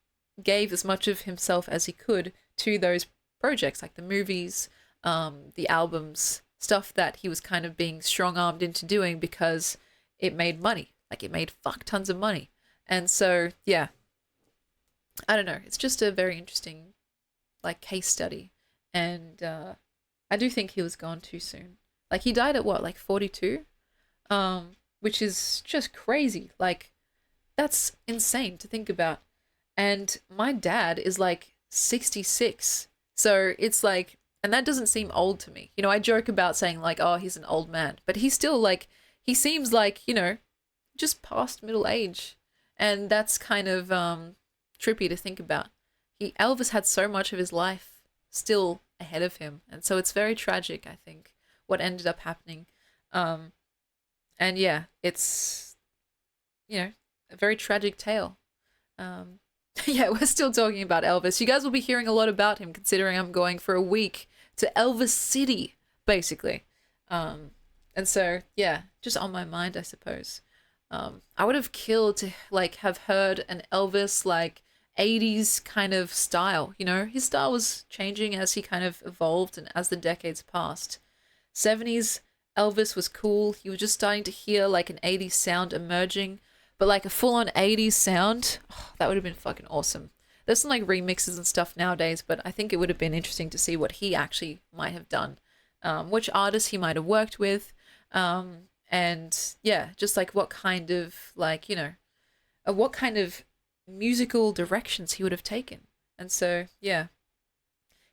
gave as much of himself as he could to those projects, like the movies, the albums, stuff that he was kind of being strong-armed into doing because it made money. Like, it made fuck tons of money. And so, yeah, I don't know. It's just a very interesting like case study, and I do think he was gone too soon. Like he died at what, like 42, which is just crazy. Like that's insane to think about. And my dad is like 66, so it's like, and that doesn't seem old to me. I joke about saying like, oh, he's an old man, but he's still like, he seems like just past middle age, and that's kind of trippy to think about. Elvis had so much of his life still ahead of him, and so it's very tragic, I think, what ended up happening. Um, and yeah, it's a very tragic tale. Um, yeah, we're still talking about Elvis. You guys will be hearing a lot about him, considering I'm going for a week to Elvis City, basically. Um, and so yeah, just on my mind, I suppose. I would have killed to like have heard an Elvis like 80s kind of style. His style was changing as he kind of evolved and as the decades passed. 70s Elvis was cool. You were just starting to hear like an 80s sound emerging, but like a full-on 80s sound, oh, that would have been fucking awesome. There's some like remixes and stuff nowadays, but I think it would have been interesting to see what he actually might have done, which artists he might have worked with, and yeah, just like what kind of like what kind of musical directions he would have taken. And so yeah,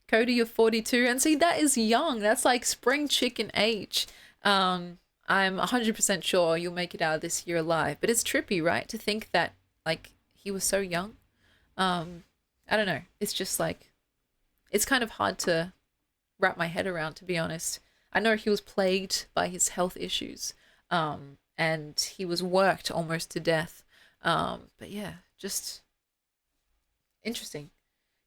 Cody, you're 42, and see, that is young. That's like spring chicken age. I'm 100% sure you'll make it out of this year alive, but it's trippy, right, to think that like he was so young. I don't know, it's just like, it's kind of hard to wrap my head around, to be honest. I know he was plagued by his health issues, and he was worked almost to death. But yeah, just interesting.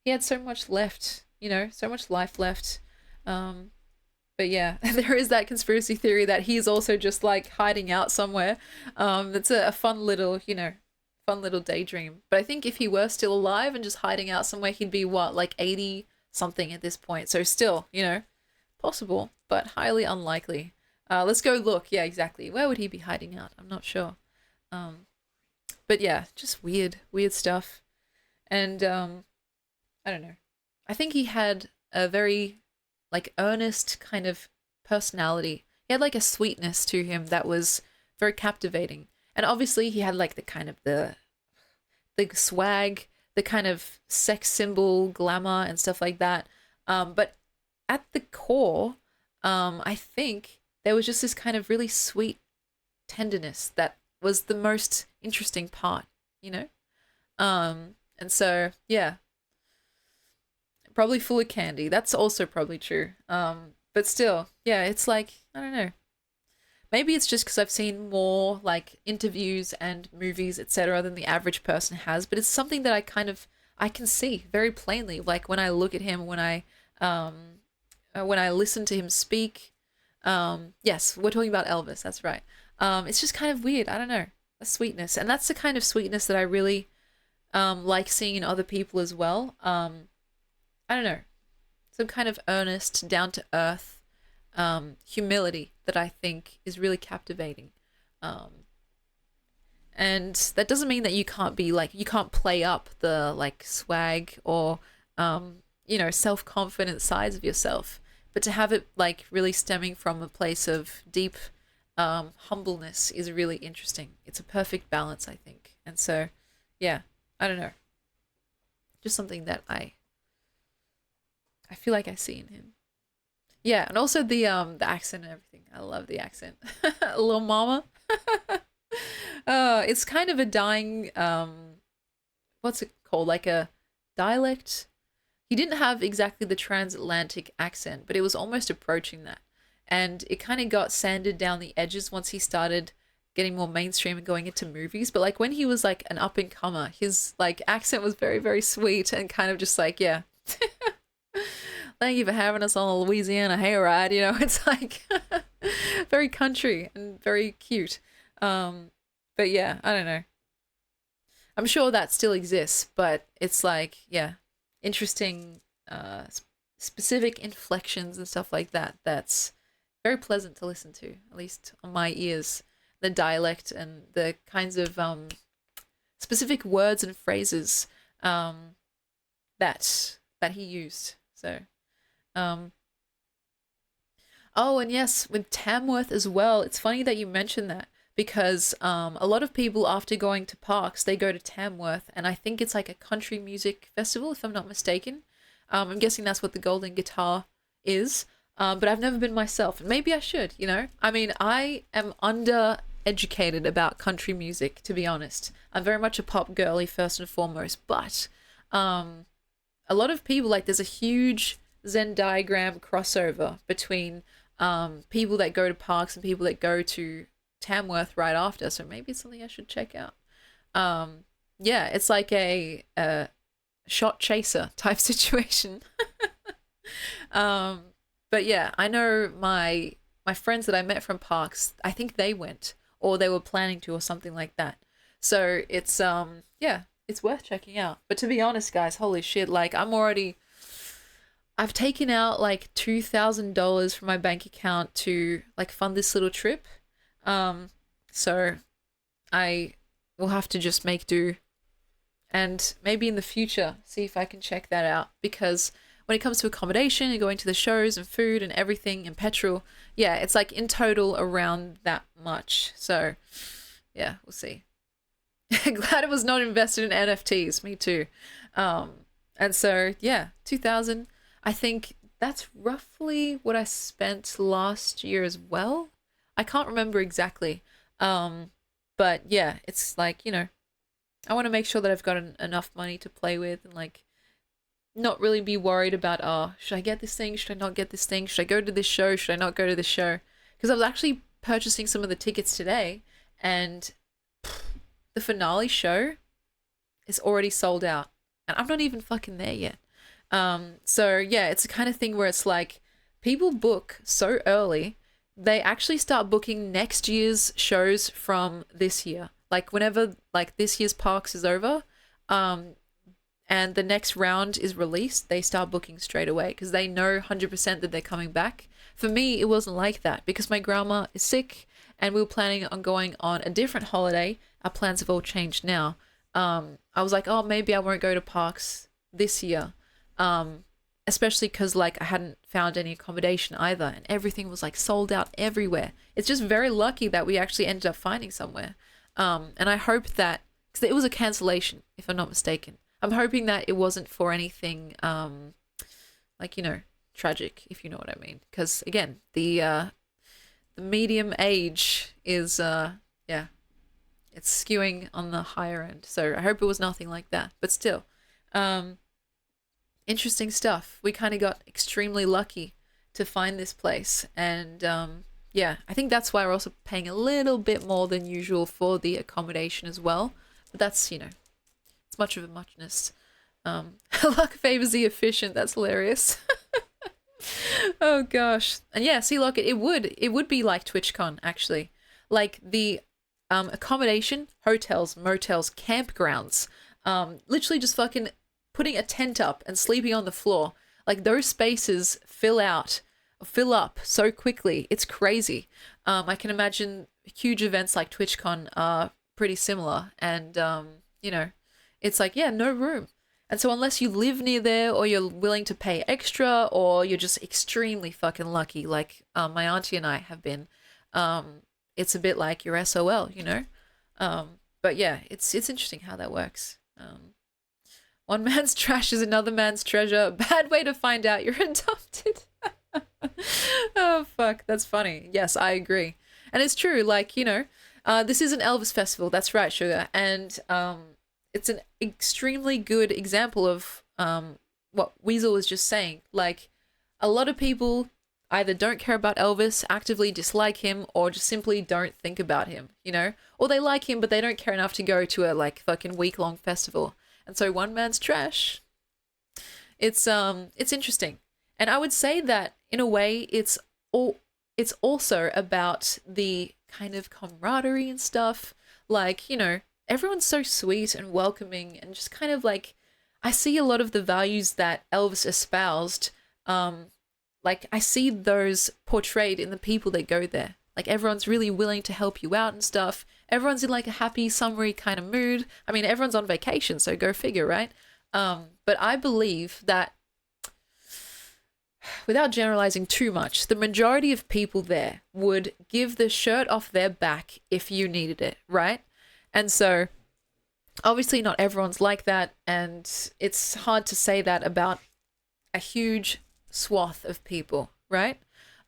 He had so much left, so much life left. But yeah, there is that conspiracy theory that he's also just like hiding out somewhere. That's a fun little, fun little daydream. But I think if he were still alive and just hiding out somewhere, he'd be what, like 80 something at this point. So still, possible, but highly unlikely. Let's go look. Yeah, exactly. Where would he be hiding out? I'm not sure. But yeah, just weird, weird stuff. And I don't know. I think he had a very like earnest kind of personality. He had like a sweetness to him that was very captivating. And obviously he had like the kind of the swag, the kind of sex symbol glamour and stuff like that. But at the core, I think there was just this kind of really sweet tenderness that was the most interesting part, And so, yeah, probably full of candy. That's also probably true. But still, yeah, it's like, I don't know. Maybe it's just because I've seen more like interviews and movies, etc., than the average person has. But it's something that I can see very plainly. Like when I look at him, when I listen to him speak. Yes, we're talking about Elvis. That's right. It's just kind of weird. I don't know, a sweetness, and that's the kind of sweetness that I really like seeing in other people as well. I don't know, some kind of earnest, down to earth humility that I think is really captivating. And that doesn't mean that you can't be like, you can't play up the like swag or, self-confident sides of yourself, but to have it like really stemming from a place of deep humbleness is really interesting. It's a perfect balance, I think. And so, yeah, I don't know. Just something that I feel like I see in him. Yeah, and also the accent and everything. I love the accent. Little mama. It's kind of a dying what's it called? Like a dialect. He didn't have exactly the transatlantic accent, but it was almost approaching that. And it kind of got sanded down the edges once he started getting more mainstream and going into movies. But like when he was like an up and comer, his like accent was very, very sweet and kind of just like, yeah. Thank you for having us on the Louisiana hayride. It's like very country and very cute. But yeah, I don't know. I'm sure that still exists, but it's like, yeah, interesting specific inflections and stuff like that. That's very pleasant to listen to, at least on my ears. The dialect and the kinds of specific words and phrases um, that he used. So, um, oh, and yes, with Tamworth as well. It's funny that you mentioned that because a lot of people after going to parks, they go to Tamworth, and I think it's like a country music festival, if I'm not mistaken. I'm guessing that's what the Golden Guitar is. But I've never been myself, and maybe I should. I mean, I am undereducated about country music, to be honest. I'm very much a pop girly first and foremost, but um, a lot of people like there's a huge Venn diagram crossover between people that go to parks and people that go to Tamworth right after. So maybe it's something I should check out. Yeah, it's like a shot chaser type situation. But yeah, I know my friends that I met from parks, I think they went or they were planning to or something like that. So it's yeah, it's worth checking out. But to be honest, guys, holy shit, like I've taken out like $2,000 from my bank account to like fund this little trip. So I will have to just make do and maybe in the future see if I can check that out because when it comes to accommodation and going to the shows and food and everything and petrol, yeah, it's like in total around that much. So yeah, we'll see. Glad it was not invested in NFTs. Me too. And so yeah, 2000. I think that's roughly what I spent last year as well. I can't remember exactly. But yeah, it's like, I want to make sure that I've got enough money to play with and like not really be worried about, oh, should I get this thing? Should I not get this thing? Should I go to this show? Should I not go to this show? Because I was actually purchasing some of the tickets today and the finale show is already sold out and I'm not even fucking there yet. So yeah, it's the kind of thing where it's like people book so early, they actually start booking next year's shows from this year. Like whenever like this year's parks is over, and the next round is released, they start booking straight away because they know 100% that they're coming back. For me, it wasn't like that because my grandma is sick and we were planning on going on a different holiday. Our plans have all changed now. I was like, oh, maybe I won't go to parks this year. Especially because like I hadn't found any accommodation either and everything was like sold out everywhere. It's just very lucky that we actually ended up finding somewhere. And I hope that, because it was a cancellation, if I'm not mistaken. I'm hoping that it wasn't for anything, like, tragic, if you know what I mean. Because again, the medium age is, yeah, it's skewing on the higher end. So I hope it was nothing like that. But still, interesting stuff. We kind of got extremely lucky to find this place. And yeah, I think that's why we're also paying a little bit more than usual for the accommodation as well. But that's, it's much of a muchness. Luck favors the efficient. That's hilarious. Oh gosh. And yeah, see, look, it would be like TwitchCon actually. Like the accommodation, hotels, motels, campgrounds, literally just fucking putting a tent up and sleeping on the floor. Like those spaces fill up so quickly. It's crazy. I can imagine huge events like TwitchCon are pretty similar and it's like, yeah, no room. And so unless you live near there or you're willing to pay extra or you're just extremely fucking lucky, like my auntie and I have been, it's a bit like your SOL, But yeah, it's interesting how that works. One man's trash is another man's treasure. Bad way to find out you're adopted. Oh, fuck. That's funny. Yes, I agree. And it's true. Like, this is an Elvis festival. That's right, Sugar. And it's an extremely good example of what Weasel was just saying. Like, a lot of people either don't care about Elvis, actively dislike him, or just simply don't think about him, Or they like him, but they don't care enough to go to a, like, fucking week-long festival. And so one man's trash. It's interesting. And I would say that in a way it's also about the kind of camaraderie and stuff. Like, everyone's so sweet and welcoming and just kind of like I see a lot of the values that Elvis espoused. Like I see those portrayed in the people that go there. Like everyone's really willing to help you out and stuff. Everyone's in like a happy, summery kind of mood. I mean, everyone's on vacation, so go figure, right? But I believe that, without generalizing too much, the majority of people there would give the shirt off their back if you needed it, right? And so obviously not everyone's like that, and it's hard to say that about a huge swath of people, right?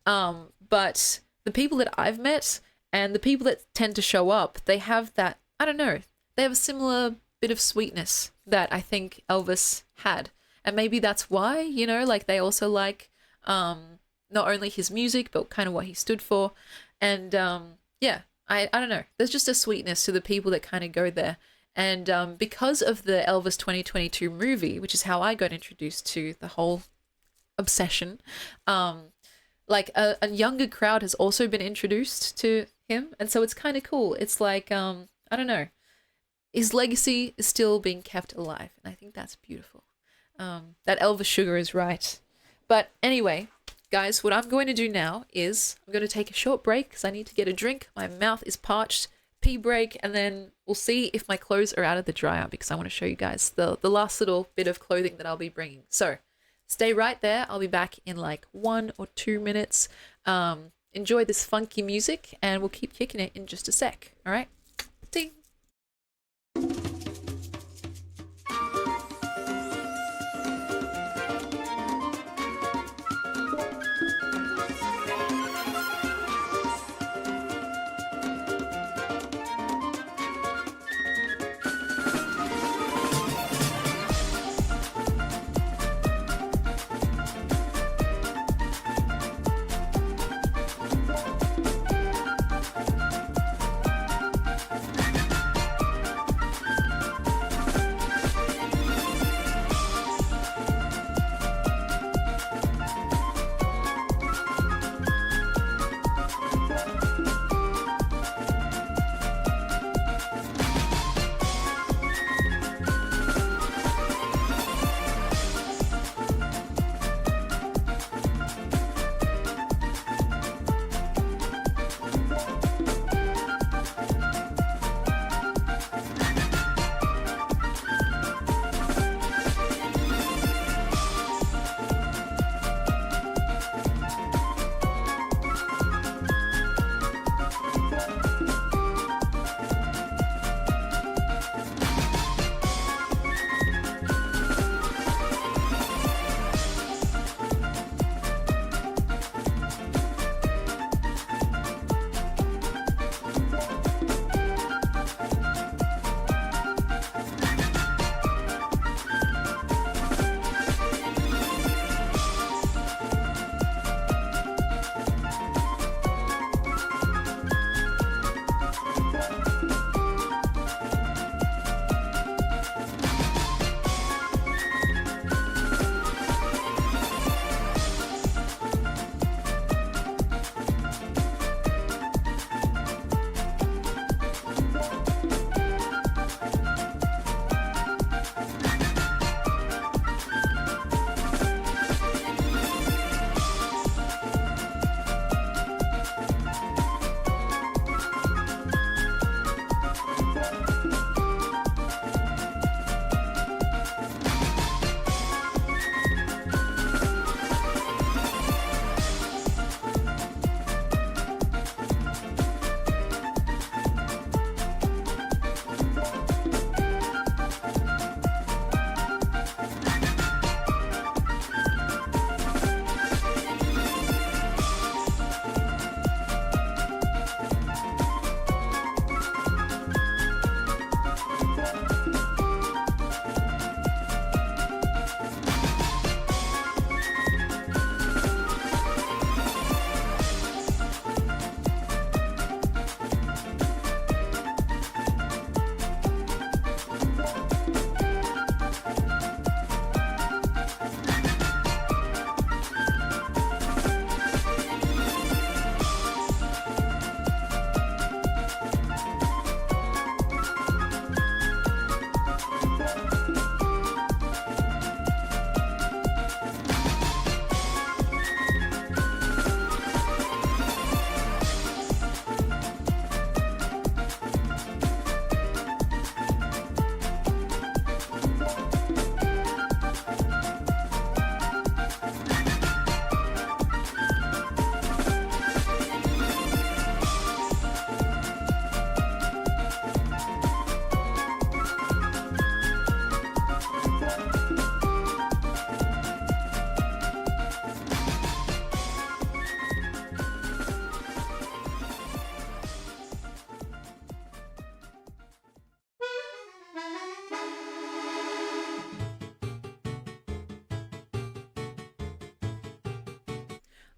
But the people that I've met and the people that tend to show up, they have that, I don't know, they have a similar bit of sweetness that I think Elvis had. And maybe that's why, you know, like they also like not only his music, but kind of what he stood for. And yeah, I don't know. There's just a sweetness to the people that kind of go there. And because of the Elvis 2022 movie, which is how I got introduced to the whole obsession, like a younger crowd has also been introduced to him. And so it's kind of cool. It's like, I don't know, his legacy is still being kept alive. And I think that's beautiful. That Elvis sugar is right. But anyway, guys, what I'm going to do now is I'm going to take a short break because I need to get a drink. My mouth is parched. Pee break, and then we'll see if my clothes are out of the dryer because I want to show you guys the last little bit of clothing that I'll be bringing. So stay right there. I'll be back in like 1 or 2 minutes. Enjoy this funky music and we'll keep kicking it in just a sec. All right? Ding.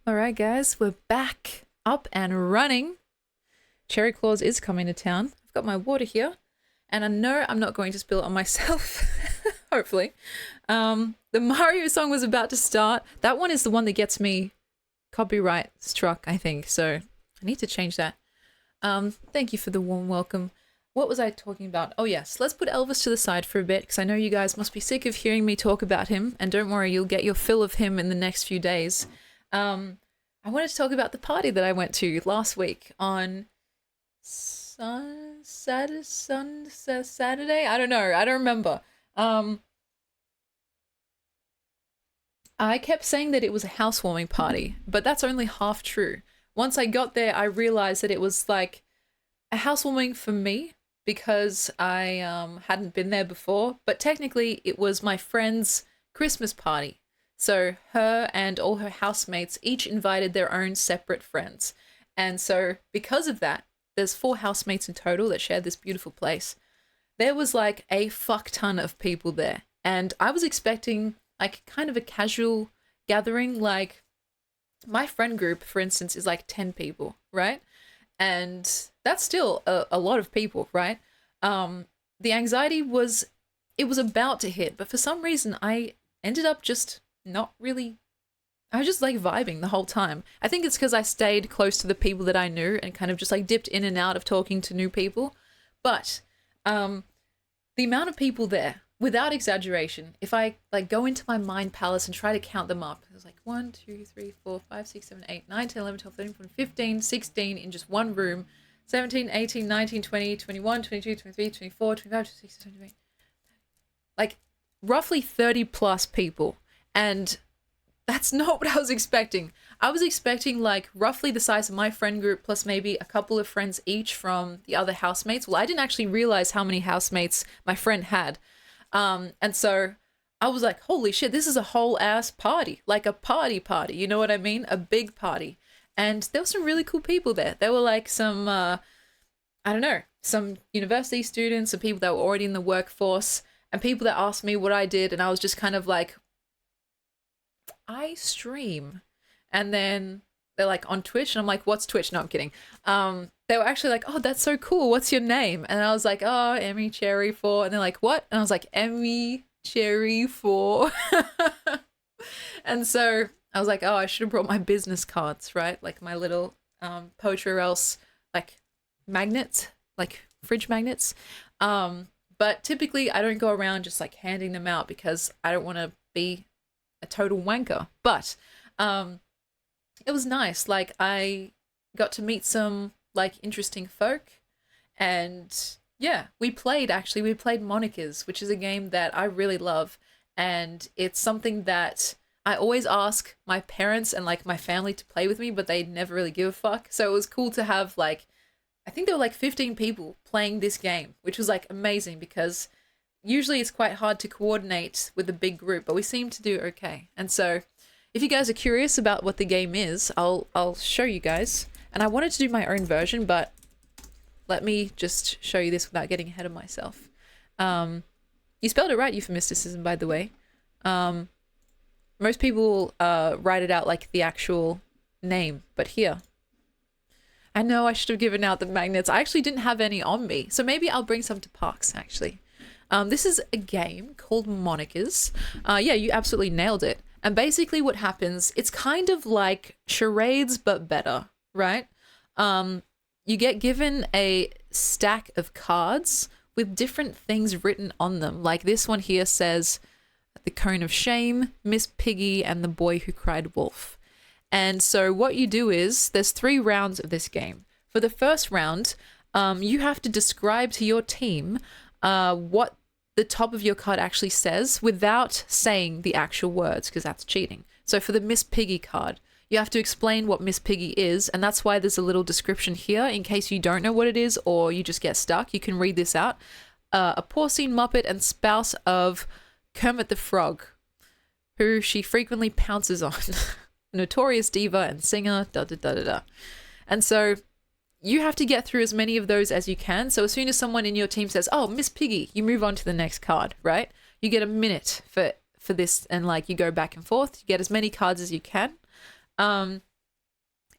All right, guys, we're back up and running. Cherry Claus is coming to town. I've got my water here, and I know I'm not going to spill it on myself, hopefully. The Mario song was about to start. That one is the one that gets me copyright struck, I think, so I need to change that. Thank you for the warm welcome. What was I talking about? Oh, yes, let's put Elvis to the side for a bit, because I know you guys must be sick of hearing me talk about him, and don't worry, you'll get your fill of him in the next few days. I wanted to talk about the party that I went to last week on Saturday? I don't know. I don't remember. I kept saying that it was a housewarming party, but that's only half true. Once I got there, I realized that it was like a housewarming for me because I hadn't been there before, but technically it was my friend's Christmas party. So her and all her housemates each invited their own separate friends. And so because of that, there's 4 housemates in total that shared this beautiful place. There was like a fuck ton of people there. And I was expecting like kind of a casual gathering. Like my friend group, for instance, is like 10 people, right? And that's still a lot of people, right? The anxiety was, it was about to hit, but for some reason I ended up just not really, I was just like vibing the whole time. I think it's because I stayed close to the people that I knew and kind of just like dipped in and out of talking to new people. But the amount of people there, without exaggeration, if I like go into my mind palace and try to count them up, it was like 1, 2, 3, 4, 5, 6, 7, 8, 9, 10, 11, 12, 13, 14, 15, 16 in just one room, 17, 18, 19, 20, 21, 22, 23, 24, 25, 26, 27, like roughly 30 plus people. And that's not what I was expecting. I was expecting like roughly the size of my friend group plus maybe a couple of friends each from the other housemates. Well, I didn't actually realize how many housemates my friend had. And so I was like, holy shit, this is a whole ass party, like a party, you know what I mean? A big party. And there were some really cool people there. There were like some, I don't know, some university students, some people that were already in the workforce, and people that asked me what I did. And I was just kind of like, I stream. And then they're like on Twitch, and I'm like, what's Twitch? No, I'm kidding. They were actually like, oh, that's so cool. What's your name? And I was like, oh, Emmy Cherry 4. And they're like, what? And I was like, Emmy Cherry 4. And so I was like, oh, I should have brought my business cards, right? Like my little poetry or else like magnets, like fridge magnets. But typically I don't go around just like handing them out because I don't want to be a total wanker. But it was nice. Like I got to meet some like interesting folk, and yeah, we played Monikers, which is a game that I really love, and it's something that I always ask my parents and like my family to play with me, but they never really give a fuck. So it was cool to have like, I think there were like 15 people playing this game, which was like amazing because usually it's quite hard to coordinate with a big group, but we seem to do okay. And so if you guys are curious about what the game is, I'll show you guys. And I wanted to do my own version, but let me just show you this without getting ahead of myself. You spelled it right, euphemisticism, by the way. Most people write it out like the actual name, but here. I know I should have given out the magnets. I actually didn't have any on me, so maybe I'll bring some to Parks, actually. This is a game called Monikers. Yeah, you absolutely nailed it. And basically what happens, it's kind of like charades, but better, right? You get given a stack of cards with different things written on them. Like this one here says, The Cone of Shame, Miss Piggy, and The Boy Who Cried Wolf. And so what you do is, there's 3 rounds of this game. For the first round, you have to describe to your team what the top of your card actually says without saying the actual words, because that's cheating. So for the Miss Piggy card, you have to explain what Miss Piggy is, and that's why there's a little description here in case you don't know what it is or you just get stuck. You can read this out. A porcine Muppet and spouse of Kermit the Frog, who she frequently pounces on. Notorious diva and singer, da-da-da-da-da. And so you have to get through as many of those as you can. So as soon as someone in your team says, oh, Miss Piggy, you move on to the next card, right? You get a minute for this, and like you go back and forth. You get as many cards as you can.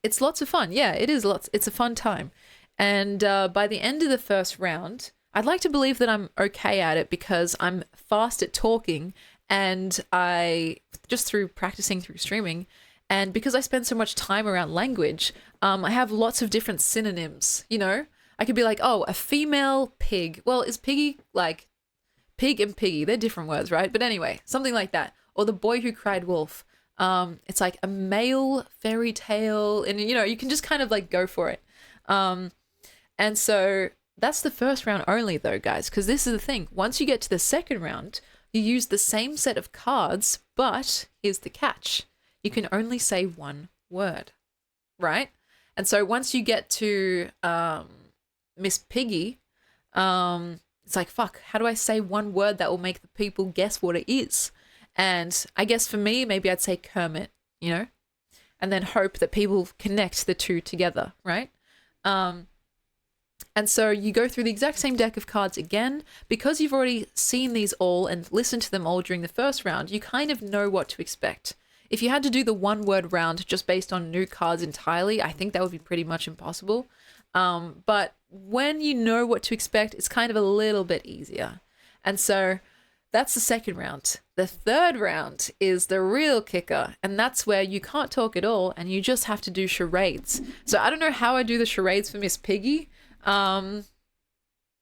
It's lots of fun. Yeah, it is lots. It's a fun time. And by the end of the first round, I'd like to believe that I'm okay at it because I'm fast at talking and I just through practicing through streaming. And because I spend so much time around language, I have lots of different synonyms, you know? I could be like, oh, a female pig. Well, is piggy like pig and piggy? They're different words, right? But anyway, something like that. Or the boy who cried wolf. It's like a male fairy tale. And, you know, you can just kind of like go for it. And so that's the first round only, though, guys, because this is the thing. Once you get to the second round, you use the same set of cards, but here's the catch. You can only say one word, right? And so once you get to Miss Piggy, it's like, fuck, how do I say one word that will make the people guess what it is? And I guess for me, maybe I'd say Kermit, you know, and then hope that people connect the two together, right? And so you go through the exact same deck of cards again. Because you've already seen these all and listened to them all during the first round, you kind of know what to expect. If you had to do the one word round just based on new cards entirely, I think that would be pretty much impossible. But when you know what to expect, it's kind of a little bit easier. And so that's the second round. The third round is the real kicker, and that's where you can't talk at all and you just have to do charades. So I don't know how I do the charades for Miss Piggy.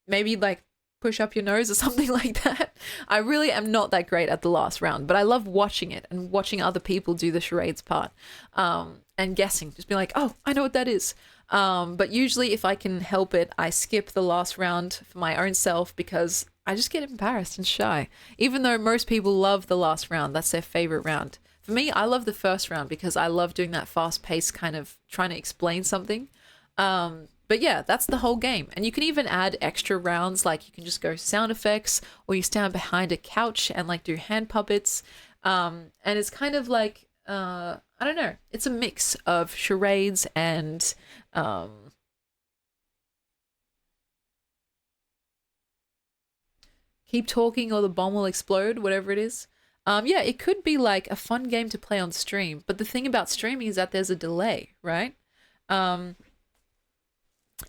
Maybe like push up your nose or something like that. I really am not that great at the last round, but I love watching it and watching other people do the charades part, and guessing, just being like, oh, I know what that is. But usually if I can help it, I skip the last round for my own self because I just get embarrassed and shy. Even though most people love the last round, that's their favorite round. For me, I love the first round because I love doing that fast paced kind of trying to explain something. But yeah, that's the whole game. And you can even add extra rounds, like you can just go sound effects or you stand behind a couch and like do hand puppets. And it's kind of like, I don't know, it's a mix of charades and keep talking or the bomb will explode, whatever it is. Yeah, it could be like a fun game to play on stream. But the thing about streaming is that there's a delay, right?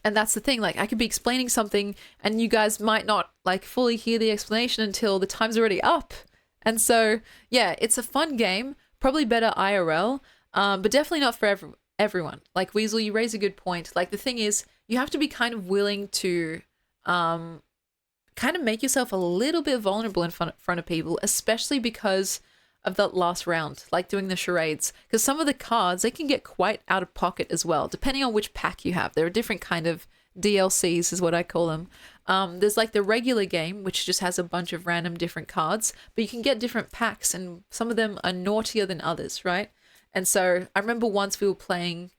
And that's the thing, like I could be explaining something and you guys might not like fully hear the explanation until the time's already up. And so, yeah, it's a fun game, probably better IRL, but definitely not for everyone. Like Weasel, you raise a good point. Like the thing is, you have to be kind of willing to kind of make yourself a little bit vulnerable in front of people, especially because of that last round, like doing the charades, because some of the cards, they can get quite out of pocket as well, depending on which pack you have. There are different kind of DLCs is what I call them. There's like the regular game, which just has a bunch of random different cards, but you can get different packs and some of them are naughtier than others, right? And so I remember once we were playing,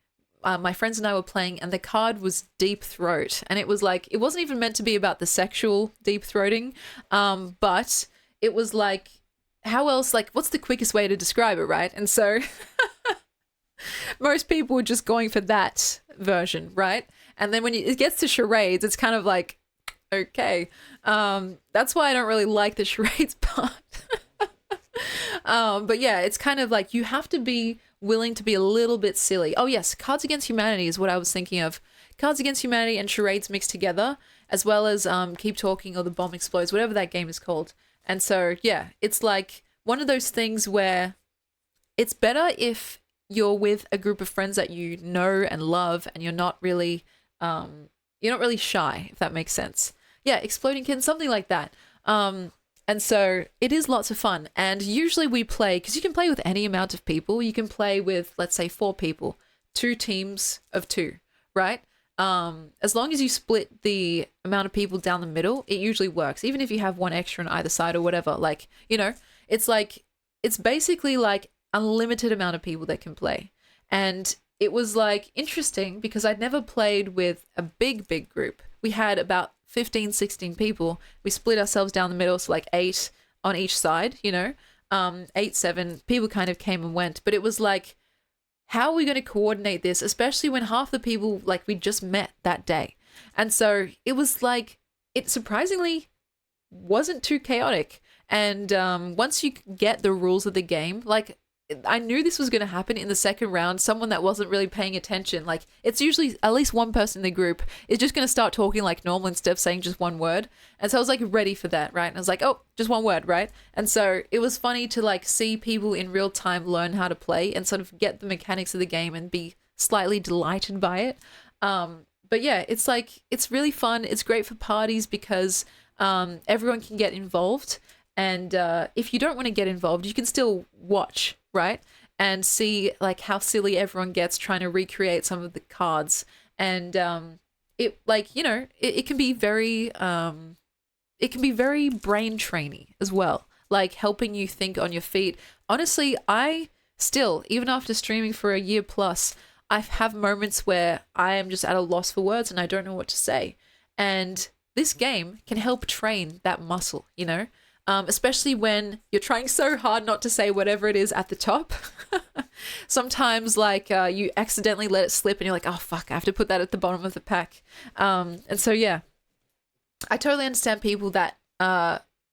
my friends and I were playing and the card was Deep Throat. And it was like, it wasn't even meant to be about the sexual deep throating, but it was like, how else, like, what's the quickest way to describe it, right? And so most people are just going for that version, right? And then when it gets to charades, it's kind of like, okay. That's why I don't really like the charades part. But yeah, it's kind of like you have to be willing to be a little bit silly. Oh yes, Cards Against Humanity is what I was thinking of. Cards Against Humanity and charades mixed together, as well as Keep Talking or The Bomb Explodes, whatever that game is called. And so, yeah, it's like one of those things where it's better if you're with a group of friends that you know and love and you're not really shy, if that makes sense. Yeah, Exploding Kittens, something like that. And so it is lots of fun. And usually we play, because you can play with any amount of people. You can play with, let's say, 4 people, 2 teams of 2, right? As long as you split the amount of people down the middle, it usually works. Even if you have 1 extra on either side or whatever, like, you know, it's like, it's basically like unlimited amount of people that can play. And it was like interesting because I'd never played with a big group. We had about 15, 16 people. We split ourselves down the middle. So like 8 on each side, you know, 8, 7 people kind of came and went, but it was like, how are we going to coordinate this, especially when half the people, like, we just met that day? And so it was like, it surprisingly wasn't too chaotic. And once you get the rules of the game, like, I knew this was going to happen in the second round. Someone that wasn't really paying attention, like it's usually at least one person in the group is just going to start talking like normal instead of saying just one word. And so I was like ready for that, right? And I was like, oh, just one word, right? And so it was funny to like see people in real time learn how to play and sort of get the mechanics of the game and be slightly delighted by it. But yeah, it's like, it's really fun. It's great for parties because everyone can get involved. And if you don't want to get involved, you can still watch, right? And see like how silly everyone gets trying to recreate some of the cards. And it like, you know, it can be very brain trainy as well, like helping you think on your feet. Honestly, I still, even after streaming for a year plus, I have moments where I am just at a loss for words and I don't know what to say. And this game can help train that muscle, you know? Especially when you're trying so hard not to say whatever it is at the top. Sometimes like you accidentally let it slip and you're like, oh fuck, I have to put that at the bottom of the pack. And so yeah, I totally understand people that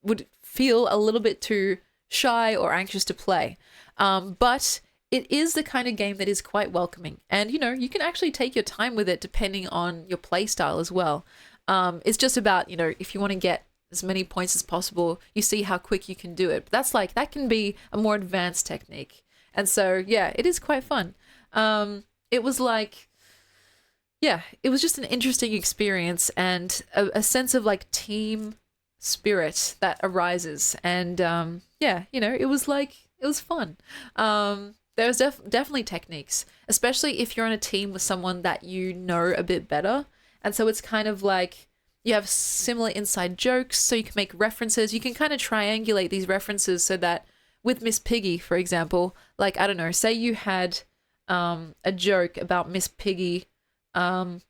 would feel a little bit too shy or anxious to play. But it is the kind of game that is quite welcoming. And you know, you can actually take your time with it depending on your play style as well. It's just about, you know, if you want to get as many points as possible, you see how quick you can do it. But that's like, that can be a more advanced technique. And so, yeah, it is quite fun. It was like, yeah, it was just an interesting experience and a sense of like team spirit that arises. And yeah, you know, it was like, it was fun. There's definitely techniques, especially if you're on a team with someone that you know a bit better. And so it's kind of like, you have similar inside jokes, so you can make references. You can kind of triangulate these references so that with Miss Piggy, for example, like, I don't know, say you had a joke about Miss Piggy in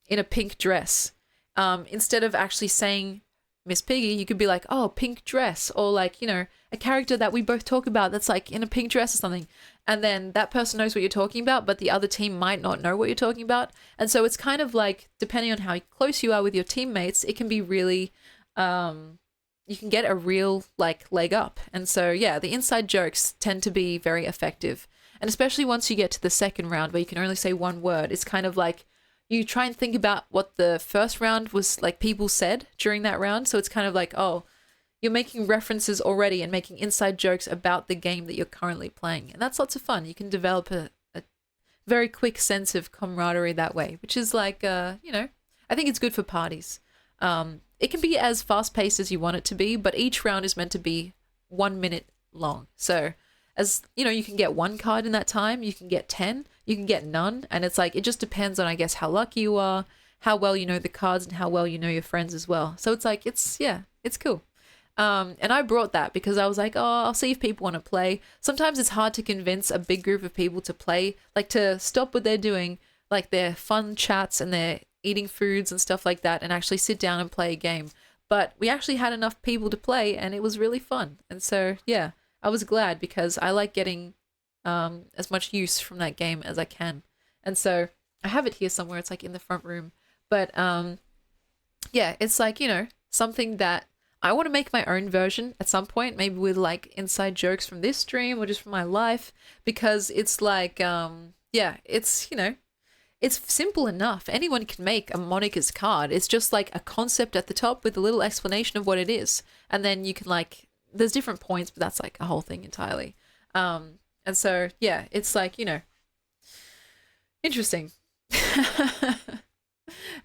a pink dress. Instead of actually saying Miss Piggy, you could be like, oh, pink dress, or like, you know, a character that we both talk about that's like in a pink dress or something. And then that person knows what you're talking about, but the other team might not know what you're talking about. And so it's kind of like, depending on how close you are with your teammates, it can be really, you can get a real like leg up. And so, yeah, the inside jokes tend to be very effective. And especially once you get to the second round where you can only say one word, it's kind of like, you try and think about what the first round was like people said during that round. So it's kind of like, oh, you're making references already and making inside jokes about the game that you're currently playing. And that's lots of fun. You can develop a very quick sense of camaraderie that way, which is like, you know, I think it's good for parties. It can be as fast paced as you want it to be, but each round is meant to be 1 minute long. So as you know, you can get one card in that time, you can get 10, you can get none. And it's like, it just depends on, I guess, how lucky you are, how well you know the cards, and how well you know your friends as well. So it's like, yeah, it's cool. And I brought that because I was like, oh, I'll see if people want to play. Sometimes it's hard to convince a big group of people to play, like to stop what they're doing, like their fun chats and their eating foods and stuff like that, and actually sit down and play a game. But we actually had enough people to play and it was really fun. And so, yeah, I was glad because I like getting as much use from that game as I can. And so I have it here somewhere. It's like in the front room. But yeah, it's like, you know, something that I want to make my own version at some point, maybe with like inside jokes from this stream or just from my life, because it's like, yeah, it's, you know, it's simple enough. Anyone can make a Monica's card. It's just like a concept at the top with a little explanation of what it is. And then you can like, there's different points, but that's like a whole thing entirely. And so, yeah, it's like, you know, interesting.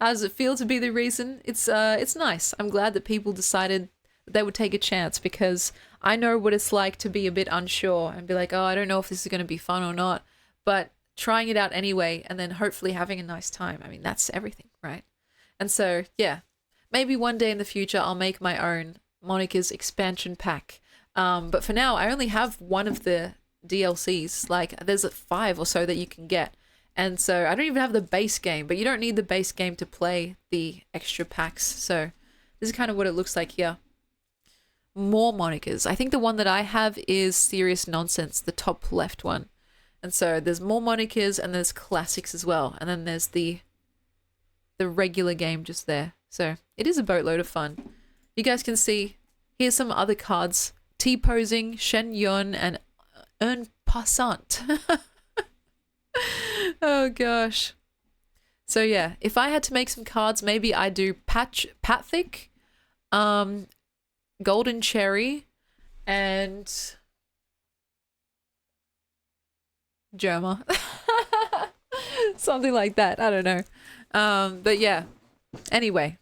How does it feel to be the reason? It's nice. I'm glad that people decided that they would take a chance because I know what it's like to be a bit unsure and be like, oh, I don't know if this is going to be fun or not, but trying it out anyway and then hopefully having a nice time. I mean, that's everything, right? And so, yeah, maybe one day in the future I'll make my own Monica's expansion pack. But for now, I only have one of the DLCs. Like, there's 5 or so that you can get. And so I don't even have the base game, but you don't need the base game to play the extra packs. So this is kind of what it looks like here. More Monicas. I think the one that I have is Serious Nonsense, the top left one. And so there's more Monicas and there's classics as well. And then there's the regular game just there. So it is a boatload of fun. You guys can see, here's some other cards. T-Posing, Shen Yun, and en passant. Oh gosh. So yeah, if I had to make some cards, maybe I do Pathic, um, Golden Cherry, and Germa. Something like that. I don't know. But yeah. Anyway,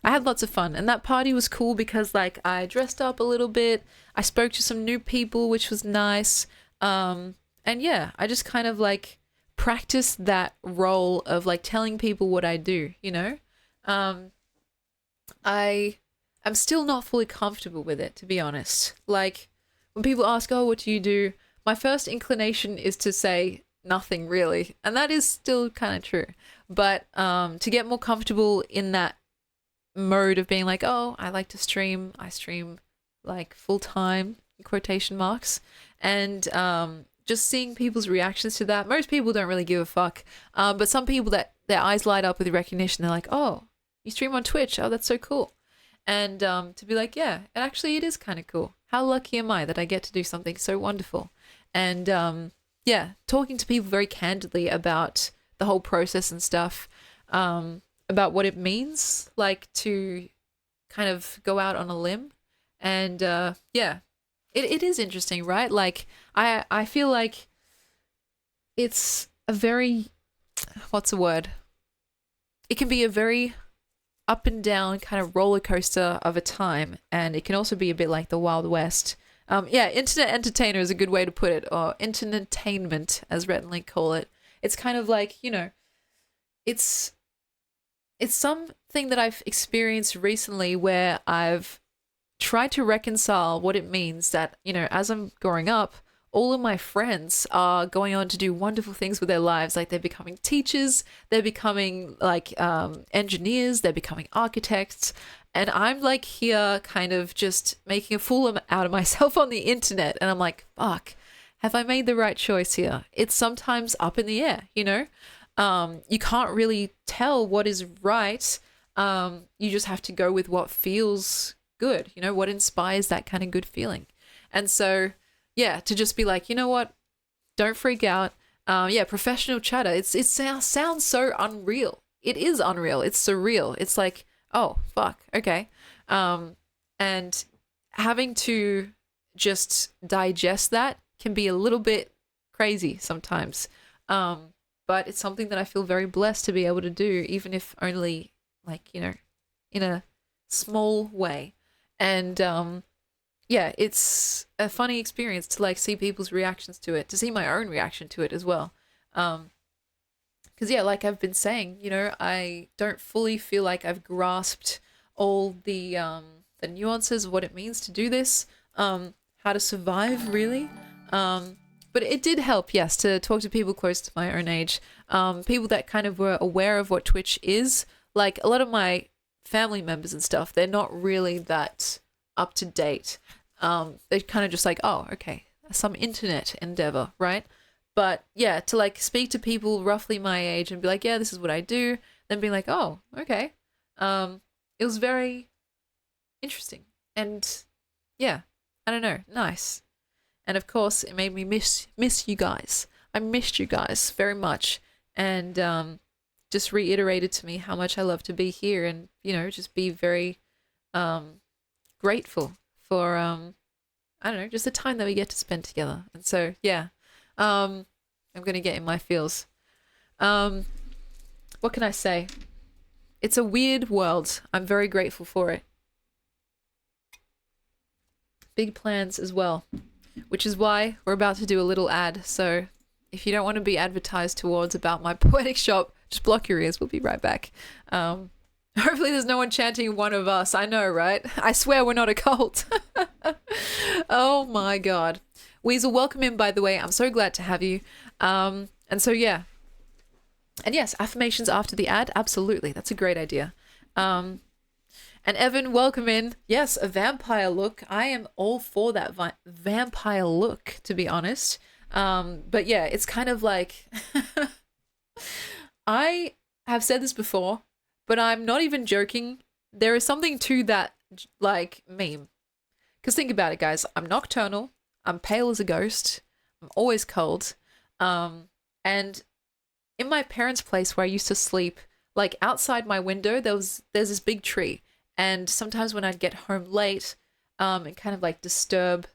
I had lots of fun, and that party was cool because like I dressed up a little bit. I spoke to some new people, which was nice. And yeah, I just kind of like practiced that role of like telling people what I do, you know? I am still not fully comfortable with it, to be honest. Like when people ask, "Oh, what do you do?" My first inclination is to say nothing really, and that is still kind of true. But to get more comfortable in that mode of being like, "Oh, I like to stream. I stream like full time," quotation marks, and just seeing people's reactions to that. Most people don't really give a fuck, but some people that their eyes light up with recognition, they're like, "Oh, you stream on Twitch? Oh, that's so cool." And to be like, yeah, and actually it is kind of cool. How lucky am I that I get to do something so wonderful? And yeah, talking to people very candidly about the whole process and stuff, about what it means, like to kind of go out on a limb. And yeah, it is interesting, right? Like I feel like it's a very, what's the word? It can be a very up and down kind of roller coaster of a time, and it can also be a bit like the Wild West. Yeah, internet entertainer is a good way to put it, or entertainment, as Rhett and Link call it. It's kind of like, you know, it's something that I've experienced recently where I've tried to reconcile what it means that, you know, as I'm growing up, all of my friends are going on to do wonderful things with their lives. Like they're becoming teachers, they're becoming like engineers, they're becoming architects. And I'm like here kind of just making a fool out of myself on the internet. And I'm like, fuck, have I made the right choice here? It's sometimes up in the air, you know? You can't really tell what is right. You just have to go with what feels good, you know, what inspires that kind of good feeling. And so, yeah, to just be like, you know what, don't freak out. Yeah, professional chatter. It sounds so unreal. It is unreal. It's surreal. It's like, oh fuck, okay. And having to just digest that can be a little bit crazy sometimes. But it's something that I feel very blessed to be able to do, even if only like, you know, in a small way. And yeah, it's a funny experience to like see people's reactions to it, to see my own reaction to it as well. Because yeah, like I've been saying, you know, I don't fully feel like I've grasped all the nuances of what it means to do this, how to survive really. But it did help, yes, to talk to people close to my own age, people that kind of were aware of what Twitch is. Like a lot of my family members and stuff, they're not really that up to date. They're kind of just like, oh, okay, some internet endeavor, right? But yeah, to like speak to people roughly my age and be like, yeah, this is what I do, then being like, oh, okay. It was very interesting. And yeah, I don't know, nice. And of course, it made me miss you guys. I missed you guys very much. And just reiterated to me how much I love to be here and, you know, just be very grateful for, I don't know, just the time that we get to spend together. And so, yeah, I'm going to get in my feels. What can I say? It's a weird world. I'm very grateful for it. Big plans as well, which is why we're about to do a little ad. So if you don't want to be advertised towards about my poetic shop, just block your ears. We'll be right back. Hopefully there's no one chanting one of us. I know, right? I swear we're not a cult. Oh my God. Weasel, welcome in, by the way. I'm so glad to have you. And so, yeah. And yes, affirmations after the ad. Absolutely. That's a great idea. And Evan, welcome in. Yes, a vampire look. I am all for that vampire look, to be honest. But yeah, it's kind of like, I have said this before, but I'm not even joking. There is something to that, like, meme. Because think about it, guys. I'm nocturnal. I'm pale as a ghost. I'm always cold. And in my parents' place where I used to sleep, like outside my window, there's this big tree, and sometimes when I'd get home late, and kind of like disturb,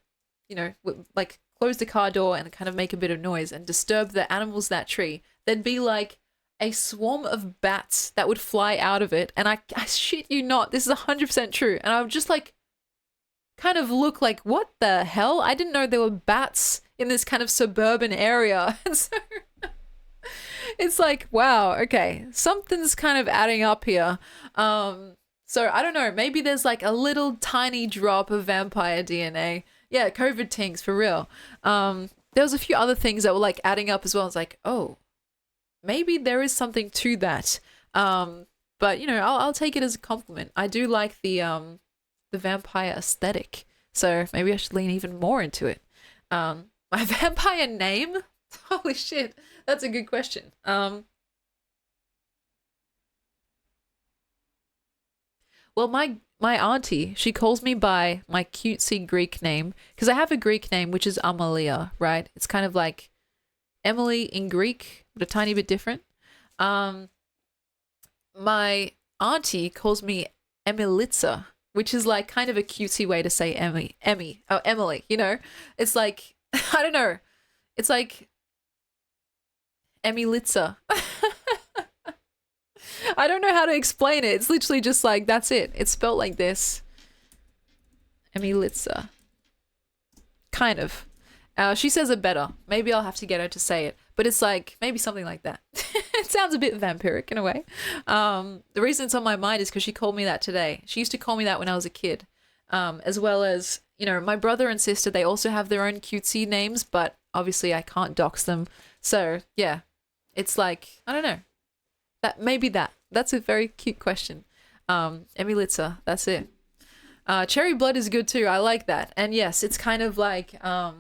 like close the car door and kind of make a bit of noise and disturb the animals in that tree, there'd be like a swarm of bats that would fly out of it, and I shit you not, this is 100% true, and I would just like kind of look like, what the hell? I didn't know there were bats in this kind of suburban area, and so it's like, wow, okay, something's kind of adding up here. So I don't know, maybe there's like a little tiny drop of vampire DNA. Yeah, COVID things for real. There was a few other things that were like adding up as well. It's like, oh, maybe there is something to that. But I'll take it as a compliment. I do like the vampire aesthetic, so maybe I should lean even more into it. My vampire name? Holy shit, that's a good question. Well, my auntie, she calls me by my cutesy Greek name because I have a Greek name which is Amalia, right? It's kind of like Emily in Greek, but a tiny bit different. My auntie calls me Emilitsa, which is like kind of a cutesy way to say Emily. It's like I don't know, it's like Emilitsa. I don't know how to explain it. It's literally just like, that's it. It's spelled like this. Emilitsa. Kind of. She says it better. Maybe I'll have to get her to say it. But it's like, maybe something like that. It sounds a bit vampiric in a way. The reason it's on my mind is because she called me that today. She used to call me that when I was a kid. As well as, my brother and sister, they also have their own cutesy names, but obviously I can't dox them. So, yeah. It's like, I don't know. That's a very cute question. Emilitsa, that's it. Cherry blood is good too. I like that. And yes, it's kind of like the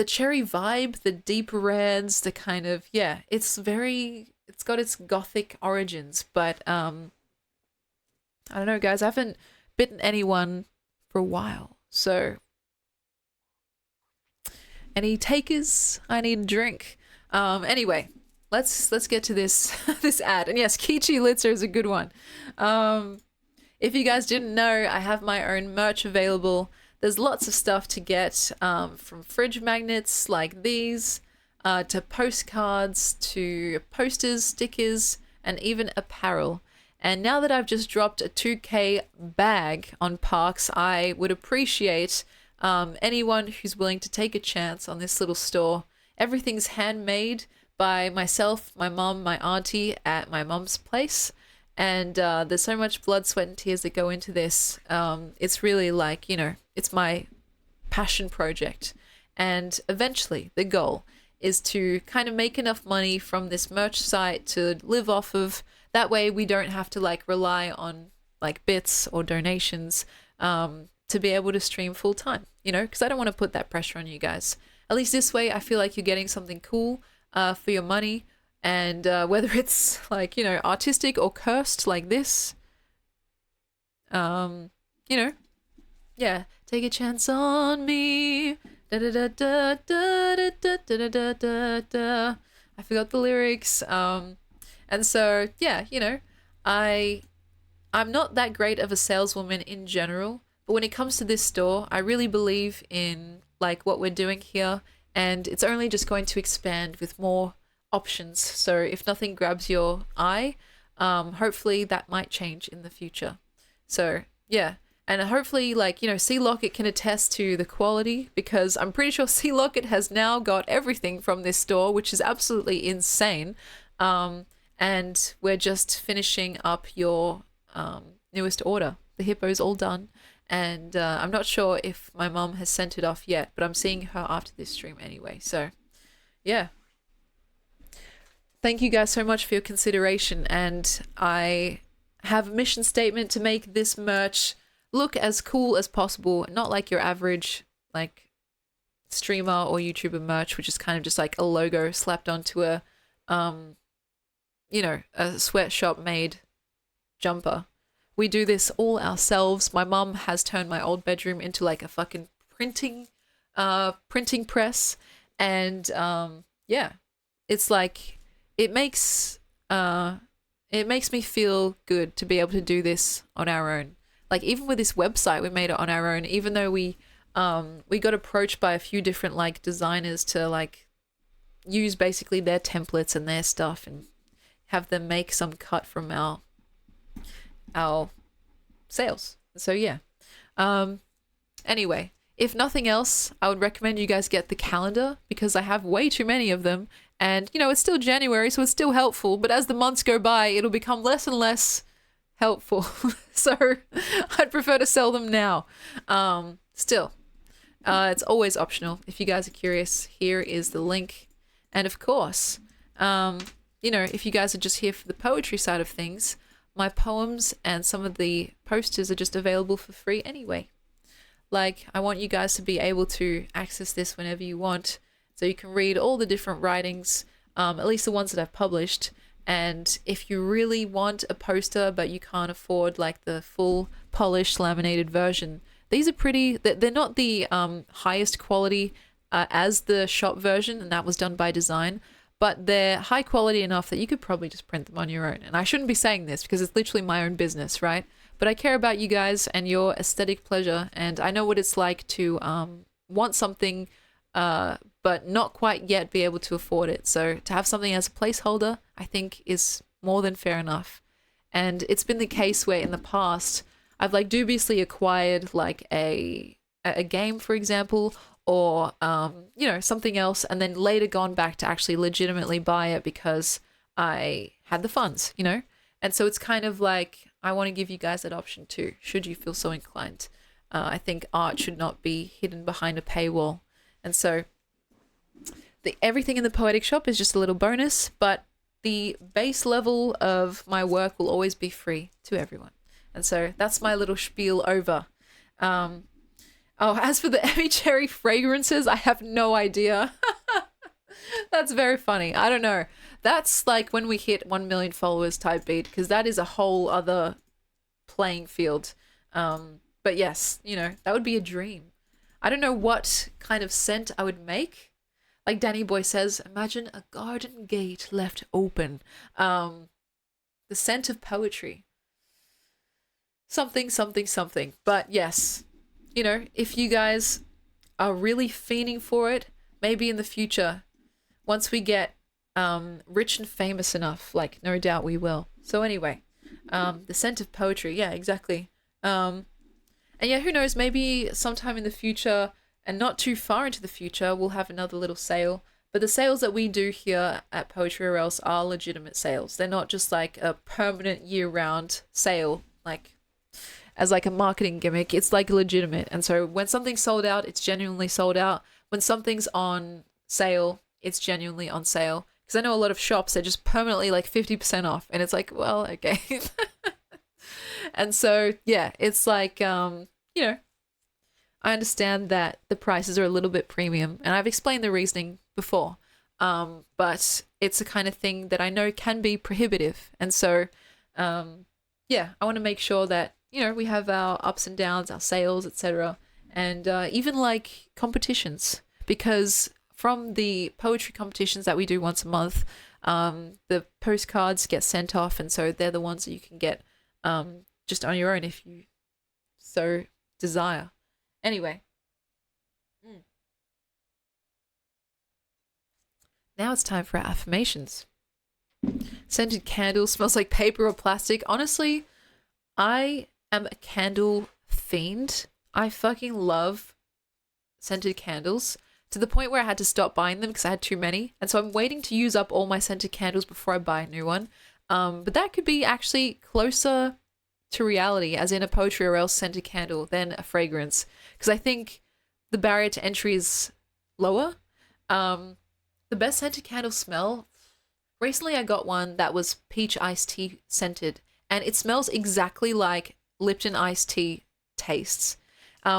cherry vibe, the deep reds, the kind of, yeah, it's got its gothic origins, but I don't know, guys, I haven't bitten anyone for a while. So any takers? I need a drink. Anyway, let's get to this this ad. And yes, Kichi Litzer is a good one. If you guys didn't know, I have my own merch available. There's lots of stuff to get, from fridge magnets like these, to postcards, to posters, stickers, and even apparel. And now that I've just dropped a 2K bag on Parks, I would appreciate anyone who's willing to take a chance on this little store. Everything's handmade by myself, my mom, my auntie at my mom's place. And there's so much blood, sweat, and tears that go into this. It's really like, it's my passion project. And eventually the goal is to kind of make enough money from this merch site to live off of. That way we don't have to like rely on like bits or donations to be able to stream full time, because I don't want to put that pressure on you guys. At least this way I feel like you're getting something cool for your money. And whether it's like, artistic or cursed like this, yeah, take a chance on me. Da, da, da, da, da, da, da, da, da, da, da. I forgot the lyrics. And so, yeah, I'm not that great of a saleswoman in general, but when it comes to this store, I really believe in like what we're doing here, and it's only just going to expand with more options. So if nothing grabs your eye, hopefully that might change in the future. So yeah, and hopefully like C Locket can attest to the quality, because I'm pretty sure C Locket has now got everything from this store, which is absolutely insane. And we're just finishing up your newest order. The hippo's all done, and I'm not sure if my mom has sent it off yet, but I'm seeing her after this stream anyway. So yeah, thank you guys so much for your consideration, and I have a mission statement to make this merch look as cool as possible, not like your average like streamer or YouTuber merch, which is kind of just like a logo slapped onto a a sweatshop made jumper. We do this all ourselves. My mum has turned my old bedroom into like a fucking printing printing press, and yeah, it's like it makes me feel good to be able to do this on our own. Like even with this website, we made it on our own, even though we got approached by a few different like designers to like use basically their templates and their stuff and have them make some cut from our sales. So yeah. Anyway, if nothing else, I would recommend you guys get the calendar because I have way too many of them. And, you know, it's still January, so it's still helpful. But as the months go by, it'll become less and less helpful. So I'd prefer to sell them now. Still, it's always optional. If you guys are curious, here is the link. And of course, you know, if you guys are just here for the poetry side of things, my poems and some of the posters are just available for free anyway. Like, I want you guys to be able to access this whenever you want, so you can read all the different writings, at least the ones that I've published. And if you really want a poster but you can't afford like the full polished laminated version, these are pretty, they're not the highest quality as the shop version, and that was done by design, but they're high quality enough that you could probably just print them on your own. And I shouldn't be saying this because it's literally my own business, right? But I care about you guys and your aesthetic pleasure, and I know what it's like to want something but not quite yet be able to afford it. So to have something as a placeholder, I think is more than fair enough. And it's been the case where in the past, I've like dubiously acquired like a game, for example, or you know, something else, and then later gone back to actually legitimately buy it because I had the funds, you know? And so it's kind of like, I want to give you guys that option too, should you feel so inclined. I think art should not be hidden behind a paywall. And so everything in the Poetic Shop is just a little bonus, but the base level of my work will always be free to everyone. And so that's my little spiel over. Oh, as for the Emmy Cherry fragrances, I have no idea. That's very funny. I don't know. That's like when we hit 1 million followers type beat, because that is a whole other playing field. But yes, you know, that would be a dream. I don't know what kind of scent I would make. Like Danny Boy says, imagine a garden gate left open. The scent of poetry. Something, something, something. But yes, you know, if you guys are really fiending for it, maybe in the future, once we get rich and famous enough, like no doubt we will. So anyway, the scent of poetry. Yeah, exactly. And yeah, who knows, maybe sometime in the future and not too far into the future, we'll have another little sale. But the sales that we do here at Poetry or Else are legitimate sales. They're not just like a permanent year-round sale, like as like a marketing gimmick. It's like legitimate. And so when something's sold out, it's genuinely sold out. When something's on sale, it's genuinely on sale. Because I know a lot of shops are just permanently like 50% off. And it's like, well, okay. And so, yeah, it's like, you know, I understand that the prices are a little bit premium. And I've explained the reasoning before. But it's a kind of thing that I know can be prohibitive. And so, yeah, I want to make sure that, you know, we have our ups and downs, our sales, etc. And even like competitions. Because from the poetry competitions that we do once a month, the postcards get sent off, and so they're the ones that you can get just on your own if you so desire. Anyway. Now it's time for our affirmations. Scented candle smells like paper or plastic. Honestly, I am a candle fiend. I fucking love scented candles, to the point where I had to stop buying them because I had too many. And so I'm waiting to use up all my scented candles before I buy a new one. But that could be actually closer to reality, as in a Poetry or Else scented candle, than a fragrance. Because I think the barrier to entry is lower. The best scented candle smell, recently I got one that was peach iced tea scented. And it smells exactly like Lipton iced tea tastes.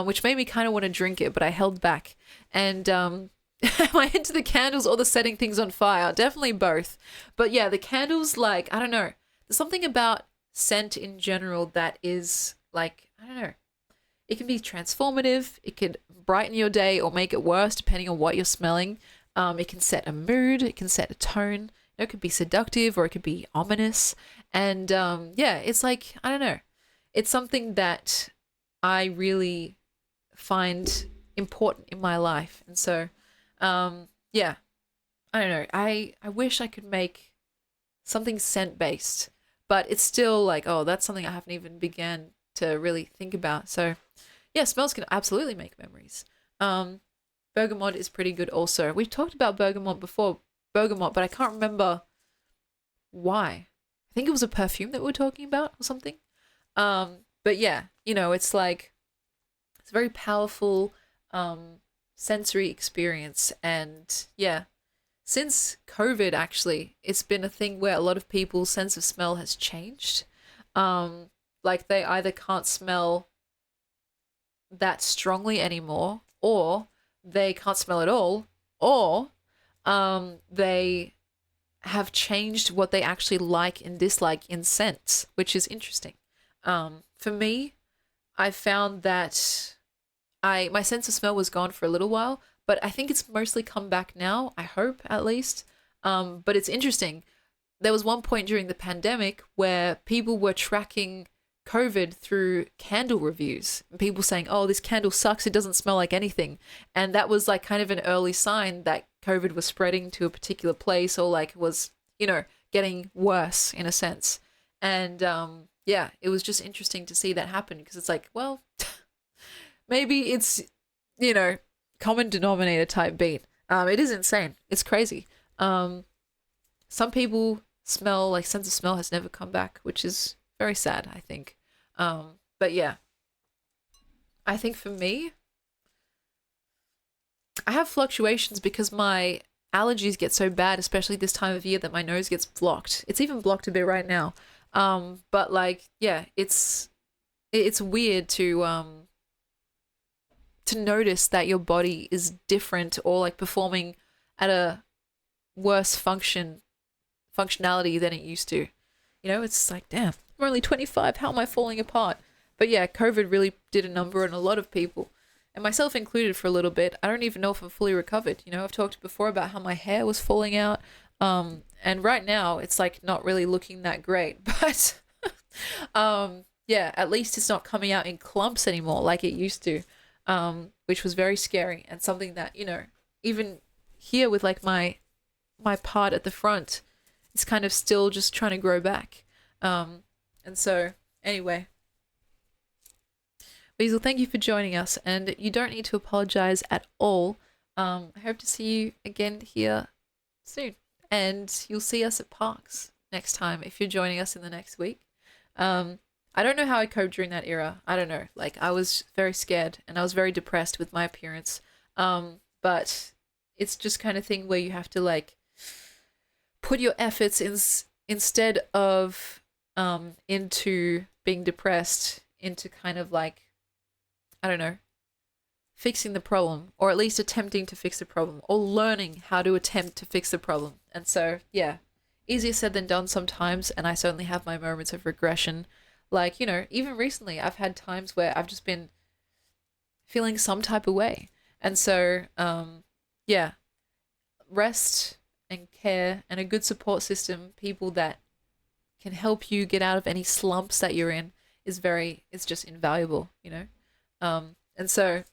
Which made me kind of want to drink it, but I held back. And am I into the candles or the setting things on fire? Definitely both. But yeah, the candles, like, I don't know. There's something about scent in general that is like, I don't know. It can be transformative. It could brighten your day or make it worse depending on what you're smelling. It can set a mood. It can set a tone. It could be seductive or it could be ominous. And yeah, it's like, I don't know. It's something that I really find important in my life. And so, yeah, I don't know. I wish I could make something scent based, but it's still like, oh, that's something I haven't even began to really think about. So, yeah, smells can absolutely make memories. Bergamot is pretty good also. We've talked about bergamot before, but I can't remember why. I think it was a perfume that we were talking about or something. But yeah, it's like it's a very powerful sensory experience. And yeah, since COVID, actually, it's been a thing where a lot of people's sense of smell has changed. Like they either can't smell that strongly anymore, or they can't smell at all, or they have changed what they actually like and dislike in scents, which is interesting. For me, I found that my sense of smell was gone for a little while, but I think it's mostly come back now, I hope at least. But it's interesting. There was one point during the pandemic where people were tracking COVID through candle reviews. People saying, oh, this candle sucks, it doesn't smell like anything. And that was like kind of an early sign that COVID was spreading to a particular place, or like was, getting worse in a sense. And yeah, it was just interesting to see that happen, because it's like, well, maybe it's, common denominator type beat. It is insane. It's crazy. Some people smell, like sense of smell has never come back, which is very sad, I think. But yeah, I think for me, I have fluctuations because my allergies get so bad, especially this time of year, that my nose gets blocked. It's even blocked a bit right now. But like, yeah, it's weird to notice that your body is different, or like performing at a worse functionality than it used to. It's like, damn, I'm only 25. How am I falling apart? But yeah, COVID really did a number on a lot of people, and myself included for a little bit. I don't even know if I'm fully recovered. I've talked before about how my hair was falling out. And right now it's like not really looking that great, but, yeah, at least it's not coming out in clumps anymore like it used to, which was very scary, and something that, even here with like my part at the front, it's kind of still just trying to grow back. And so anyway, Weasel, thank you for joining us, and you don't need to apologize at all. I hope to see you again here soon, and you'll see us at parks next time if you're joining us in the next week. I don't know how I coped during that era. I don't know. Like, I was very scared and I was very depressed with my appearance. But it's just kind of thing where you have to like put your efforts instead of into being depressed, into kind of like, I don't know, fixing the problem, or at least attempting to fix the problem, or learning how to attempt to fix the problem. And so, yeah, easier said than done sometimes, and I certainly have my moments of regression. Like, even recently I've had times where I've just been feeling some type of way. And so, yeah, rest and care and a good support system, people that can help you get out of any slumps that you're in, it's just invaluable, And so,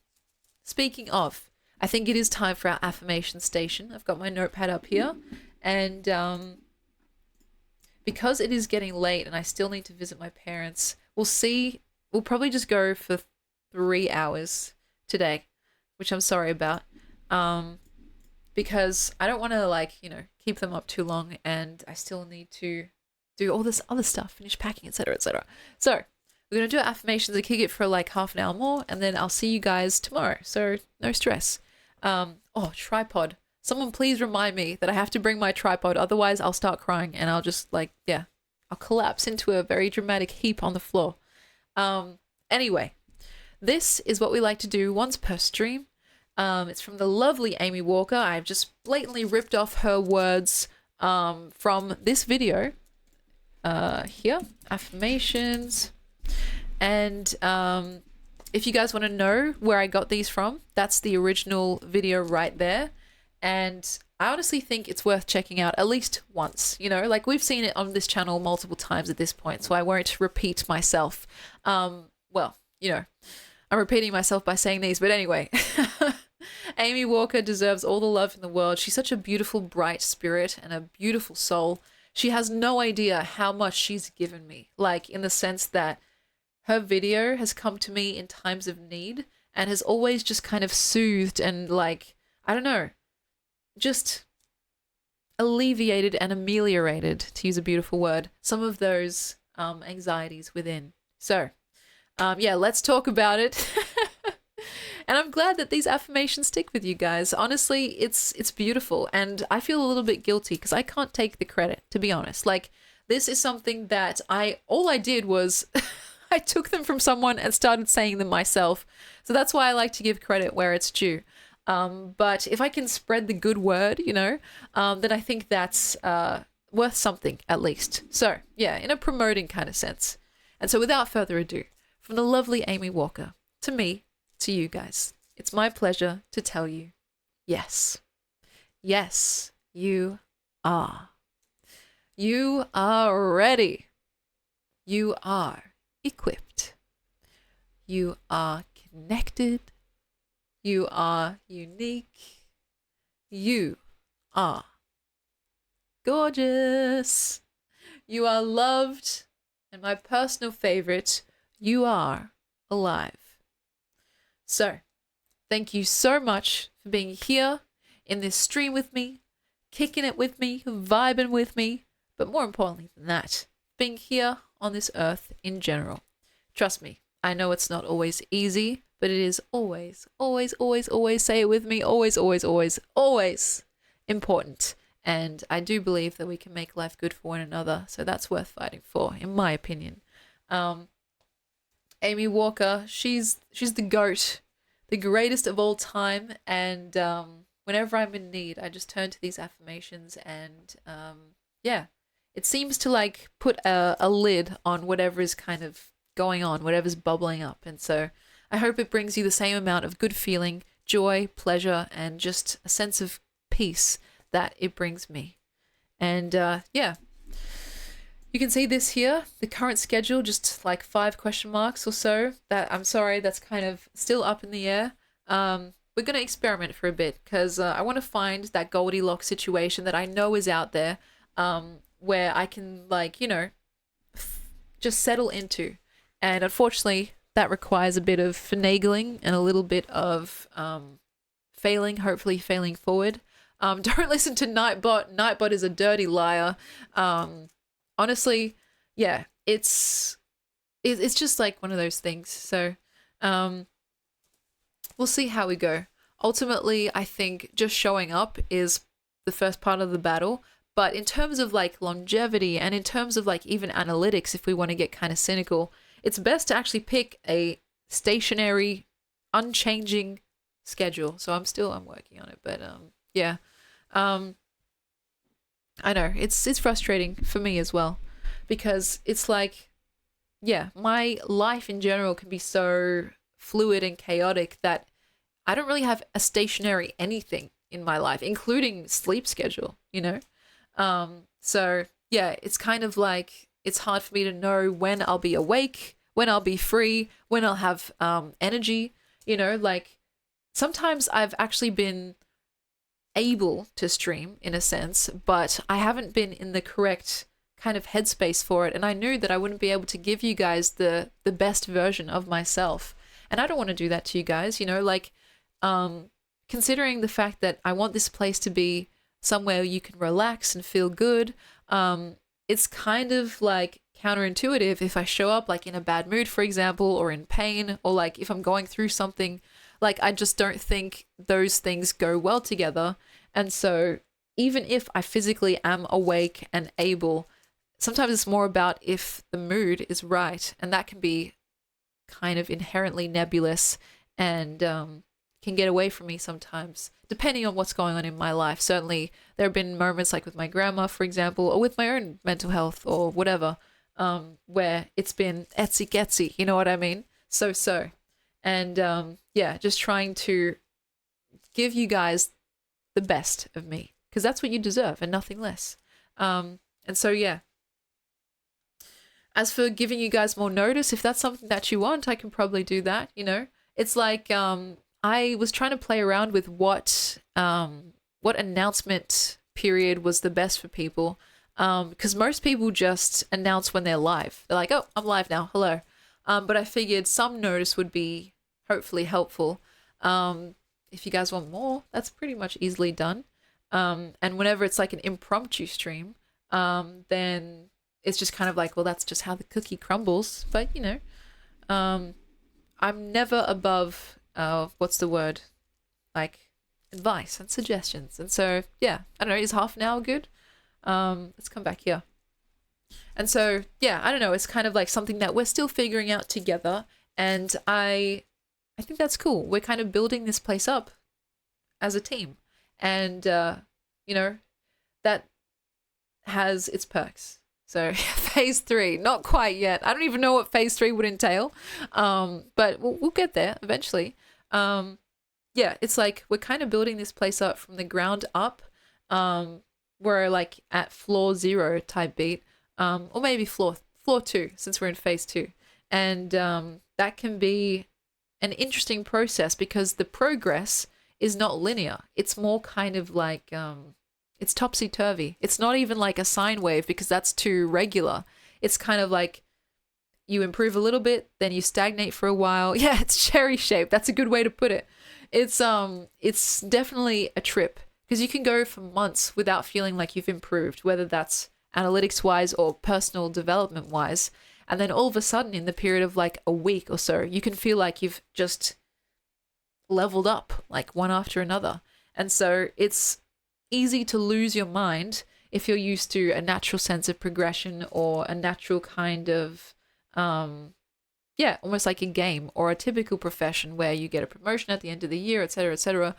speaking of, I think it is time for our affirmation station. I've got my notepad up here, and because it is getting late and I still need to visit my parents, we'll probably just go for 3 hours today, which I'm sorry about, because I don't want to keep them up too long, and I still need to do all this other stuff, finish packing, etc., etc. So we're going to do affirmations and kick it for like half an hour more, and then I'll see you guys tomorrow. So no stress. Tripod. Someone please remind me that I have to bring my tripod. Otherwise I'll start crying and I'll just I'll collapse into a very dramatic heap on the floor. Anyway, this is what we like to do once per stream. It's from the lovely Amy Walker. I've just blatantly ripped off her words from this video. Here, affirmations. And if you guys want to know where I got these from, that's the original video right there. And I honestly think it's worth checking out at least once. You know, like we've seen it on this channel multiple times at this point, so I won't repeat myself. Well, you know, I'm repeating myself by saying these, but anyway. Amy Walker deserves all the love in the world. She's such a beautiful, bright spirit and a beautiful soul. She has no idea how much she's given me, like in the sense that her video has come to me in times of need and has always just kind of soothed and like, I don't know, just alleviated and ameliorated, to use a beautiful word, some of those anxieties within. So, yeah, let's talk about it. And I'm glad that these affirmations stick with you guys. Honestly, it's beautiful. And I feel a little bit guilty because I can't take the credit, to be honest. Like, this is something that all I did was I took them from someone and started saying them myself. So that's why I like to give credit where it's due. But if I can spread the good word, you know, then I think that's worth something at least. So, yeah, in a promoting kind of sense. And so without further ado, from the lovely Amy Walker, to me, to you guys, it's my pleasure to tell you, yes. Yes, you are. You are ready. You are equipped. You are connected. You are unique. You are gorgeous. You are loved. And my personal favorite, you are alive. So, thank you so much for being here in this stream with me, kicking it with me, vibing with me, but more importantly than that, being here on this earth in general. Trust me, I know it's not always easy, but it is always, always, always, always, say it with me, always, always, always, always important. And I do believe that we can make life good for one another, so that's worth fighting for, in my opinion. Amy Walker, she's the GOAT, the greatest of all time, and whenever I'm in need, I just turn to these affirmations, and yeah, it seems to like put a lid on whatever is kind of going on, whatever's bubbling up, and so I hope it brings you the same amount of good feeling, joy, pleasure, and just a sense of peace that it brings me. And yeah. You can see this here, the current schedule, just like 5 question marks or so. That I'm sorry, that's kind of still up in the air. We're going to experiment for a bit because I want to find that Goldilocks situation that I know is out there where I can, like, you know, just settle into. And unfortunately, that requires a bit of finagling and a little bit of failing, hopefully failing forward. Don't listen to Nightbot. Nightbot is a dirty liar. Honestly, yeah, it's just like one of those things. So, we'll see how we go. Ultimately, I think just showing up is the first part of the battle. But in terms of like longevity and in terms of like even analytics, if we want to get kind of cynical, it's best to actually pick a stationary, unchanging schedule. So I'm working on it, but yeah. I know it's frustrating for me as well because it's like, yeah, my life in general can be so fluid and chaotic that I don't really have a stationary anything in my life, including sleep schedule, you know? So yeah, it's kind of like, it's hard for me to know when I'll be awake, when I'll be free, when I'll have energy, you know, like sometimes I've actually been able to stream in a sense, but I haven't been in the correct kind of headspace for it, and I knew that I wouldn't be able to give you guys the best version of myself, and I don't want to do that to you guys, you know, like considering the fact that I want this place to be somewhere you can relax and feel good. It's kind of like counterintuitive if I show up like in a bad mood, for example, or in pain, or like if I'm going through something. Like, I just don't think those things go well together. And so even if I physically am awake and able, sometimes it's more about if the mood is right. And that can be kind of inherently nebulous and can get away from me sometimes, depending on what's going on in my life. Certainly, there have been moments like with my grandma, for example, or with my own mental health or whatever, where it's been etsy-getsy, you know what I mean? So. And yeah, just trying to give you guys the best of me because that's what you deserve and nothing less. And so, yeah. As for giving you guys more notice, if that's something that you want, I can probably do that, you know? It's like I was trying to play around with what announcement period was the best for people. Because most people just announce when they're live. They're like, oh, I'm live now. Hello. But I figured some notice would be hopefully helpful. If you guys want more, that's pretty much easily done. And whenever it's like an impromptu stream, then it's just kind of like, well, that's just how the cookie crumbles. But, you know, I'm never above, what's the word? Like advice and suggestions. And so, yeah, I don't know, is half an hour good? Let's come back here. And so, yeah, I don't know. It's kind of like something that we're still figuring out together. And I think that's cool. We're kind of building this place up as a team. And, you know, that has its perks. So phase 3, not quite yet. I don't even know what phase 3 would entail. But we'll get there eventually. Yeah, it's like we're kind of building this place up from the ground up. We're like at floor 0 type beat, or maybe floor 2 since we're in phase 2. And that can be an interesting process because the progress is not linear. It's more kind of like it's topsy-turvy. It's not even like a sine wave because that's too regular. It's kind of like you improve a little bit, then you stagnate for a while. Yeah, it's cherry shaped. That's a good way to put it. It's definitely a trip because you can go for months without feeling like you've improved, whether that's analytics wise or personal development wise. And then all of a sudden in the period of like a week or so, you can feel like you've just leveled up like one after another. And so it's easy to lose your mind if you're used to a natural sense of progression or a natural kind of yeah, almost like a game or a typical profession where you get a promotion at the end of the year, etc., etc.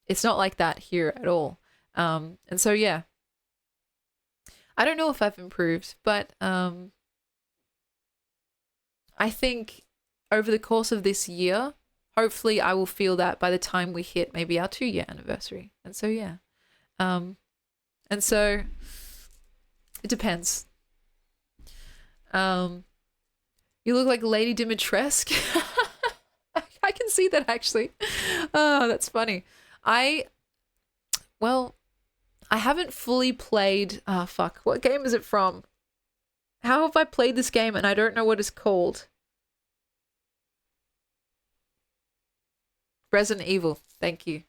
It's not like that here at all. And so, yeah, I don't know if I've improved, but I think over the course of this year, hopefully I will feel that by the time we hit maybe our 2-year anniversary. And so, yeah. And so it depends. You look like Lady Dimitrescu. I can see that actually. Oh, that's funny. I haven't fully played, fuck, what game is it from? How have I played this game and I don't know what it's called? Resident Evil, thank you.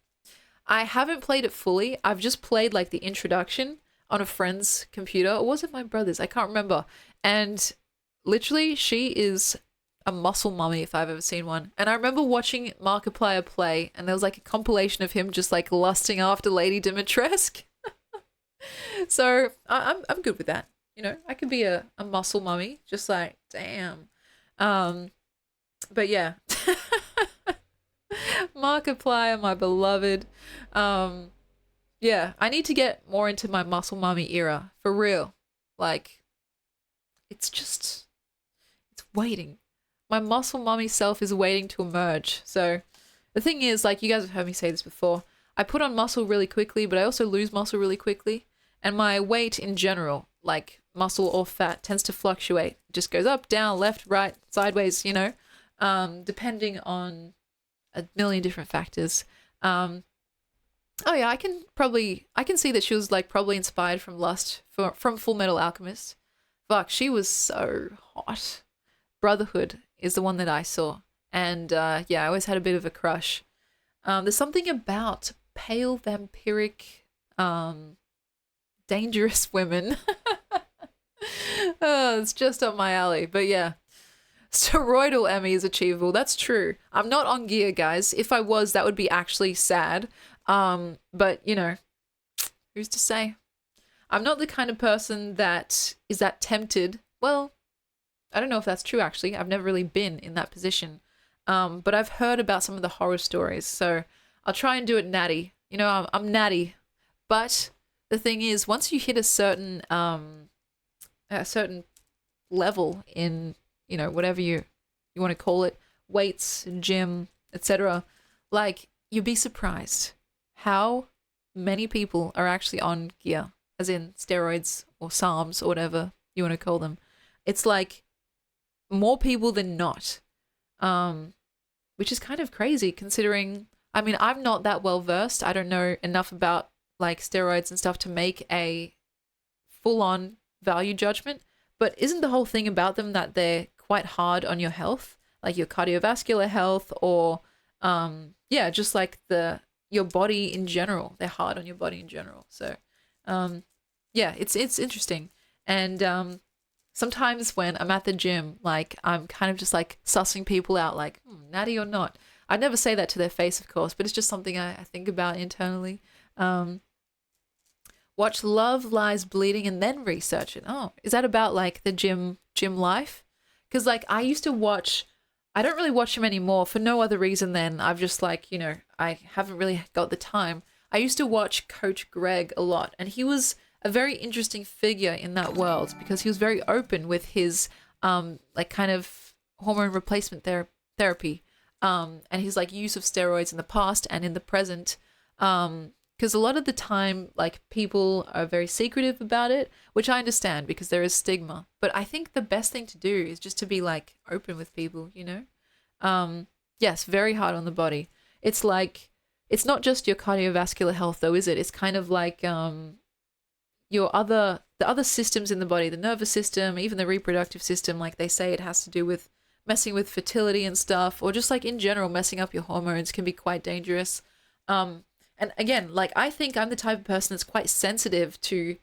I haven't played it fully. I've just played like the introduction on a friend's computer. Or was it my brother's? I can't remember. And literally, she is a muscle mummy if I've ever seen one. And I remember watching Markiplier play, and there was like a compilation of him just like lusting after Lady Dimitrescu. So I'm good with that. You know, I could be a muscle mummy, just like, damn. But yeah. Markiplier, my beloved. Yeah, I need to get more into my muscle mummy era, for real. Like, it's waiting. My muscle mummy self is waiting to emerge. So the thing is, like, you guys have heard me say this before, I put on muscle really quickly, but I also lose muscle really quickly. And my weight in general, like muscle or fat, tends to fluctuate. It just goes up, down, left, right, sideways, you know, depending on a million different factors. Oh yeah, I can see that she was like probably inspired from Lust from Full Metal Alchemist. Fuck, she was so hot. Brotherhood is the one that I saw. And yeah, I always had a bit of a crush. There's something about pale vampiric dangerous women. Oh, it's just up my alley. But yeah. Steroidal Emmy is achievable. That's true. I'm not on gear, guys. If I was, that would be actually sad. But, you know, who's to say? I'm not the kind of person that is that tempted. Well, I don't know if that's true, actually. I've never really been in that position. But I've heard about some of the horror stories. So I'll try and do it natty. You know, I'm natty. But the thing is, once you hit a certain level in, you know, whatever you want to call it, weights, gym, etc., like you'd be surprised how many people are actually on gear, as in steroids or SARMs or whatever you want to call them. It's like more people than not, which is kind of crazy considering. I mean, I'm not that well versed. I don't know enough about like steroids and stuff to make a full on value judgment. But isn't the whole thing about them that they're quite hard on your health, like your cardiovascular health, or yeah, just like your body in general. They're hard on your body in general. So yeah, it's interesting. And sometimes when I'm at the gym, like I'm kind of just like sussing people out, like natty or not. I'd never say that to their face, of course, but it's just something I think about internally. Watch Love Lies Bleeding and then research it. Oh, is that about like the gym life? Because like I used to watch, I don't really watch him anymore for no other reason than I've just like, I haven't really got the time. I used to watch Coach Greg a lot, and he was a very interesting figure in that world because he was very open with his like kind of hormone replacement therapy and his like use of steroids in the past and in the present. Because a lot of the time, like people are very secretive about it, which I understand because there is stigma. But I think the best thing to do is just to be like open with people, Yes, very hard on the body. It's like, it's not just your cardiovascular health though, is it? It's kind of like the other systems in the body, the nervous system, even the reproductive system. Like they say, it has to do with messing with fertility and stuff, or just like in general, messing up your hormones can be quite dangerous. And again, like I think I'm the type of person that's quite sensitive to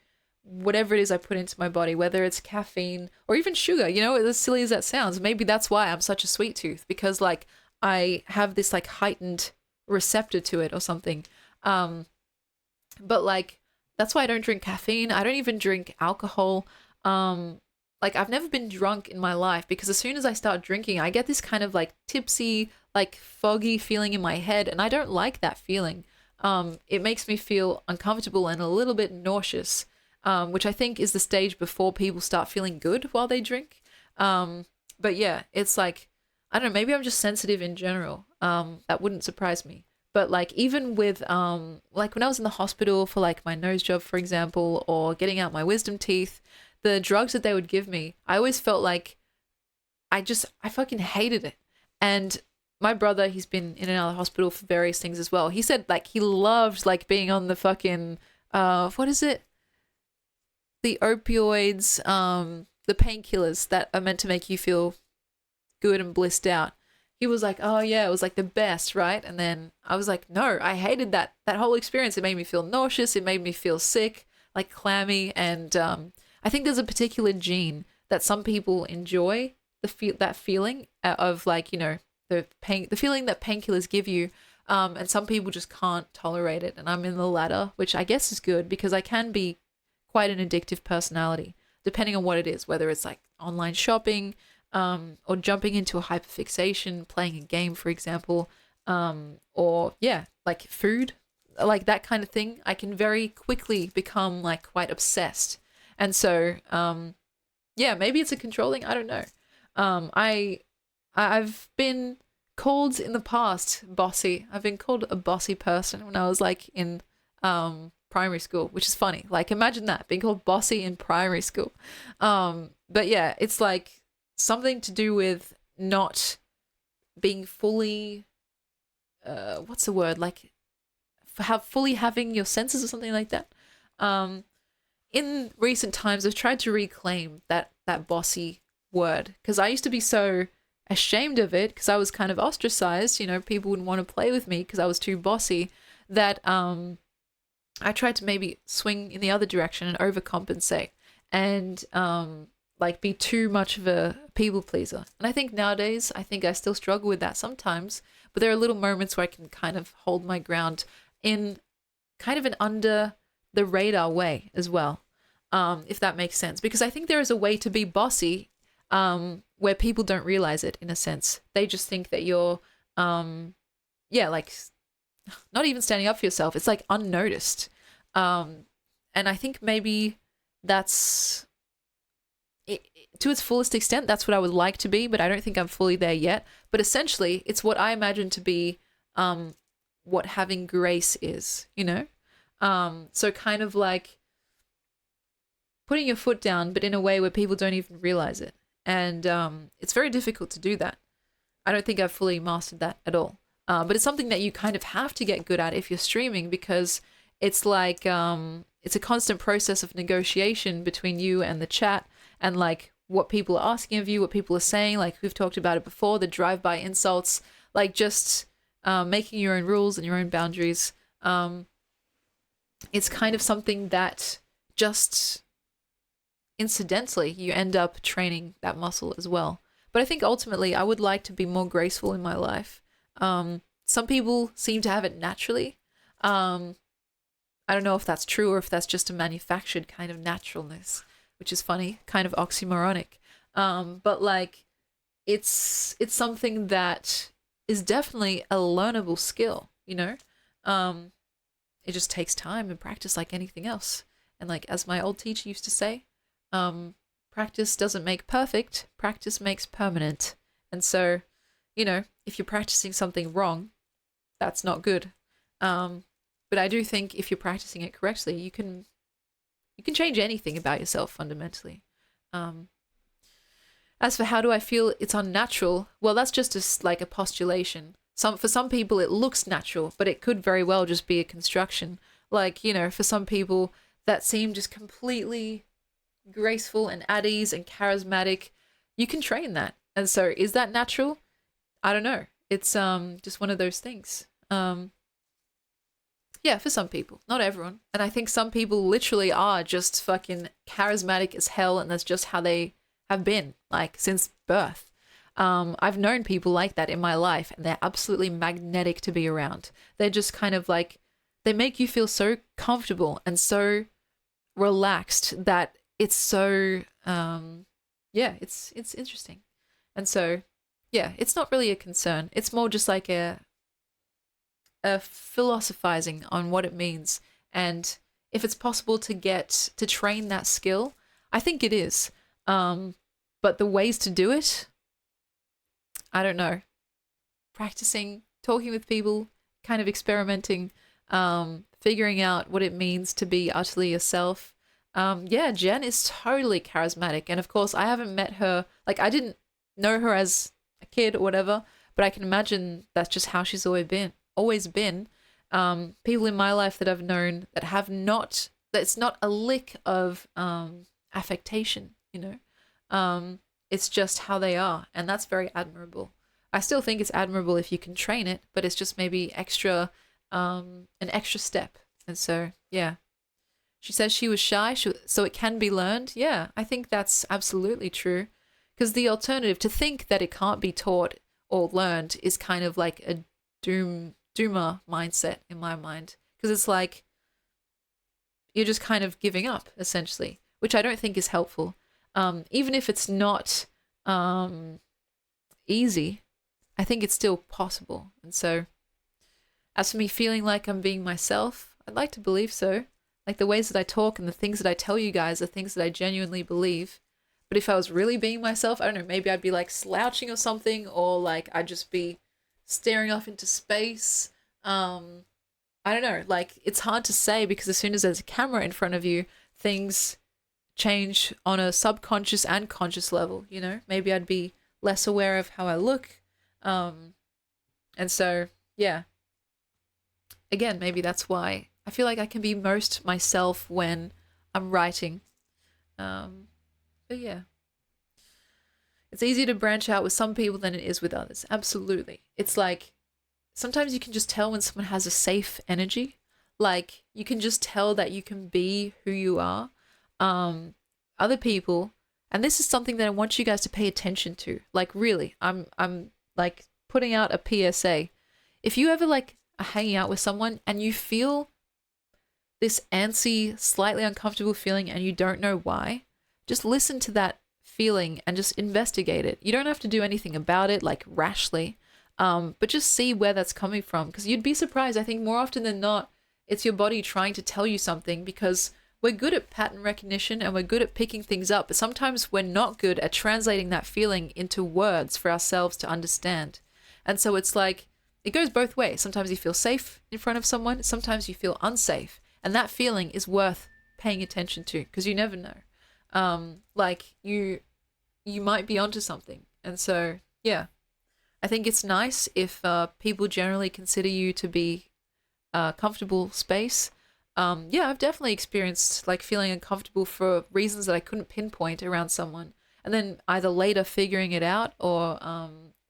whatever it is I put into my body, whether it's caffeine or even sugar, as silly as that sounds. Maybe that's why I'm such a sweet tooth, because like I have this like heightened receptor to it or something. But like that's why I don't drink caffeine. I don't even drink alcohol. Like I've never been drunk in my life because as soon as I start drinking, I get this kind of like tipsy, like foggy feeling in my head, and I don't like that feeling. It makes me feel uncomfortable and a little bit nauseous, which I think is the stage before people start feeling good while they drink. But yeah, it's like, I don't know, maybe I'm just sensitive in general. That wouldn't surprise me. But like even with like when I was in the hospital for like my nose job, for example, or getting out my wisdom teeth, the drugs that they would give me, I always felt like I fucking hated it. And my brother, he's been in and out of the hospital for various things as well. He said like he loved like being on the fucking what is it? The opioids, the painkillers that are meant to make you feel good and blissed out. He was like, oh yeah, it was like the best, right? And then I was like, no, I hated that whole experience. It made me feel nauseous. It made me feel sick, like clammy. And I think there's a particular gene that some people enjoy that feeling of like, the pain, the feeling that painkillers give you. And some people just can't tolerate it. And I'm in the latter, which I guess is good because I can be quite an addictive personality, depending on what it is, whether it's like online shopping, or jumping into a hyperfixation, playing a game, for example, or yeah, like food, like that kind of thing. I can very quickly become like quite obsessed. And so, yeah, maybe it's a controlling, I don't know. I've been called in the past bossy. I've been called a bossy person when I was like in primary school, which is funny. Like imagine that, being called bossy in primary school. But yeah, it's like something to do with not being fully what's the word, like fully having your senses or something like that. In recent times I've tried to reclaim that bossy word because I used to be so ashamed of it because I was kind of ostracized, people wouldn't want to play with me because I was too bossy, that I tried to maybe swing in the other direction and overcompensate and like be too much of a people pleaser. And I think nowadays, I think I still struggle with that sometimes, but there are little moments where I can kind of hold my ground in kind of an under the radar way as well, if that makes sense. Because I think there is a way to be bossy where people don't realize it in a sense. They just think that you're, yeah, like not even standing up for yourself. It's like unnoticed. And I think maybe that's to its fullest extent, that's what I would like to be, but I don't think I'm fully there yet. But essentially, it's what I imagine to be what having grace is, you know? So kind of like putting your foot down, but in a way where people don't even realize it. And it's very difficult to do that. I don't think I've fully mastered that at all. But it's something that you kind of have to get good at if you're streaming, because it's like it's a constant process of negotiation between you and the chat, and like what people are asking of you, what people are saying. Like we've talked about it before, the drive-by insults, like just making your own rules and your own boundaries. It's kind of something that just incidentally you end up training that muscle as well. But I think ultimately I would like to be more graceful in my life. Some people seem to have it naturally. I don't know if that's true or if that's just a manufactured kind of naturalness, which is funny, kind of oxymoronic. But like it's something that is definitely a learnable skill, you know? It just takes time and practice like anything else. And like as my old teacher used to say, practice doesn't make perfect, practice makes permanent. And so, you know, if you're practicing something wrong, that's not good. But I do think if you're practicing it correctly, you can change anything about yourself fundamentally. As for how do I feel it's unnatural, well, that's just like a postulation. For some people it looks natural, but it could very well just be a construction. Like, you know, for some people that seem just completely graceful and at ease and charismatic, you can train that. And so is that natural? I don't know. It's just one of those things. Yeah, for some people, not everyone. And I think some people literally are just fucking charismatic as hell, and that's just how they have been, like, since birth. I've known people like that in my life, and they're absolutely magnetic to be around. They're just kind of like, they make you feel so comfortable and so relaxed that it's so, yeah, it's interesting. And so, yeah, it's not really a concern. It's more just like a philosophizing on what it means, and if it's possible to train that skill. I think it is. But the ways to do it, I don't know. Practicing, talking with people, kind of experimenting, figuring out what it means to be utterly yourself. Yeah, Jen is totally charismatic. And of course, I haven't met her, like I didn't know her as a kid or whatever, but I can imagine that's just how she's always been. People in my life that I've known that have not, that's not a lick of affectation, you know. It's just how they are, and that's very admirable. I still think it's admirable if you can train it, but it's just maybe an extra step. And so, yeah. She says she was shy, so it can be learned. Yeah, I think that's absolutely true. Because the alternative, to think that it can't be taught or learned, is kind of like a doomer mindset in my mind. Because it's like you're just kind of giving up, essentially, which I don't think is helpful. Even if it's not easy, I think it's still possible. And so, as for me feeling like I'm being myself, I'd like to believe so. Like the ways that I talk and the things that I tell you guys are things that I genuinely believe. But if I was really being myself, I don't know, maybe I'd be like slouching or something, or like I'd just be staring off into space. I don't know, like it's hard to say, because as soon as there's a camera in front of you, things change on a subconscious and conscious level, you know? Maybe I'd be less aware of how I look. And so, yeah. Again, maybe that's why I feel like I can be most myself when I'm writing. But yeah. It's easier to branch out with some people than it is with others. Absolutely. It's like, sometimes you can just tell when someone has a safe energy. Like, you can just tell that you can be who you are. Other people, and this is something that I want you guys to pay attention to. Like, really, I'm like putting out a PSA. If you ever like are hanging out with someone and you feel this antsy, slightly uncomfortable feeling and you don't know why, just listen to that feeling and just investigate it. You don't have to do anything about it, like rashly, but just see where that's coming from, because you'd be surprised. I think more often than not, it's your body trying to tell you something, because we're good at pattern recognition and we're good at picking things up, but sometimes we're not good at translating that feeling into words for ourselves to understand. And so it's like, it goes both ways. Sometimes you feel safe in front of someone, sometimes you feel unsafe. And that feeling is worth paying attention to, because you never know. Like you might be onto something. And so, yeah, I think it's nice if people generally consider you to be a comfortable space. Yeah, I've definitely experienced like feeling uncomfortable for reasons that I couldn't pinpoint around someone, and then either later figuring it out or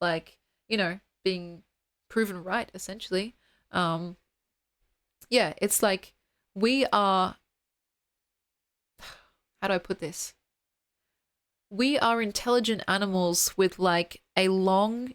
like, you know, being proven right essentially. Yeah, it's like we are, how do I put this? We are intelligent animals with like a long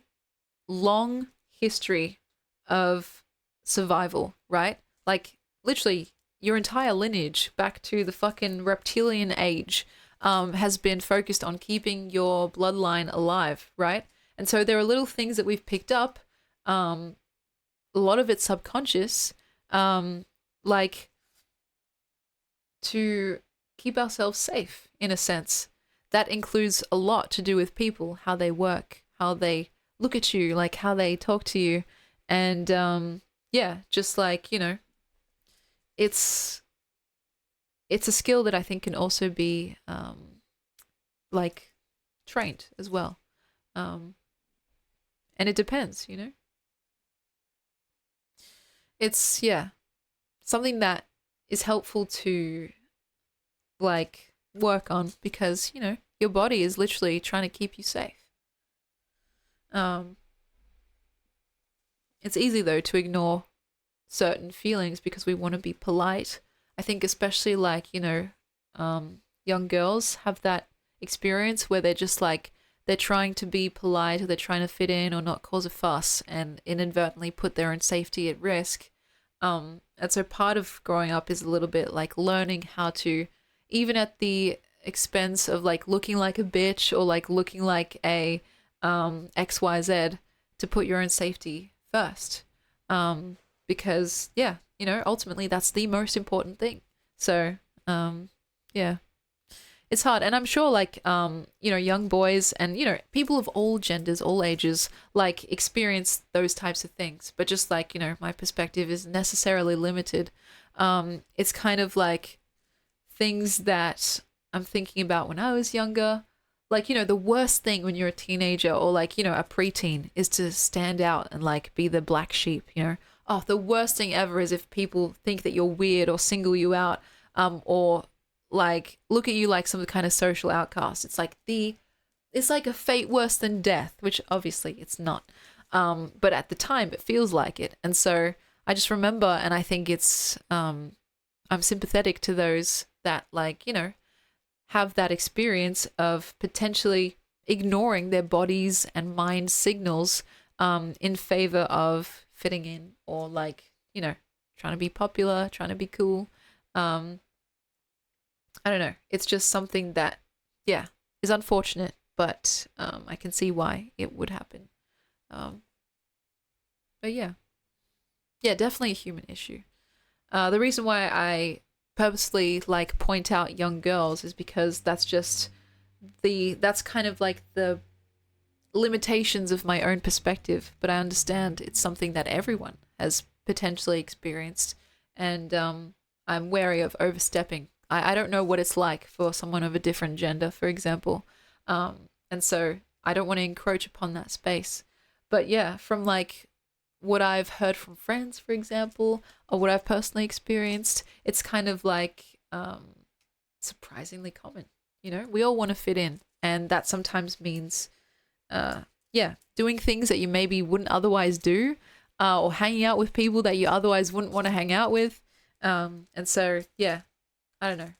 history of survival, right? Like literally your entire lineage back to the fucking reptilian age has been focused on keeping your bloodline alive, right? And so there are little things that we've picked up, a lot of it's subconscious, like to keep ourselves safe in a sense. That includes a lot to do with people, how they work, how they look at you, like how they talk to you. And yeah, just like, you know, it's a skill that I think can also be like trained as well. And it depends, you know. It's, yeah, something that is helpful to like work on, because, you know, your body is literally trying to keep you safe. It's easy though to ignore certain feelings because we want to be polite. I think especially like, you know, young girls have that experience where they're just like, they're trying to be polite or they're trying to fit in or not cause a fuss and inadvertently put their own safety at risk. And so part of growing up is a little bit like learning how to, even at the expense of like looking like a bitch or like looking like a XYZ, to put your own safety first. Because yeah, you know, ultimately that's the most important thing. So yeah, it's hard. And I'm sure like you know, young boys and, you know, people of all genders, all ages, like experience those types of things, but just like, you know, my perspective is necessarily limited. It's kind of like things that I'm thinking about when I was younger. Like, you know, the worst thing when you're a teenager or like, you know, a preteen is to stand out and like be the black sheep, you know. Oh, the worst thing ever is if people think that you're weird or single you out, or like look at you like some kind of social outcast. It's like a fate worse than death, which obviously it's not. But at the time it feels like it. And so I just remember, and I think it's, I'm sympathetic to those that like, you know, have that experience of potentially ignoring their bodies and mind signals in favor of fitting in or like, you know, trying to be popular, trying to be cool. I don't know. It's just something that, yeah, is unfortunate, but I can see why it would happen. But yeah, definitely a human issue. The reason why I purposely like point out young girls is because that's just that's kind of like the limitations of my own perspective, but I understand it's something that everyone has potentially experienced, and I'm wary of overstepping. I don't know what it's like for someone of a different gender, for example, and so I don't want to encroach upon that space. But yeah, from like what I've heard from friends, for example, or what I've personally experienced, it's kind of like surprisingly common. You know, we all want to fit in, and that sometimes means yeah, doing things that you maybe wouldn't otherwise do, or hanging out with people that you otherwise wouldn't want to hang out with. And so, yeah, I don't know.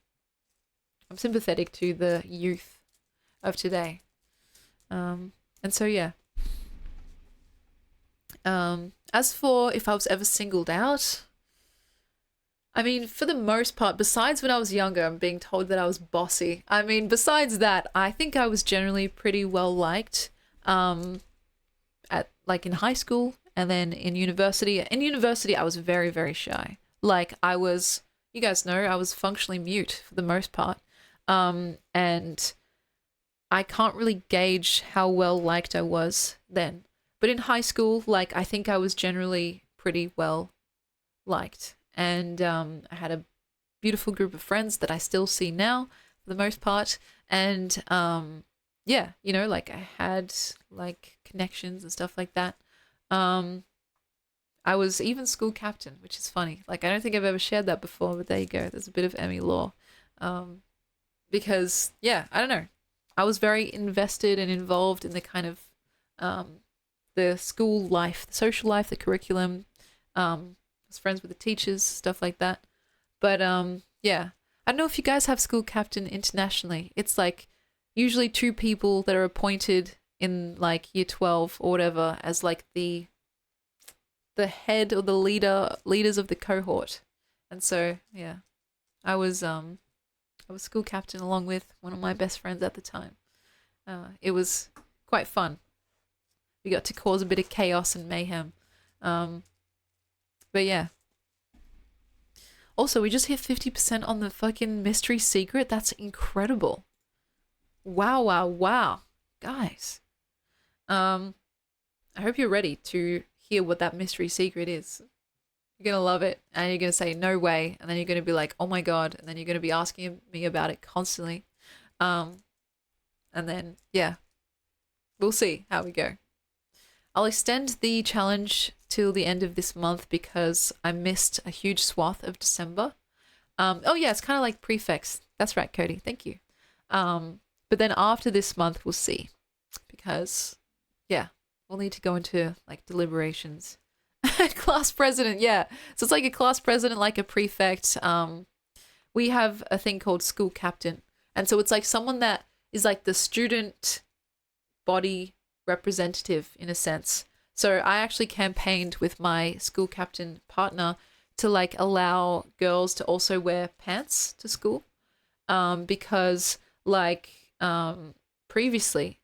I'm sympathetic to the youth of today. And so, yeah. As for if I was ever singled out, I mean, for the most part, besides when I was younger and being told that I was bossy, I mean, besides that, I think I was generally pretty well liked. At like in high school and then in university. In university, I was very, very shy. Like I was you guys know I was functionally mute for the most part. And I can't really gauge how well liked I was then. But in high school, like I think I was generally pretty well liked. And I had a beautiful group of friends that I still see now for the most part. And yeah, you know, like I had like connections and stuff like that. I was even school captain, which is funny. Like I don't think I've ever shared that before, but there you go. There's a bit of Emmy lore. Because yeah, I don't know. I was very invested and involved in the kind of the school life, the social life, the curriculum. I was friends with the teachers, stuff like that. But yeah, I don't know if you guys have school captain internationally. It's like usually two people that are appointed in like year 12 or whatever as like the head or the leaders of the cohort. And so yeah, I was school captain along with one of my best friends at the time. It was quite fun. We got to cause a bit of chaos and mayhem. But yeah. Also, we just hit 50% on the fucking mystery secret. That's incredible. Wow, wow, wow. Guys. I hope you're ready to hear what that mystery secret is. You're going to love it. And you're going to say, no way. And then you're going to be like, oh my God. And then you're going to be asking me about it constantly. And then, yeah. We'll see how we go. I'll extend the challenge till the end of this month because I missed a huge swath of December. Oh yeah, it's kind of like prefects. That's right, Cody. Thank you. But then after this month, we'll see. Because, yeah, we'll need to go into like deliberations. Class president, yeah. So it's like a class president, like a prefect. We have a thing called school captain. And so it's like someone that is like the student body representative in a sense. So I actually campaigned with my school captain partner to like allow girls to also wear pants to school. Because like previously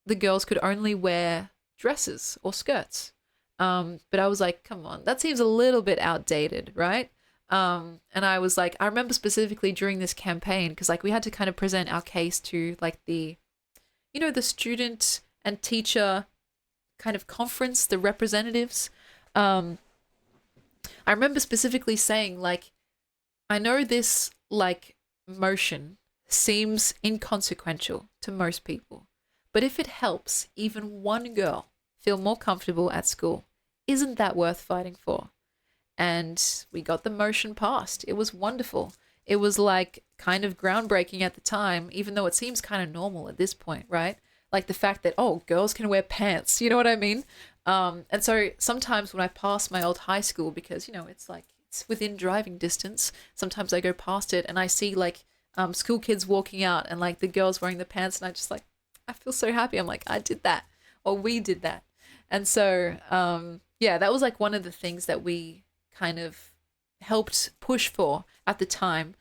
the girls could only wear dresses or skirts. But I was like, come on, that seems a little bit outdated, right? And I was like, I remember specifically during this campaign, because like we had to kind of present our case to like the, you know, the student and teacher kind of conference, the representatives. I remember specifically saying like, I know this like motion seems inconsequential to most people, but if it helps even one girl feel more comfortable at school, isn't that worth fighting for? And we got the motion passed. It was wonderful. It was like kind of groundbreaking at the time, even though it seems kind of normal at this point, right? Like the fact that, oh, girls can wear pants, you know what I mean? And so sometimes when I pass my old high school, because, you know, it's like, it's within driving distance, sometimes I go past it and I see like school kids walking out and like the girls wearing the pants and I just like, I feel so happy. I'm like, I did that, or we did that. And so, yeah, that was like one of the things that we kind of helped push for at the time.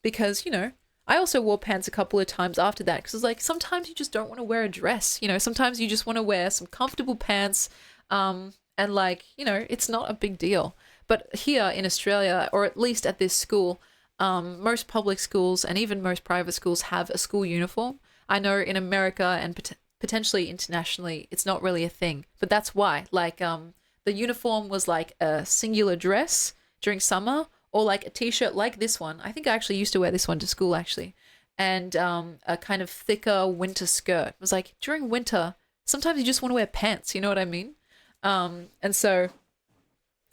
Because, you know, I also wore pants a couple of times after that because it's like sometimes you just don't want to wear a dress, you know, sometimes you just want to wear some comfortable pants. And like, you know, it's not a big deal. But here in Australia, or at least at this school, most public schools and even most private schools have a school uniform. I know in America and potentially internationally, it's not really a thing, but that's why. Like, the uniform was like a singular dress during summer, or like a t-shirt like this one. I think I actually used to wear this one to school actually, and a kind of thicker winter skirt. It was like during winter, sometimes you just want to wear pants. You know what I mean? And so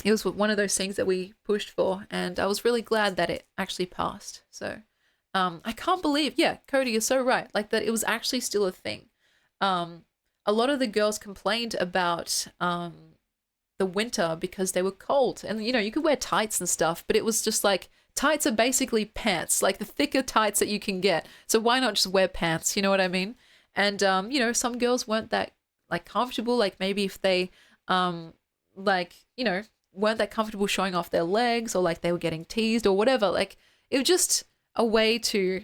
it was one of those things that we pushed for, and I was really glad that it actually passed. So I can't believe, yeah, Cody, you're so right. Like that, it was actually still a thing. A lot of the girls complained about the winter because they were cold, and you know, you could wear tights and stuff, but it was just like tights are basically pants, like the thicker tights that you can get. So why not just wear pants? You know what I mean? And you know, some girls weren't that like comfortable. Like maybe if they like, you know, weren't that comfortable showing off their legs, or like they were getting teased or whatever. Like it was just a way to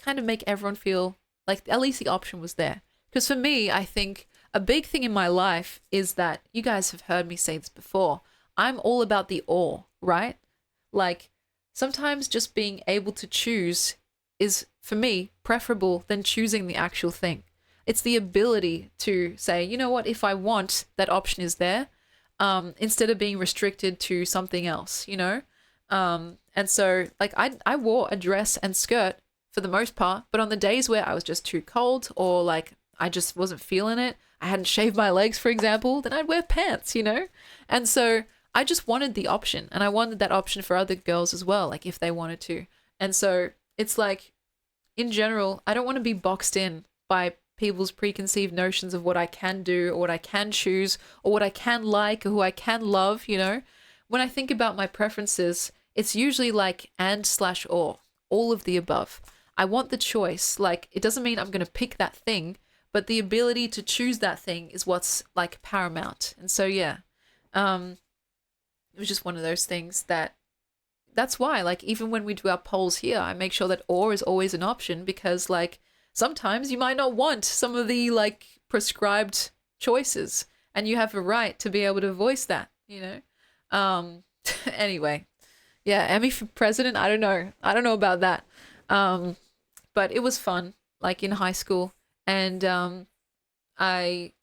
kind of make everyone feel like at least the option was there. Because for me, I think a big thing in my life is that, you guys have heard me say this before, I'm all about the awe, right? Like sometimes just being able to choose is, for me, preferable than choosing the actual thing. It's the ability to say, you know what, if I want, that option is there, instead of being restricted to something else, you know? And so, like, I wore a dress and skirt for the most part, but on the days where I was just too cold or, like, I just wasn't feeling it, I hadn't shaved my legs, for example, then I'd wear pants, you know? And so I just wanted the option, and I wanted that option for other girls as well, like, if they wanted to. And so it's like, in general, I don't want to be boxed in by people's preconceived notions of what I can do or what I can choose or what I can like or who I can love, you know? When I think about my preferences, it's usually like and/or, all of the above. I want the choice. Like, it doesn't mean I'm going to pick that thing, but the ability to choose that thing is what's like paramount. And so, yeah, it was just one of those things that's why, like, even when we do our polls here, I make sure that or is always an option because, like, sometimes you might not want some of the, like, prescribed choices and you have a right to be able to voice that, you know? Anyway, yeah, Emmy for president, I don't know. I don't know about that. But it was fun, like, in high school. And I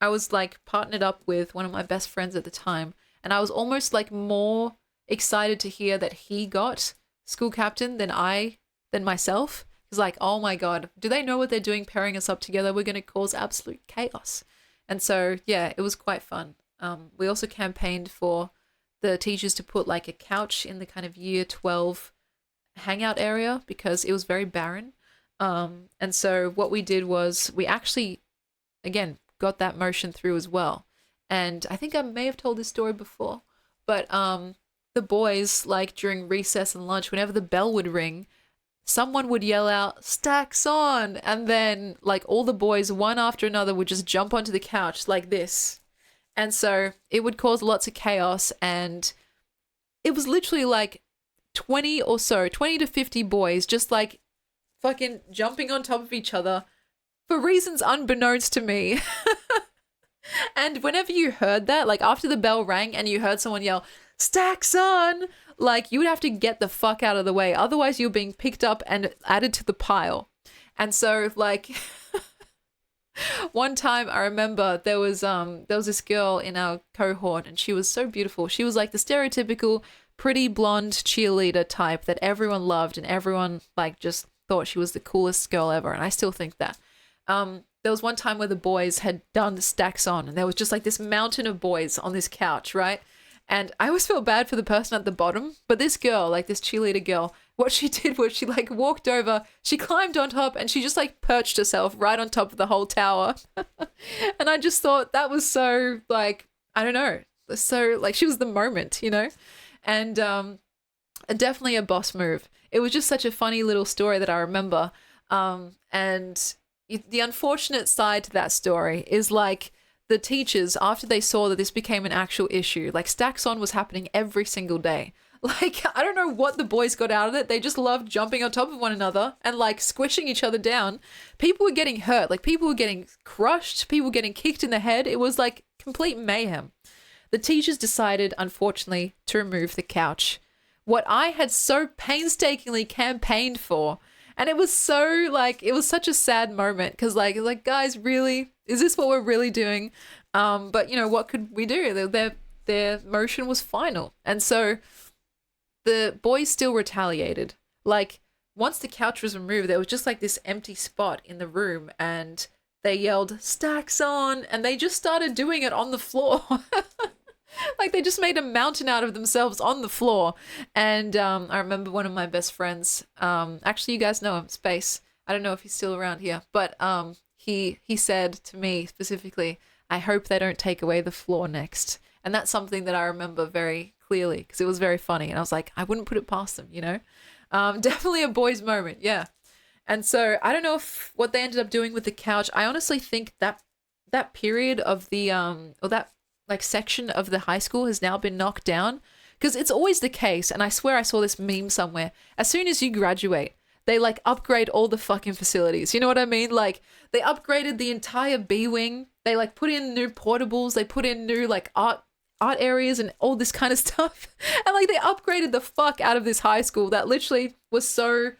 was, like, partnered up with one of my best friends at the time. And I was almost, like, more excited to hear that he got school captain than myself. Because, like, oh my God, do they know what they're doing pairing us up together? We're going to cause absolute chaos. And so, yeah, it was quite fun. We also campaigned for the teachers to put, like, a couch in the kind of year 12 hangout area because it was very barren. And so what we did was we actually, again, got that motion through as well. And I think I may have told this story before, but the boys, like, during recess and lunch, whenever the bell would ring, someone would yell out, "Stacks on!" And then, like, all the boys, one after another, would just jump onto the couch like this. And so it would cause lots of chaos. And it was literally like 20 to 50 boys just, like, fucking jumping on top of each other for reasons unbeknownst to me. And whenever you heard that, like, after the bell rang and you heard someone yell, "Stacks on!" like, you would have to get the fuck out of the way. Otherwise, you're being picked up and added to the pile. And so, like, one time I remember there was this girl in our cohort and she was so beautiful. She was, like, the stereotypical pretty blonde cheerleader type that everyone loved and everyone, like, just thought she was the coolest girl ever. And I still think that. There was one time where the boys had done the stacks on and there was just, like, this mountain of boys on this couch, right? And I always felt bad for the person at the bottom, but this girl, like, this cheerleader girl, what she did was she, like, walked over, she climbed on top and she just, like, perched herself right on top of the whole tower. And I just thought that was so, like, I don't know, so, like, she was the moment, you know? And definitely a boss move. It was just such a funny little story that I remember. And the unfortunate side to that story is, like, the teachers, after they saw that this became an actual issue, like, stacks on was happening every single day. Like, I don't know what the boys got out of it. They just loved jumping on top of one another and, like, squishing each other down. People were getting hurt. Like, people were getting crushed. People were getting kicked in the head. It was, like, complete mayhem. The teachers decided, unfortunately, to remove the couch. What I had so painstakingly campaigned for. And it was so, like, it was such a sad moment because, like, guys, really? Is this what we're really doing? But, you know, what could we do? Their motion was final. And so the boys still retaliated. Like, once the couch was removed, there was just, like, this empty spot in the room and they yelled, "Stacks on!" And they just started doing it on the floor. Like, they just made a mountain out of themselves on the floor. And I remember one of my best friends, actually, you guys know him, Space. I don't know if he's still around here, but he said to me specifically, "I hope they don't take away the floor next." And that's something that I remember very clearly because it was very funny. And I was like, I wouldn't put it past them, you know? Definitely a boys moment, yeah. And so I don't know if what they ended up doing with the couch. I honestly think that period of the, or that, like, section of the high school has now been knocked down because it's always the case. And I swear I saw this meme somewhere. As soon as you graduate, they, like, upgrade all the fucking facilities. You know what I mean? Like, they upgraded the entire B wing. They, like, put in new portables. They put in new, like, art art areas and all this kind of stuff. And like they upgraded the fuck out of this high school that literally was so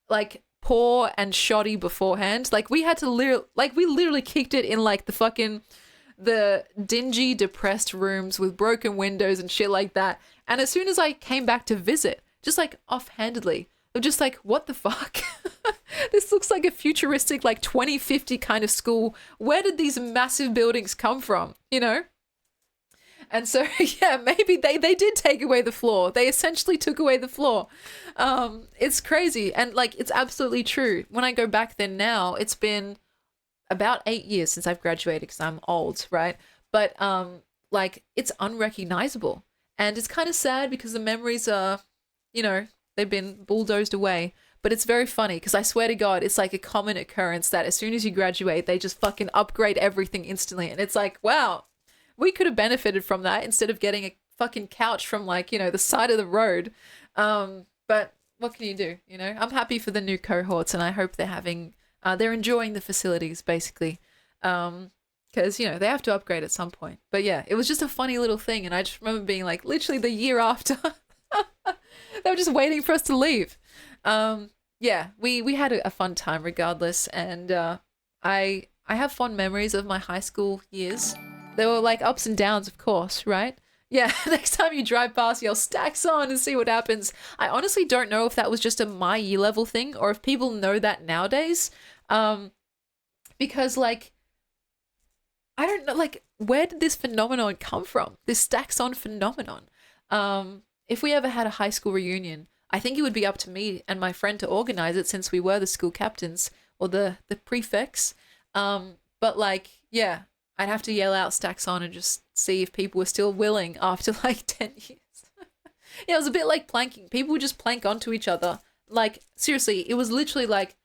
like poor and shoddy beforehand. Like we had to we literally kicked it in like the dingy, depressed rooms with broken windows and shit like that. And as soon as I came back to visit, just like offhandedly, I'm just like, what the fuck? This looks like a futuristic, like 2050 kind of school. Where did these massive buildings come from? You know? And so, yeah, maybe they did take away the floor. They essentially took away the floor. It's crazy. And like, it's absolutely true. When I go back there now, it's been about 8 years since I've graduated because I'm old, right? But like, it's unrecognizable. And it's kind of sad because the memories are, you know, they've been bulldozed away. But it's very funny because I swear to God, it's like a common occurrence that as soon as you graduate, they just fucking upgrade everything instantly. And it's like, wow, we could have benefited from that instead of getting a fucking couch from like, you know, the side of the road. But what can you do? You know, I'm happy for the new cohorts and I hope they're enjoying the facilities basically. Because, you know, they have to upgrade at some point. But yeah, it was just a funny little thing. And I just remember being like, literally the year after, they were just waiting for us to leave. Yeah, we had a fun time regardless. And I have fond memories of my high school years. There were like ups and downs, of course, right? Yeah, next time you drive past, yell stacks on and see what happens. I honestly don't know if that was just a my year level thing or if people know that nowadays. Because like, I don't know, like, where did this phenomenon come from? This stacks on phenomenon. If we ever had a high school reunion, I think it would be up to me and my friend to organize it since we were the school captains or the prefects. But like, yeah, I'd have to yell out stacks on and just see if people were still willing after like 10 years. Yeah, it was a bit like planking. People would just plank onto each other. Like, seriously, it was literally like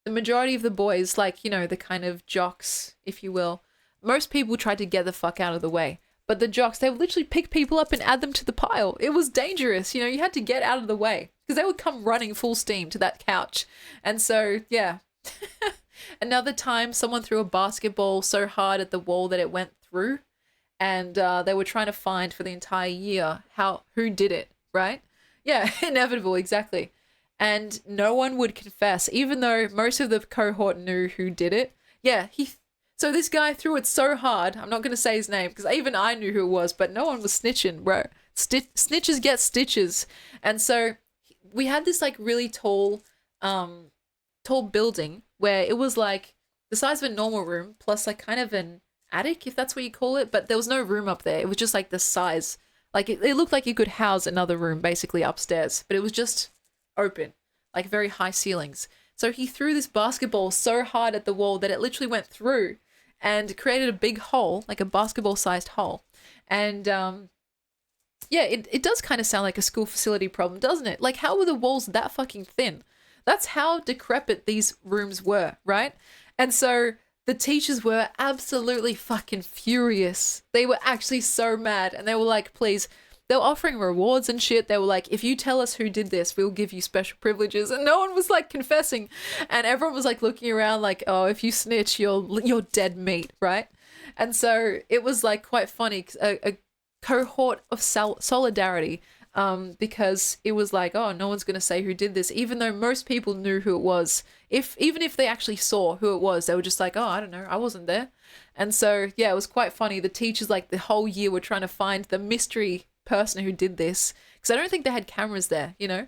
the majority of the boys, like, you know, the kind of jocks, if you will, most people tried to get the fuck out of the way. But the jocks, they would literally pick people up and add them to the pile. It was dangerous. You know, you had to get out of the way because they would come running full steam to that couch. And so, yeah. Another time, someone threw a basketball so hard at the wall that it went through. And they were trying to find for the entire year who did it, right? Yeah, inevitable, exactly. And no one would confess, even though most of the cohort knew who did it. Yeah, so this guy threw it so hard, I'm not going to say his name, because even I knew who it was, but no one was snitching, bro. Snitches get stitches. And so we had this like really tall building where it was like the size of a normal room plus like kind of an attic, if that's what you call it, but there was no room up there. It was just like the size. Like it looked like you could house another room basically upstairs, but it was just open, like very high ceilings. So he threw this basketball so hard at the wall that it literally went through and created a big hole, like a basketball-sized hole. And yeah, it does kind of sound like a school facility problem, doesn't it? Like, how were the walls that fucking thin? That's how decrepit these rooms were, right? And so the teachers were absolutely fucking furious. They were actually so mad. And they were like, please, they were offering rewards and shit. They were like, if you tell us who did this, we'll give you special privileges. And no one was like confessing. And everyone was like looking around like, oh, if you snitch, you're dead meat, right? And so it was like quite funny, a cohort of solidarity, because it was like, oh, no one's going to say who did this, even though most people knew who it was. Even if they actually saw who it was, they were just like, oh, I don't know, I wasn't there. And so, yeah, it was quite funny. The teachers, like the whole year, were trying to find the mystery person who did this, because I don't think they had cameras there, you know.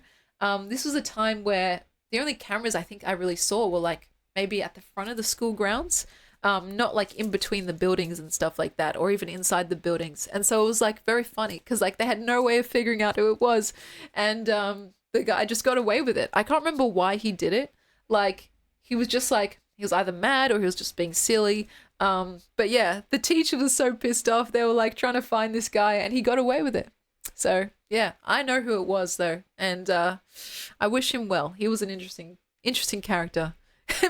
This was a time where the only cameras I think I really saw were like maybe at the front of the school grounds, not like in between the buildings and stuff like that, or even inside the buildings. And so it was like very funny because like they had no way of figuring out who it was, and the guy just got away with it. I can't remember why he did it. Like he was just like, he was either mad or he was just being silly. But yeah, the teacher was so pissed off. They were like trying to find this guy and he got away with it. So yeah, I know who it was though. And I wish him well. He was an interesting character.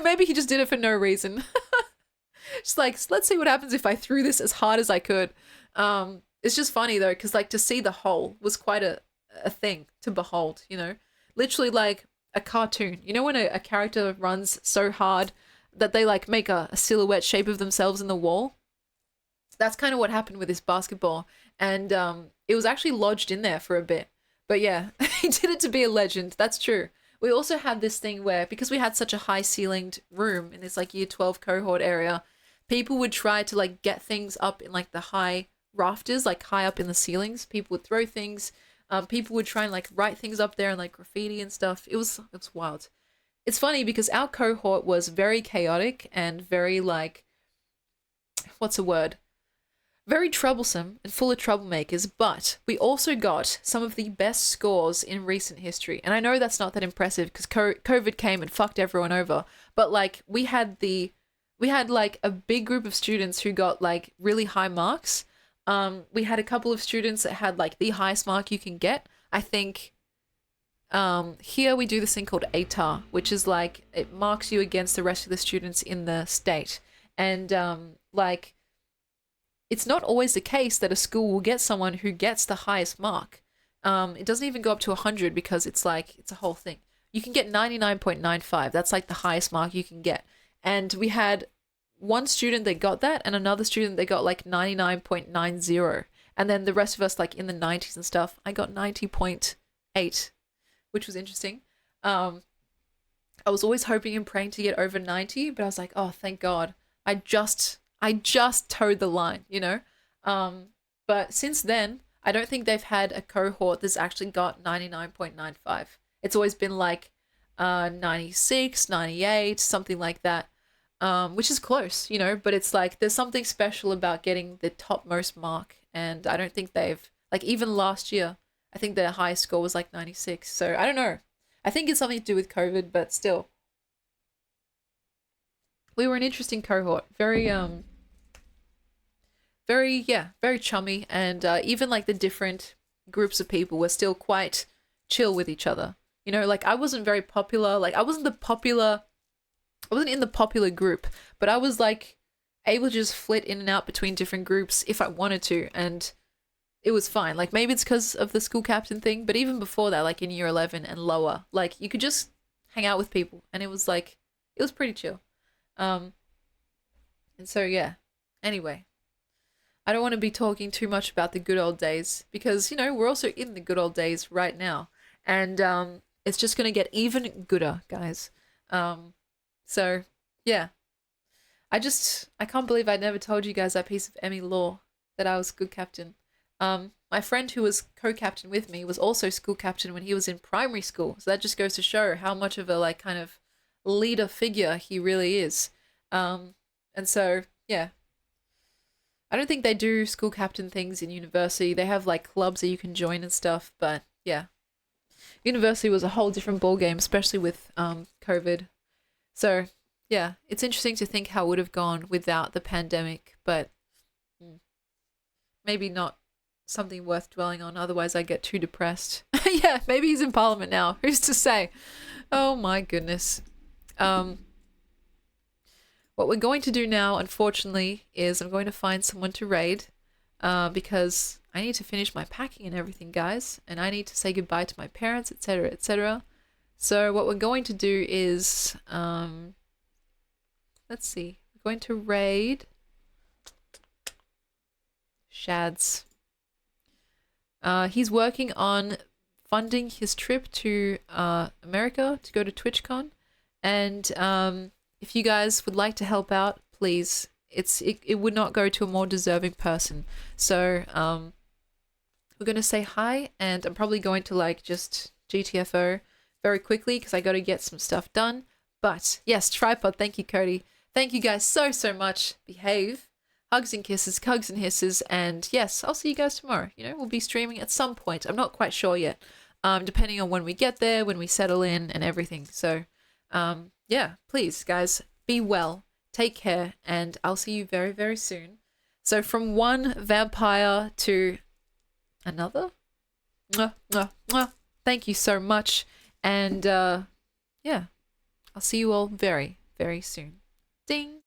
Maybe he just did it for no reason. Just like, let's see what happens if I threw this as hard as I could. It's just funny though, because like to see the hole was quite a thing to behold, you know, literally like a cartoon. You know when a character runs so hard that they like make a silhouette shape of themselves in the wall? That's kind of what happened with this basketball. And it was actually lodged in there for a bit. But yeah, he did it to be a legend. That's true. We also had this thing where, because we had such a high ceilinged room in this like year 12 cohort area, people would try to like get things up in like the high rafters, like high up in the ceilings. People would throw things. People would try and like write things up there and like graffiti and stuff. It was wild. It's funny because our cohort was very chaotic and very like, what's a word? Very troublesome and full of troublemakers, but we also got some of the best scores in recent history. And I know that's not that impressive because COVID came and fucked everyone over, but like we had like a big group of students who got like really high marks. We had a couple of students that had like the highest mark you can get. I think here we do this thing called ATAR, which is like it marks you against the rest of the students in the state. And like it's not always the case that a school will get someone who gets the highest mark. It doesn't even go up to 100 because it's like, it's a whole thing. You can get 99.95. That's like the highest mark you can get. And we had one student that got that and another student that got like 99.90. And then the rest of us like in the 90s and stuff. I got 90.8, which was interesting. I was always hoping and praying to get over 90, but I was like, oh, thank God. I just towed the line, you know? But since then, I don't think they've had a cohort that's actually got 99.95. It's always been like 96, 98, something like that, which is close, you know? But it's like there's something special about getting the topmost mark. And I don't think they've, like even last year, I think their highest score was like 96. So I don't know. I think it's something to do with COVID, but still. We were an interesting cohort. Very chummy, and even like the different groups of people were still quite chill with each other. You know, like I wasn't very popular. Like I wasn't in the popular group, but I was like able to just flit in and out between different groups if I wanted to, and it was fine. Like maybe it's because of the school captain thing, but even before that, like in year 11 and lower, like you could just hang out with people, and it was pretty chill. And so yeah. Anyway. I don't want to be talking too much about the good old days because, you know, we're also in the good old days right now. And it's just going to get even gooder, guys. So, yeah. I can't believe I never told you guys that piece of Emmy lore, that I was good captain. My friend who was co-captain with me was also school captain when he was in primary school. So that just goes to show how much of a, like, kind of leader figure he really is. And so, yeah. I don't think they do school captain things in university. They have like clubs that you can join and stuff, but yeah. University was a whole different ballgame, especially with COVID. So yeah, it's interesting to think how it would have gone without the pandemic, but maybe not something worth dwelling on. Otherwise I get too depressed. Yeah, maybe he's in Parliament now. Who's to say? Oh my goodness. What we're going to do now, unfortunately, is I'm going to find someone to raid because I need to finish my packing and everything, guys, and I need to say goodbye to my parents, etc., etc. So what we're going to do is, let's see, we're going to raid Shads. He's working on funding his trip to America to go to TwitchCon, and if you guys would like to help out, please, it would not go to a more deserving person. So we're going to say hi, and I'm probably going to like just GTFO very quickly because I got to get some stuff done. But yes, tripod, thank you, Cody. Thank you guys so much. Behave. Hugs and kisses, cugs and hisses, and yes, I'll see you guys tomorrow. You know, we'll be streaming at some point. I'm not quite sure yet, depending on when we get there, when we settle in and everything. So yeah, please, guys, be well, take care, and I'll see you very, very soon. So from one vampire to another, mwah, mwah, mwah. Thank you so much, and yeah, I'll see you all very, very soon. Ding!